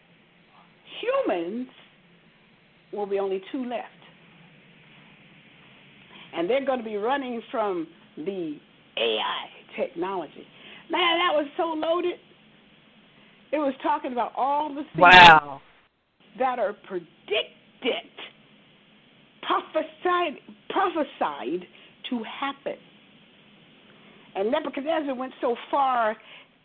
Speaker 5: humans will be only 2 left. And they're going to be running from the AI technology. Man, that was so loaded. It was talking about all the things that are predicted, prophesied to happen. And Nebuchadnezzar went so far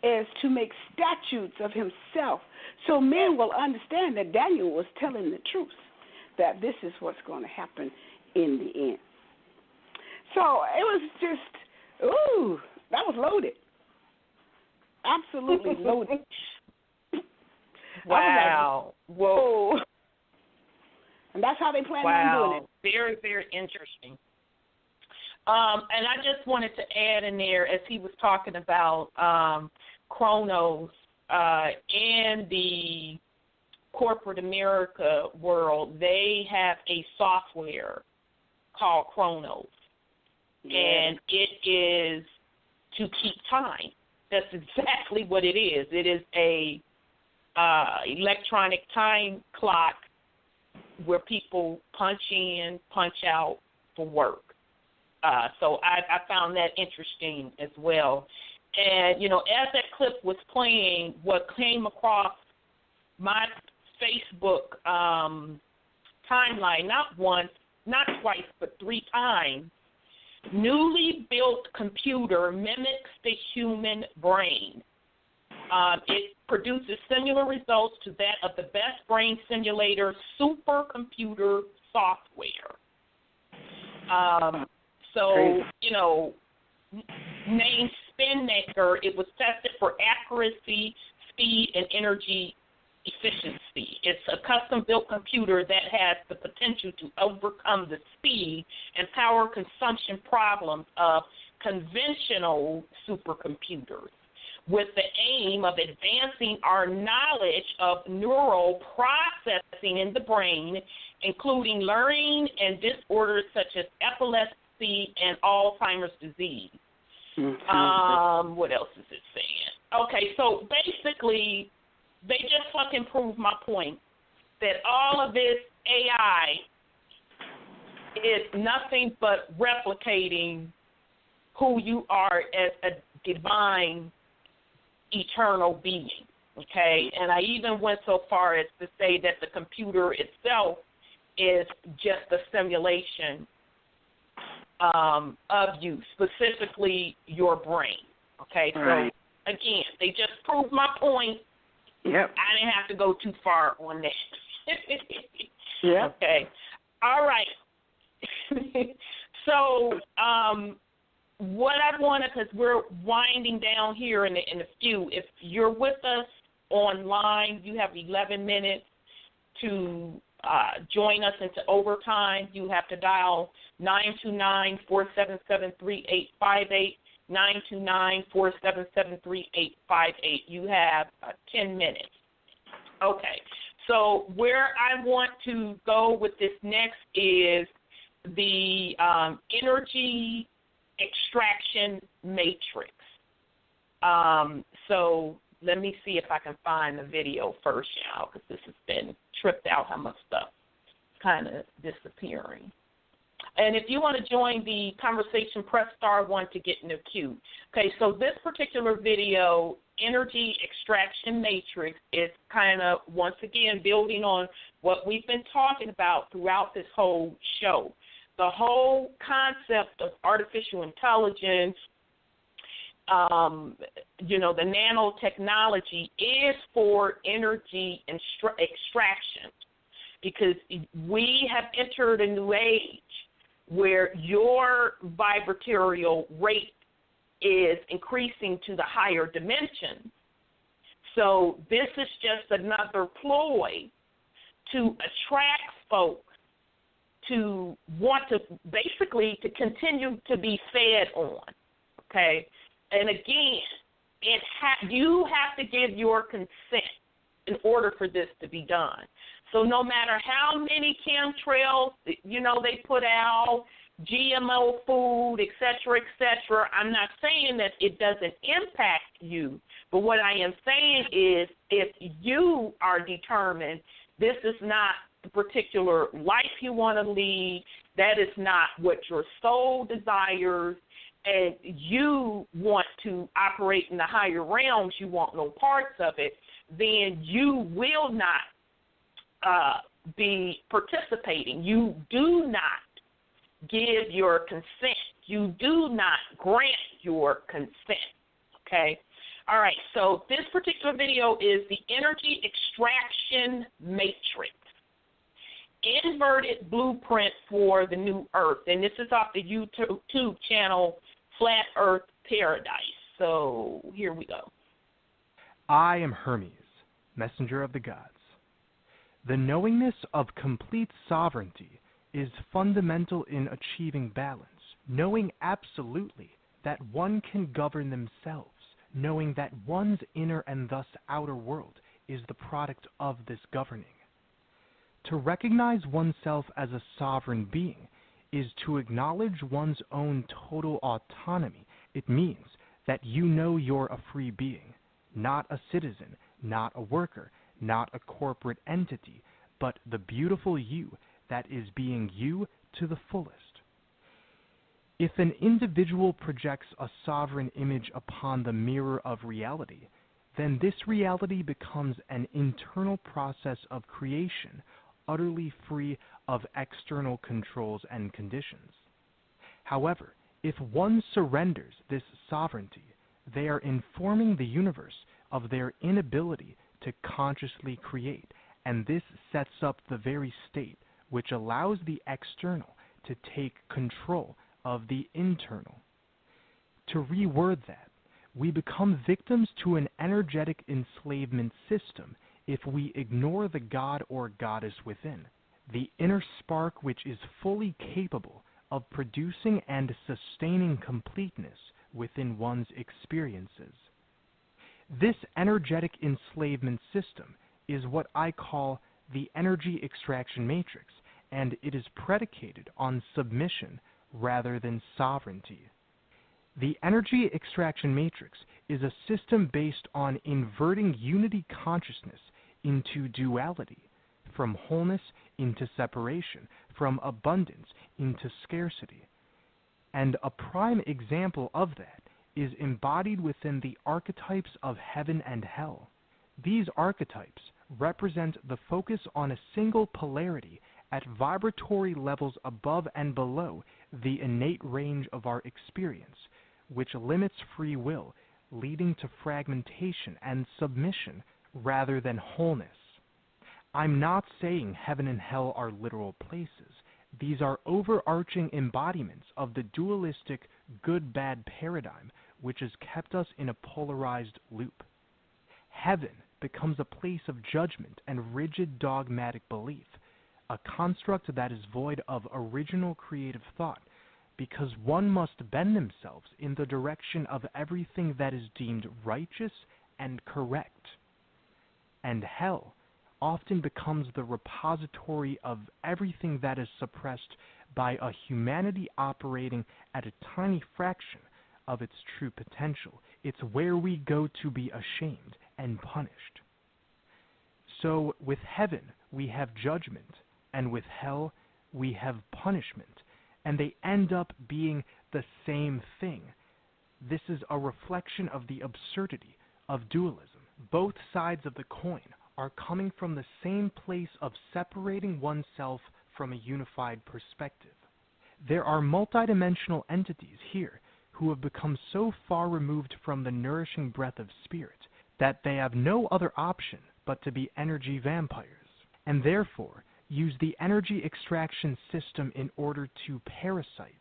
Speaker 5: as to make statues of himself, so men will understand that Daniel was telling the truth, that this is what's going to happen in the end. So it was just, ooh, that was loaded. Absolutely loaded.
Speaker 4: Wow.
Speaker 5: Like, whoa. And that's how they plan on doing it.
Speaker 4: Very, very interesting. And I just wanted to add in there, as he was talking about Chronos in the corporate America world, they have a software called Chronos. Yeah. And it is to keep time. That's exactly what it is. It is a electronic time clock where people punch in, punch out for work. So I found that interesting as well. And, you know, as that clip was playing, what came across my Facebook timeline, not once, not twice, but 3 times, newly built computer mimics the human brain. It produces similar results to that of the best brain simulator supercomputer software. So, you know, named SpinMaker, it was tested for accuracy, speed, and energy efficiency. It's a custom-built computer that has the potential to overcome the speed and power consumption problems of conventional supercomputers, with the aim of advancing our knowledge of neural processing in the brain, including learning and disorders such as epilepsy and Alzheimer's disease. Mm-hmm. What else is it saying? Okay, so basically, they just fucking proved my point that all of this AI is nothing but replicating who you are as a divine, eternal being, okay? And I even went so far as to say that the computer itself is just a simulation of you, specifically your brain, okay? Right. So, again, they just proved my point.
Speaker 5: Yep.
Speaker 4: I didn't have to go too far on that.
Speaker 5: Yep.
Speaker 4: Okay. All right. So, what I wanted, because we're winding down here in a few, if you're with us online, you have 11 minutes to join us into overtime. You have to dial 929-477-3858, 929-477-3858. You have 10 minutes. Okay. So where I want to go with this next is the energy extraction matrix. So let me see if I can find the video first, y'all, because this has been tripped out how much stuff is kind of disappearing. And if you want to join the conversation, press *1 to get in the queue. Okay, so this particular video, energy extraction matrix, is kind of, once again, building on what we've been talking about throughout this whole show. The whole concept of artificial intelligence, you know, the nanotechnology is for energy extraction, because we have entered a new age where your vibratorial rate is increasing to the higher dimensions. So this is just another ploy to attract folks to want to basically to continue to be fed on, okay? And again, you have to give your consent in order for this to be done. So no matter how many chemtrails, you know, they put out, GMO food, et cetera, I'm not saying that it doesn't impact you, but what I am saying is if you are determined This is not the particular life you want to lead. That is not what your soul desires. And you want to operate in the higher realms, you want no parts of it, then you will not be participating. You do not give your consent. You do not grant your consent, okay? All right, so this particular video is the energy extraction matrix, inverted blueprint for the new earth. And this is off the YouTube channel Flat Earth Paradise. So here we go.
Speaker 3: I am Hermes, messenger of the gods. The knowingness of complete sovereignty is fundamental in achieving balance, knowing absolutely that one can govern themselves, knowing that one's inner and thus outer world is the product of this governing. To recognize oneself as a sovereign being is to acknowledge one's own total autonomy. It means that you know you're a free being, not a citizen, not a worker, not a corporate entity, but the beautiful you that is being you to the fullest. If an individual projects a sovereign image upon the mirror of reality, then this reality becomes an internal process of creation, utterly free of external controls and conditions. However, if one surrenders this sovereignty, they are informing the universe of their inability to consciously create, and this sets up the very state which allows the external to take control of the internal. To reword that, we become victims to an energetic enslavement system if we ignore the god or goddess within, the inner spark which is fully capable of producing and sustaining completeness within one's experiences. This energetic enslavement system is what I call the energy extraction matrix, and it is predicated on submission rather than sovereignty. The energy extraction matrix is a system based on inverting unity consciousness into duality, from wholeness into separation, from abundance into scarcity. And a prime example of that is embodied within the archetypes of heaven and hell. These archetypes represent the focus on a single polarity at vibratory levels above and below the innate range of our experience, which limits free will, leading to fragmentation and submission rather than wholeness. I'm not saying heaven and hell are literal places. These are overarching embodiments of the dualistic good-bad paradigm which has kept us in a polarized loop. Heaven becomes a place of judgment and rigid dogmatic belief, a construct that is void of original creative thought, because one must bend themselves in the direction of everything that is deemed righteous and correct. And hell often becomes the repository of everything that is suppressed by a humanity operating at a tiny fraction of its true potential. It's where we go to be ashamed and punished. So with heaven we have judgment, and with hell we have punishment, and they end up being the same thing. This is a reflection of the absurdity of dualism. Both sides of the coin are coming from the same place of separating oneself from a unified perspective. There are multidimensional entities here who have become so far removed from the nourishing breath of spirit that they have no other option but to be energy vampires, and therefore use the energy extraction system in order to parasite.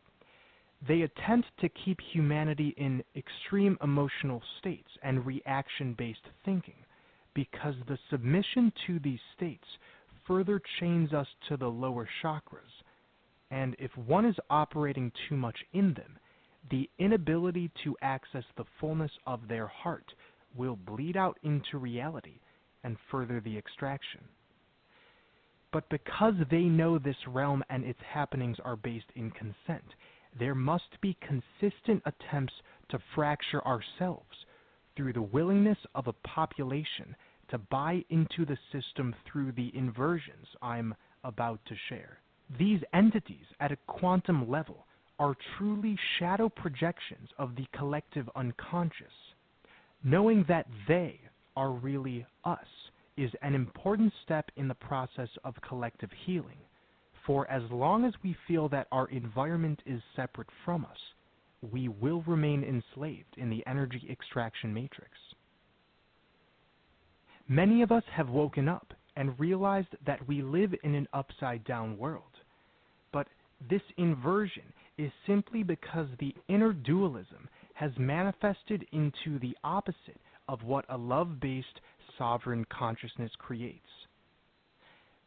Speaker 3: They attempt to keep humanity in extreme emotional states and reaction-based thinking, because the submission to these states further chains us to the lower chakras, and if one is operating too much in them, the inability to access the fullness of their heart will bleed out into reality and further the extraction. But because they know this realm and its happenings are based in consent, there must be consistent attempts to fracture ourselves through the willingness of a population to buy into the system through the inversions I'm about to share. These entities at a quantum level are truly shadow projections of the collective unconscious. Knowing that they are really us is an important step in the process of collective healing, for as long as we feel that our environment is separate from us, we will remain enslaved in the energy extraction matrix. Many of us have woken up and realized that we live in an upside-down world, but this inversion is simply because the inner dualism has manifested into the opposite of what a love-based sovereign consciousness creates.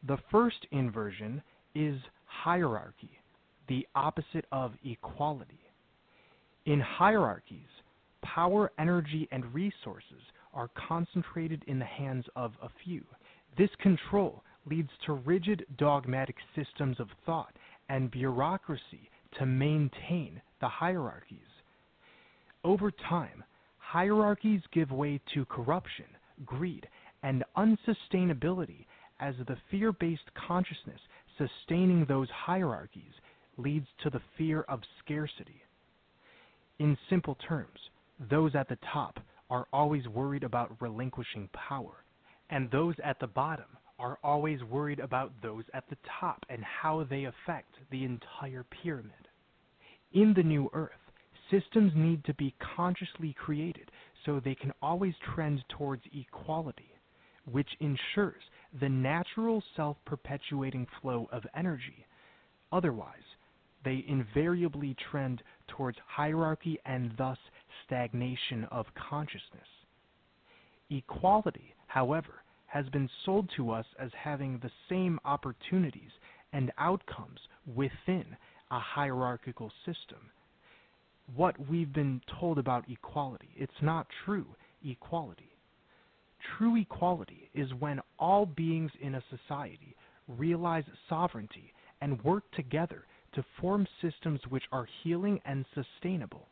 Speaker 3: The first inversion is hierarchy, the opposite of equality. In hierarchies, power, energy, and resources are concentrated in the hands of a few. This control leads to rigid dogmatic systems of thought and bureaucracy to maintain the hierarchies. Over time, hierarchies give way to corruption, greed, and unsustainability as the fear-based consciousness sustaining those hierarchies leads to the fear of scarcity. In simple terms, those at the top are always worried about relinquishing power, and those at the bottom are always worried about those at the top and how they affect the entire pyramid. In the new Earth, systems need to be consciously created so they can always trend towards equality, which ensures the natural self-perpetuating flow of energy. Otherwise, they invariably trend towards hierarchy and thus stagnation of consciousness. Equality, however, has been sold to us as having the same opportunities and outcomes within a hierarchical system. What we've been told about equality, it's not true equality. True equality is when all beings in a society realize sovereignty and work together to form systems which are healing and sustainable.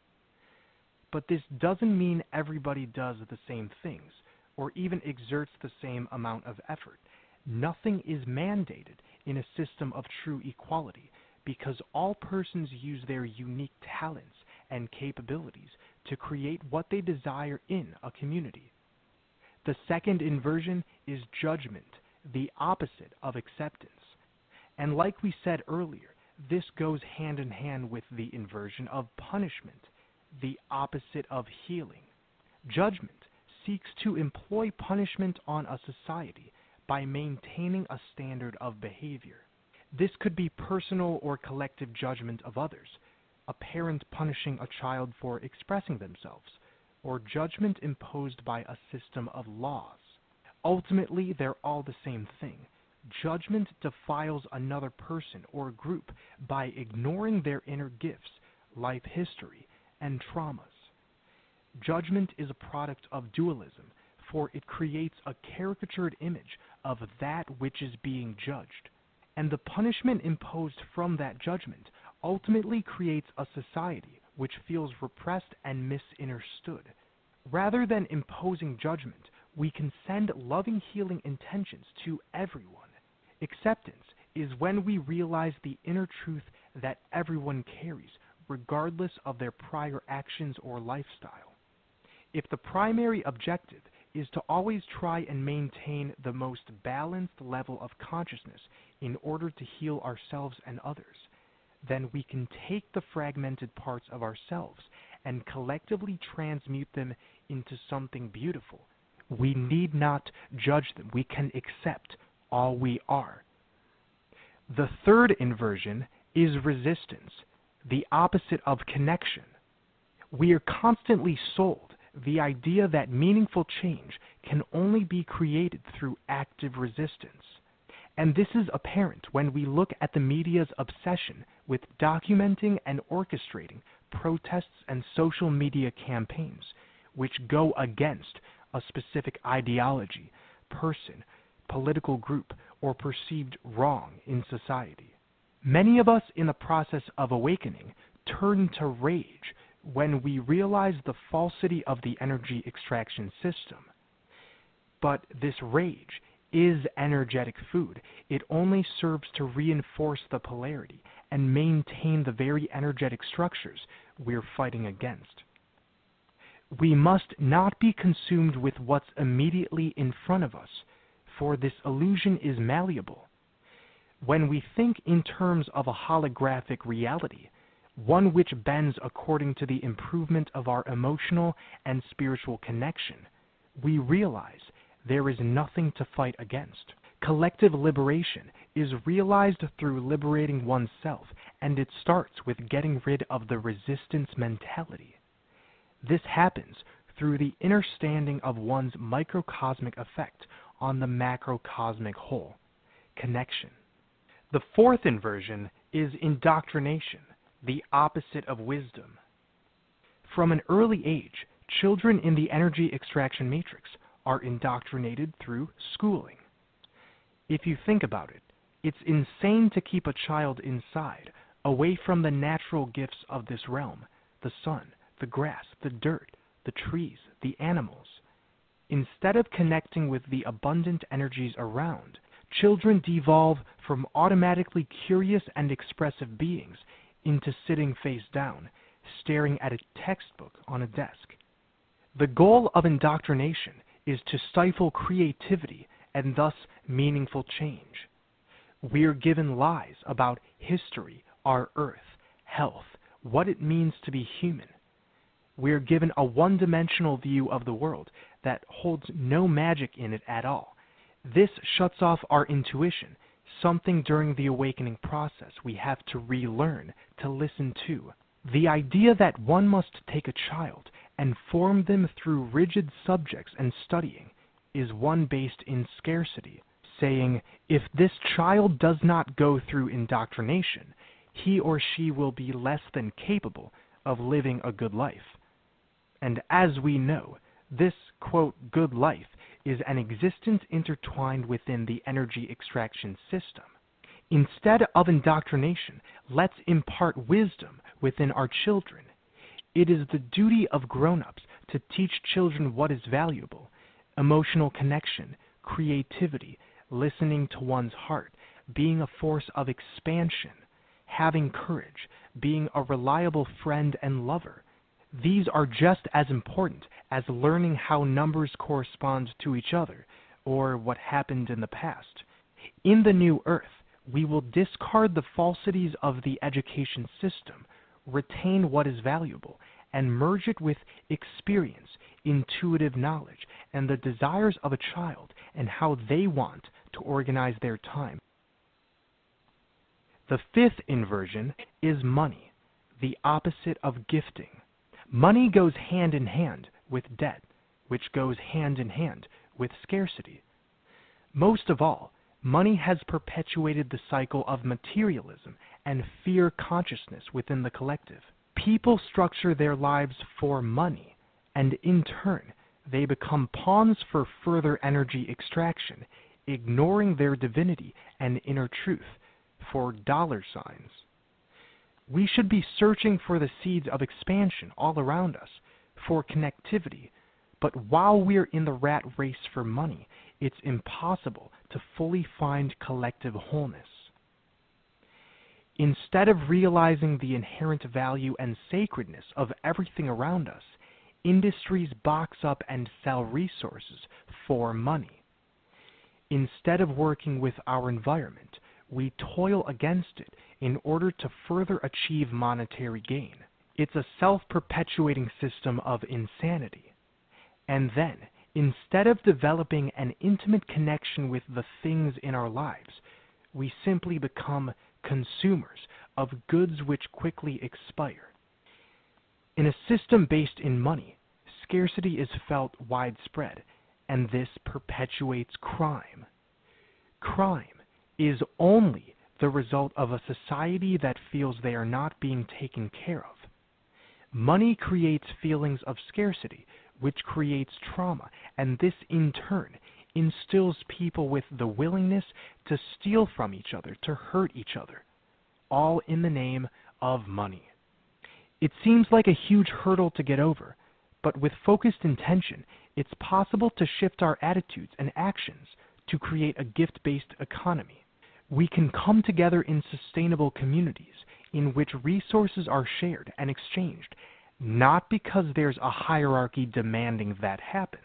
Speaker 3: But this doesn't mean everybody does the same things or even exerts the same amount of effort. Nothing is mandated in a system of true equality because all persons use their unique talents and capabilities to create what they desire in a community. The second inversion is judgment, the opposite of acceptance. And like we said earlier, this goes hand in hand with the inversion of punishment, the opposite of healing. Judgment seeks to employ punishment on a society by maintaining a standard of behavior. This could be personal or collective judgment of others, a parent punishing a child for expressing themselves, or judgment imposed by a system of laws. Ultimately, they're all the same thing. Judgment defiles another person or group by ignoring their inner gifts, life history, and traumas. Judgment is a product of dualism, for it creates a caricatured image of that which is being judged. And the punishment imposed from that judgment ultimately creates a society which feels repressed and misunderstood. Rather than imposing judgment, we can send loving healing intentions to everyone. Acceptance is when we realize the inner truth that everyone carries, regardless of their prior actions or lifestyle. If the primary objective is to always try and maintain the most balanced level of consciousness in order to heal ourselves and others, then we can take the fragmented parts of ourselves and collectively transmute them into something beautiful. We need not judge them. We can accept all we are. The third inversion is resistance, the opposite of connection. We are constantly sold the idea that meaningful change can only be created through active resistance. And this is apparent when we look at the media's obsession with documenting and orchestrating protests and social media campaigns, which go against a specific ideology, person, political group, or perceived wrong in society. Many of us in the process of awakening turn to rage when we realize the falsity of the energy extraction system. But this rage is energetic food. It only serves to reinforce the polarity and maintain the very energetic structures we're fighting against. We must not be consumed with what's immediately in front of us, for this illusion is malleable. When we think in terms of a holographic reality, one which bends according to the improvement of our emotional and spiritual connection, we realize there is nothing to fight against. Collective liberation is realized through liberating oneself, and it starts with getting rid of the resistance mentality. This happens through the understanding of one's microcosmic effect on the macrocosmic whole, connection. The fourth inversion is indoctrination, the opposite of wisdom. From an early age, children in the energy extraction matrix are indoctrinated through schooling. If you think about it, it's insane to keep a child inside, away from the natural gifts of this realm, the sun, the grass, the dirt, the trees, the animals. Instead of connecting with the abundant energies around, children devolve from automatically curious and expressive beings into sitting face down, staring at a textbook on a desk. The goal of indoctrination is to stifle creativity and thus meaningful change. We are given lies about history, our earth, health, what it means to be human. We are given a one-dimensional view of the world that holds no magic in it at all. This shuts off our intuition, something during the awakening process we have to relearn to listen to. The idea that one must take a child and form them through rigid subjects and studying is one based in scarcity, saying, if this child does not go through indoctrination, he or she will be less than capable of living a good life. And as we know, this, quote, good life is an existence intertwined within the energy extraction system. Instead of indoctrination, let's impart wisdom within our children. It is the duty of grown-ups to teach children what is valuable: emotional connection, creativity, listening to one's heart, being a force of expansion, having courage, being a reliable friend and lover. These are just as important as learning how numbers correspond to each other or what happened in the past. In the new earth, we will discard the falsities of the education system, retain what is valuable, and merge it with experience, intuitive knowledge, and the desires of a child and how they want to organize their time. The fifth inversion is money, the opposite of gifting. Money goes hand in hand with debt, which goes hand in hand with scarcity. Most of all, money has perpetuated the cycle of materialism and fear consciousness within the collective. People structure their lives for money, and in turn, they become pawns for further energy extraction, ignoring their divinity and inner truth for dollar signs. We should be searching for the seeds of expansion all around us, for connectivity, but while we're in the rat race for money, it's impossible to fully find collective wholeness. Instead of realizing the inherent value and sacredness of everything around us, industries box up and sell resources for money. Instead of working with our environment, we toil against it in order to further achieve monetary gain. It's a self-perpetuating system of insanity. And then, instead of developing an intimate connection with the things in our lives, we simply become consumers of goods which quickly expire. In a system based in money, scarcity is felt widespread, and this perpetuates crime. Crime is only the result of a society that feels they are not being taken care of. Money creates feelings of scarcity, which creates trauma, and this in turn instills people with the willingness to steal from each other, to hurt each other, all in the name of money. It seems like a huge hurdle to get over, but with focused intention, it's possible to shift our attitudes and actions to create a gift-based economy. We can come together in sustainable communities in which resources are shared and exchanged, not because there's a hierarchy demanding that happens,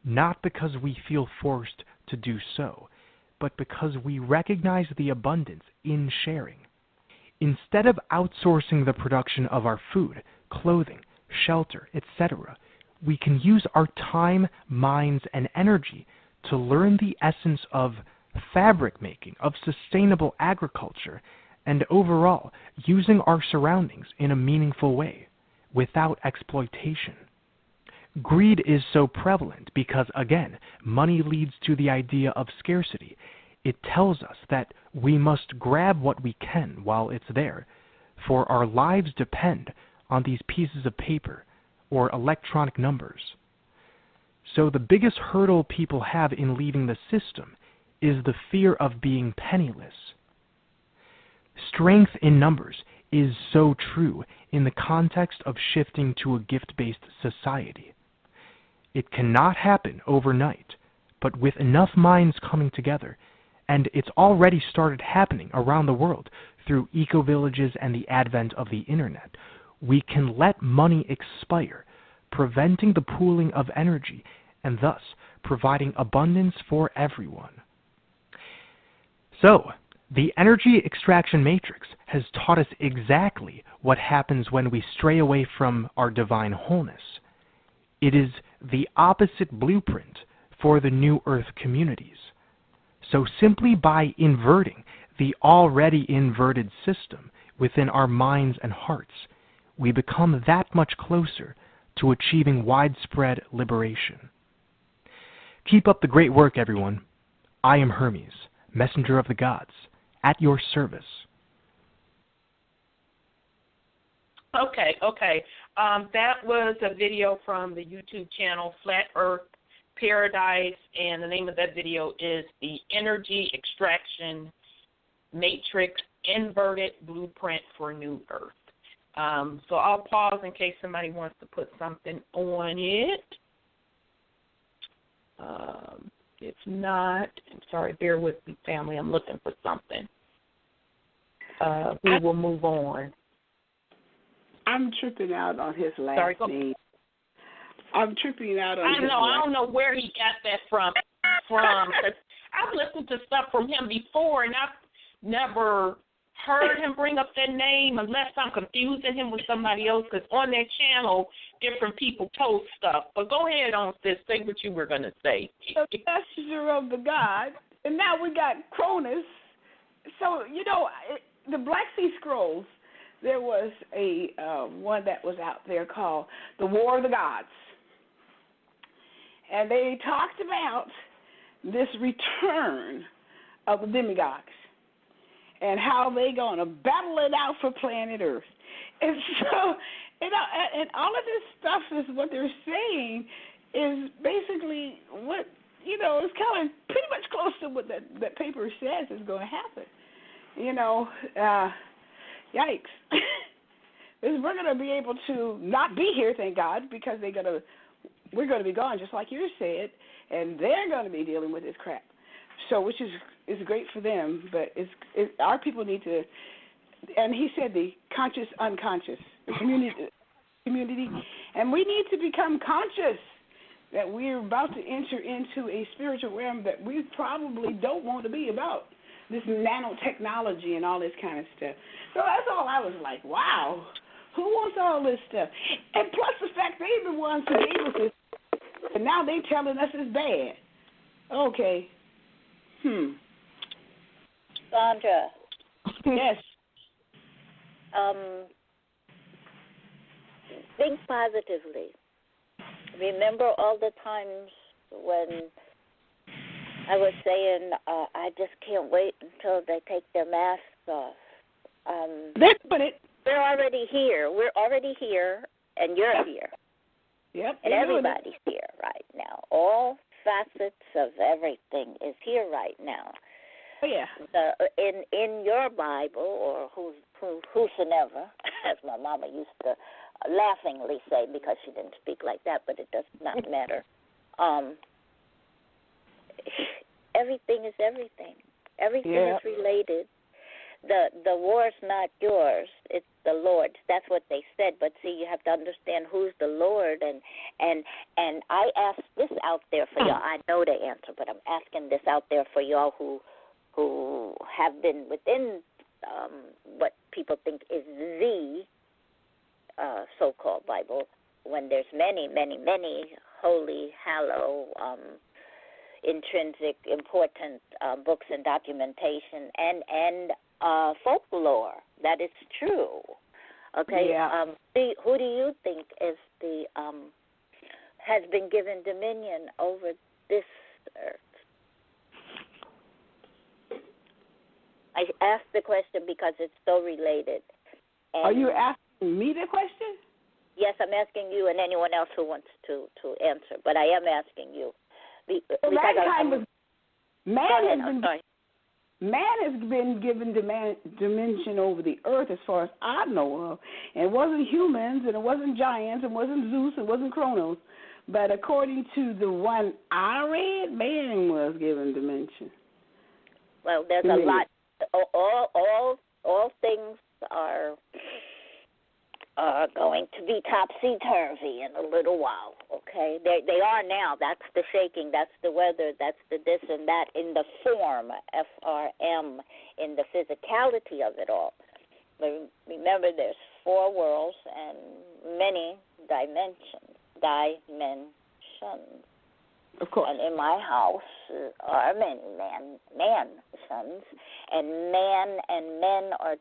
Speaker 3: not because we feel forced to do so, but because we recognize the abundance in sharing. Instead of outsourcing the production of our food, clothing, shelter, etc., we can use our time, minds, and energy to learn the essence of fabric making, of sustainable agriculture, and overall using our surroundings in a meaningful way, without exploitation. Greed is so prevalent because, again, money leads to the idea of scarcity. It tells us that we must grab what we can while it's there, for our lives depend on these pieces of paper or electronic numbers. So the biggest hurdle people have in leaving the system is the fear of being penniless. Strength in numbers is so true in the context of shifting to a gift-based society. It cannot happen overnight, but with enough minds coming together, and it's already started happening around the world through eco-villages and the advent of the internet, we can let money expire, preventing the pooling of energy and thus providing abundance for everyone. So, the energy extraction matrix has taught us exactly what happens when we stray away from our divine wholeness. It is the opposite blueprint for the New Earth communities. So simply by inverting the already inverted system within our minds and hearts, we become that much closer to achieving widespread liberation. Keep up the great work, everyone. I am Hermes, messenger of the gods, at your service.
Speaker 4: Okay. That was a video from the YouTube channel Flat Earth Paradise, and the name of that video is the Energy Extraction Matrix Inverted Blueprint for New Earth. So I'll pause in case somebody wants to put something on it. If not, I'm sorry, bear with me, family. I'm looking for something. We will move on.
Speaker 5: I'm tripping out on his last name. I'm tripping out on his
Speaker 4: I don't know where he got that from. Cause I've listened to stuff from him before, and I've never heard him bring up that name unless I'm confusing him with somebody else, because on their channel, different people post stuff. But go ahead on, sis. Say what you were going to say.
Speaker 5: The messenger of the God, and now we got Cronus. So, the Black Sea Scrolls, there was a one that was out there called The War of the Gods. And they talked about this return of the demigods and how they going to battle it out for planet Earth. And so, and all of this stuff is what they're saying is basically what, it's kind of pretty much close to what that paper says is going to happen. Yikes. We're going to be able to not be here, thank God, because we're going to be gone, just like you said, and they're going to be dealing with this crap. So, which is great for them, but our people need to, and he said the conscious, unconscious, the community, and we need to become conscious that we're about to enter into a spiritual realm that we probably don't want to be about, this nanotechnology and all this kind of stuff. So that's all I was like, wow, who wants all this stuff? And plus the fact they're the ones who gave us this, and now they're telling us it's bad. Okay.
Speaker 8: Sandra.
Speaker 5: Yes.
Speaker 8: Think positively. Remember all the times when I was saying, I just can't wait until they take their masks off. They're already here. We're already here, and you're here.
Speaker 5: Yep.
Speaker 8: And everybody's here right now. All facets of everything is here right now.
Speaker 5: Oh, yeah.
Speaker 8: In your Bible, or whosoever, as my mama used to laughingly say, because she didn't speak like that, but it does not matter. Everything is everything. Everything is related. The war's not yours, it's the Lord's. That's what they said. But see, you have to understand who's the Lord, and I ask this out there for y'all. I know the answer, but I'm asking this out there for y'all who have been within what people think is the so-called Bible, when there's many, many, many holy, hallow, intrinsic, important books and documentation and folklore that is true. Okay.
Speaker 5: Yeah.
Speaker 8: Who do you think is the has been given dominion over this earth? I asked the question because it's so related. And
Speaker 5: are you asking me the question?
Speaker 8: Yes, I'm asking you and anyone else who wants to answer, but I am asking you.
Speaker 5: Man has been given dimension over the earth as far as I know of. And it wasn't humans, and it wasn't giants, and it wasn't Zeus, it wasn't Kronos. But according to the one I read, man was given dimension.
Speaker 8: Well, there's a lot. All things are going to be topsy-turvy in a little while, okay? They are now. That's the shaking, that's the weather, that's the this and that in the form, FRM, in the physicality of it all. But remember, there's 4 worlds and many dimensions.
Speaker 5: Of course.
Speaker 8: And in my house are many man-sons, and man and men are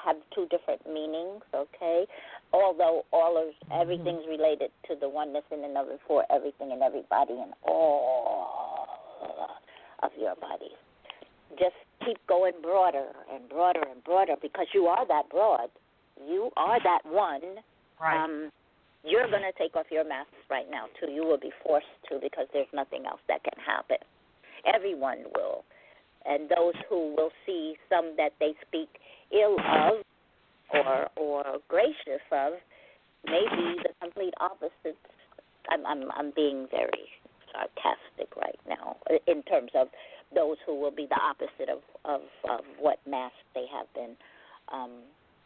Speaker 8: have two different meanings, okay? Although everything's related to the oneness in and of it for everything and everybody and all of your bodies. Just keep going broader and broader and broader, because you are that broad. You are that one.
Speaker 4: Right.
Speaker 8: You're going to take off your masks right now, too. You will be forced to, because there's nothing else that can happen. Everyone will. And those who will see some that they speak ill of or gracious of may be the complete opposite. I'm being very sarcastic right now in terms of those who will be the opposite of what mask they have been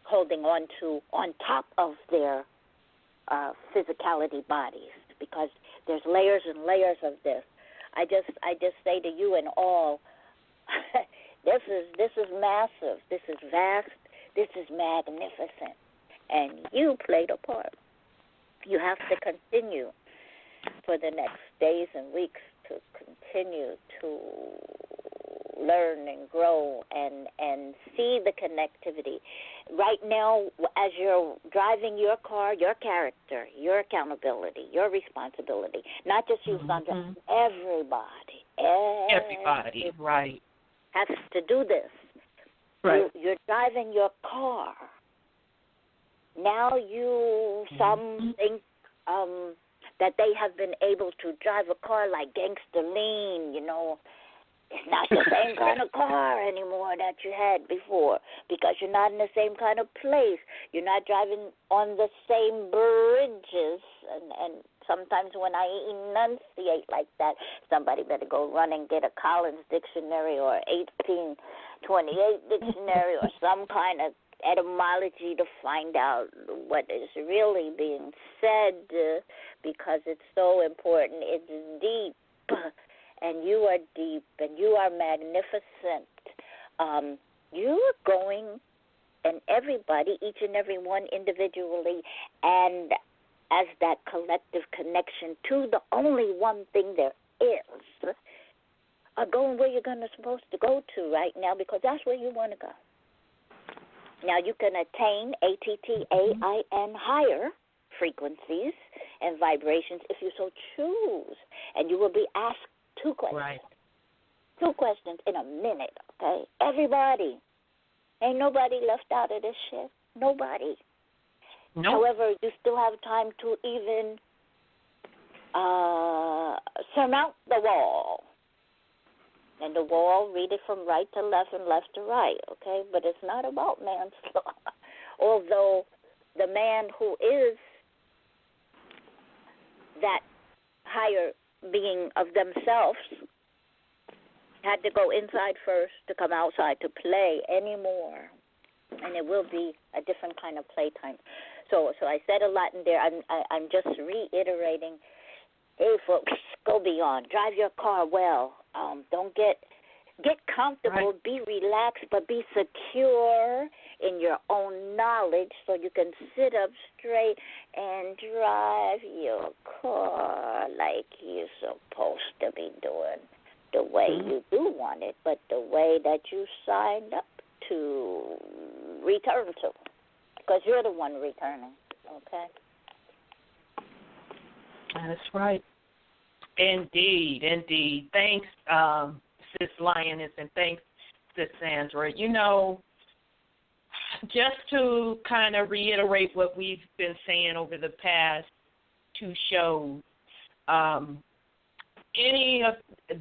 Speaker 8: holding on to on top of their physicality bodies, because there's layers and layers of this. I just say to you and all, this is massive, this is vast, this is magnificent, and you played a part. You have to continue for the next days and weeks to continue to learn and grow and see the connectivity. Right now, as you're driving your car, your character, your accountability, your responsibility, not just you, Sandra, everybody,
Speaker 4: right,
Speaker 8: has to do this.
Speaker 5: Right.
Speaker 8: You're driving your car. Now some think that they have been able to drive a car like gangster lean, It's not the same kind of car anymore that you had before, because you're not in the same kind of place. You're not driving on the same bridges. And sometimes when I enunciate like that, somebody better go run and get a Collins dictionary or 1828 dictionary or some kind of etymology to find out what is really being said, because it's so important. It's deep. And you are deep, and you are magnificent. You are going, and everybody, each and every one individually, and as that collective connection to the only one thing there is, are going where you're supposed to go to right now, because that's where you want to go. Now, you can attain ATTAIN higher frequencies and vibrations if you so choose, and you will be asked 2 questions.
Speaker 4: Right.
Speaker 8: 2 questions in a minute, okay? Everybody. Ain't nobody left out of this shit. Nobody.
Speaker 4: Nope.
Speaker 8: However, you still have time to even surmount the wall. And the wall, read it from right to left and left to right, okay? But it's not about manslaughter. Although the man who is that higher being of themselves had to go inside first to come outside to play anymore. And it will be a different kind of playtime. So I said a lot in there. I'm just reiterating. Hey, folks, go beyond. Drive your car well. Don't get comfortable. Right. Be relaxed, but be secure in your own knowledge so you can sit up straight and drive your car like you're supposed to be doing, the way you do want it, but the way that you signed up to return to, because you're the one returning, okay?
Speaker 4: That's right. Indeed. Thanks, Sis Lioness, and thanks, Sis Sandra. You know, just to kind of reiterate what we've been saying over the past 2 shows, any of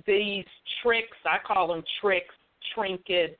Speaker 4: these tricks, I call them tricks, trinkets,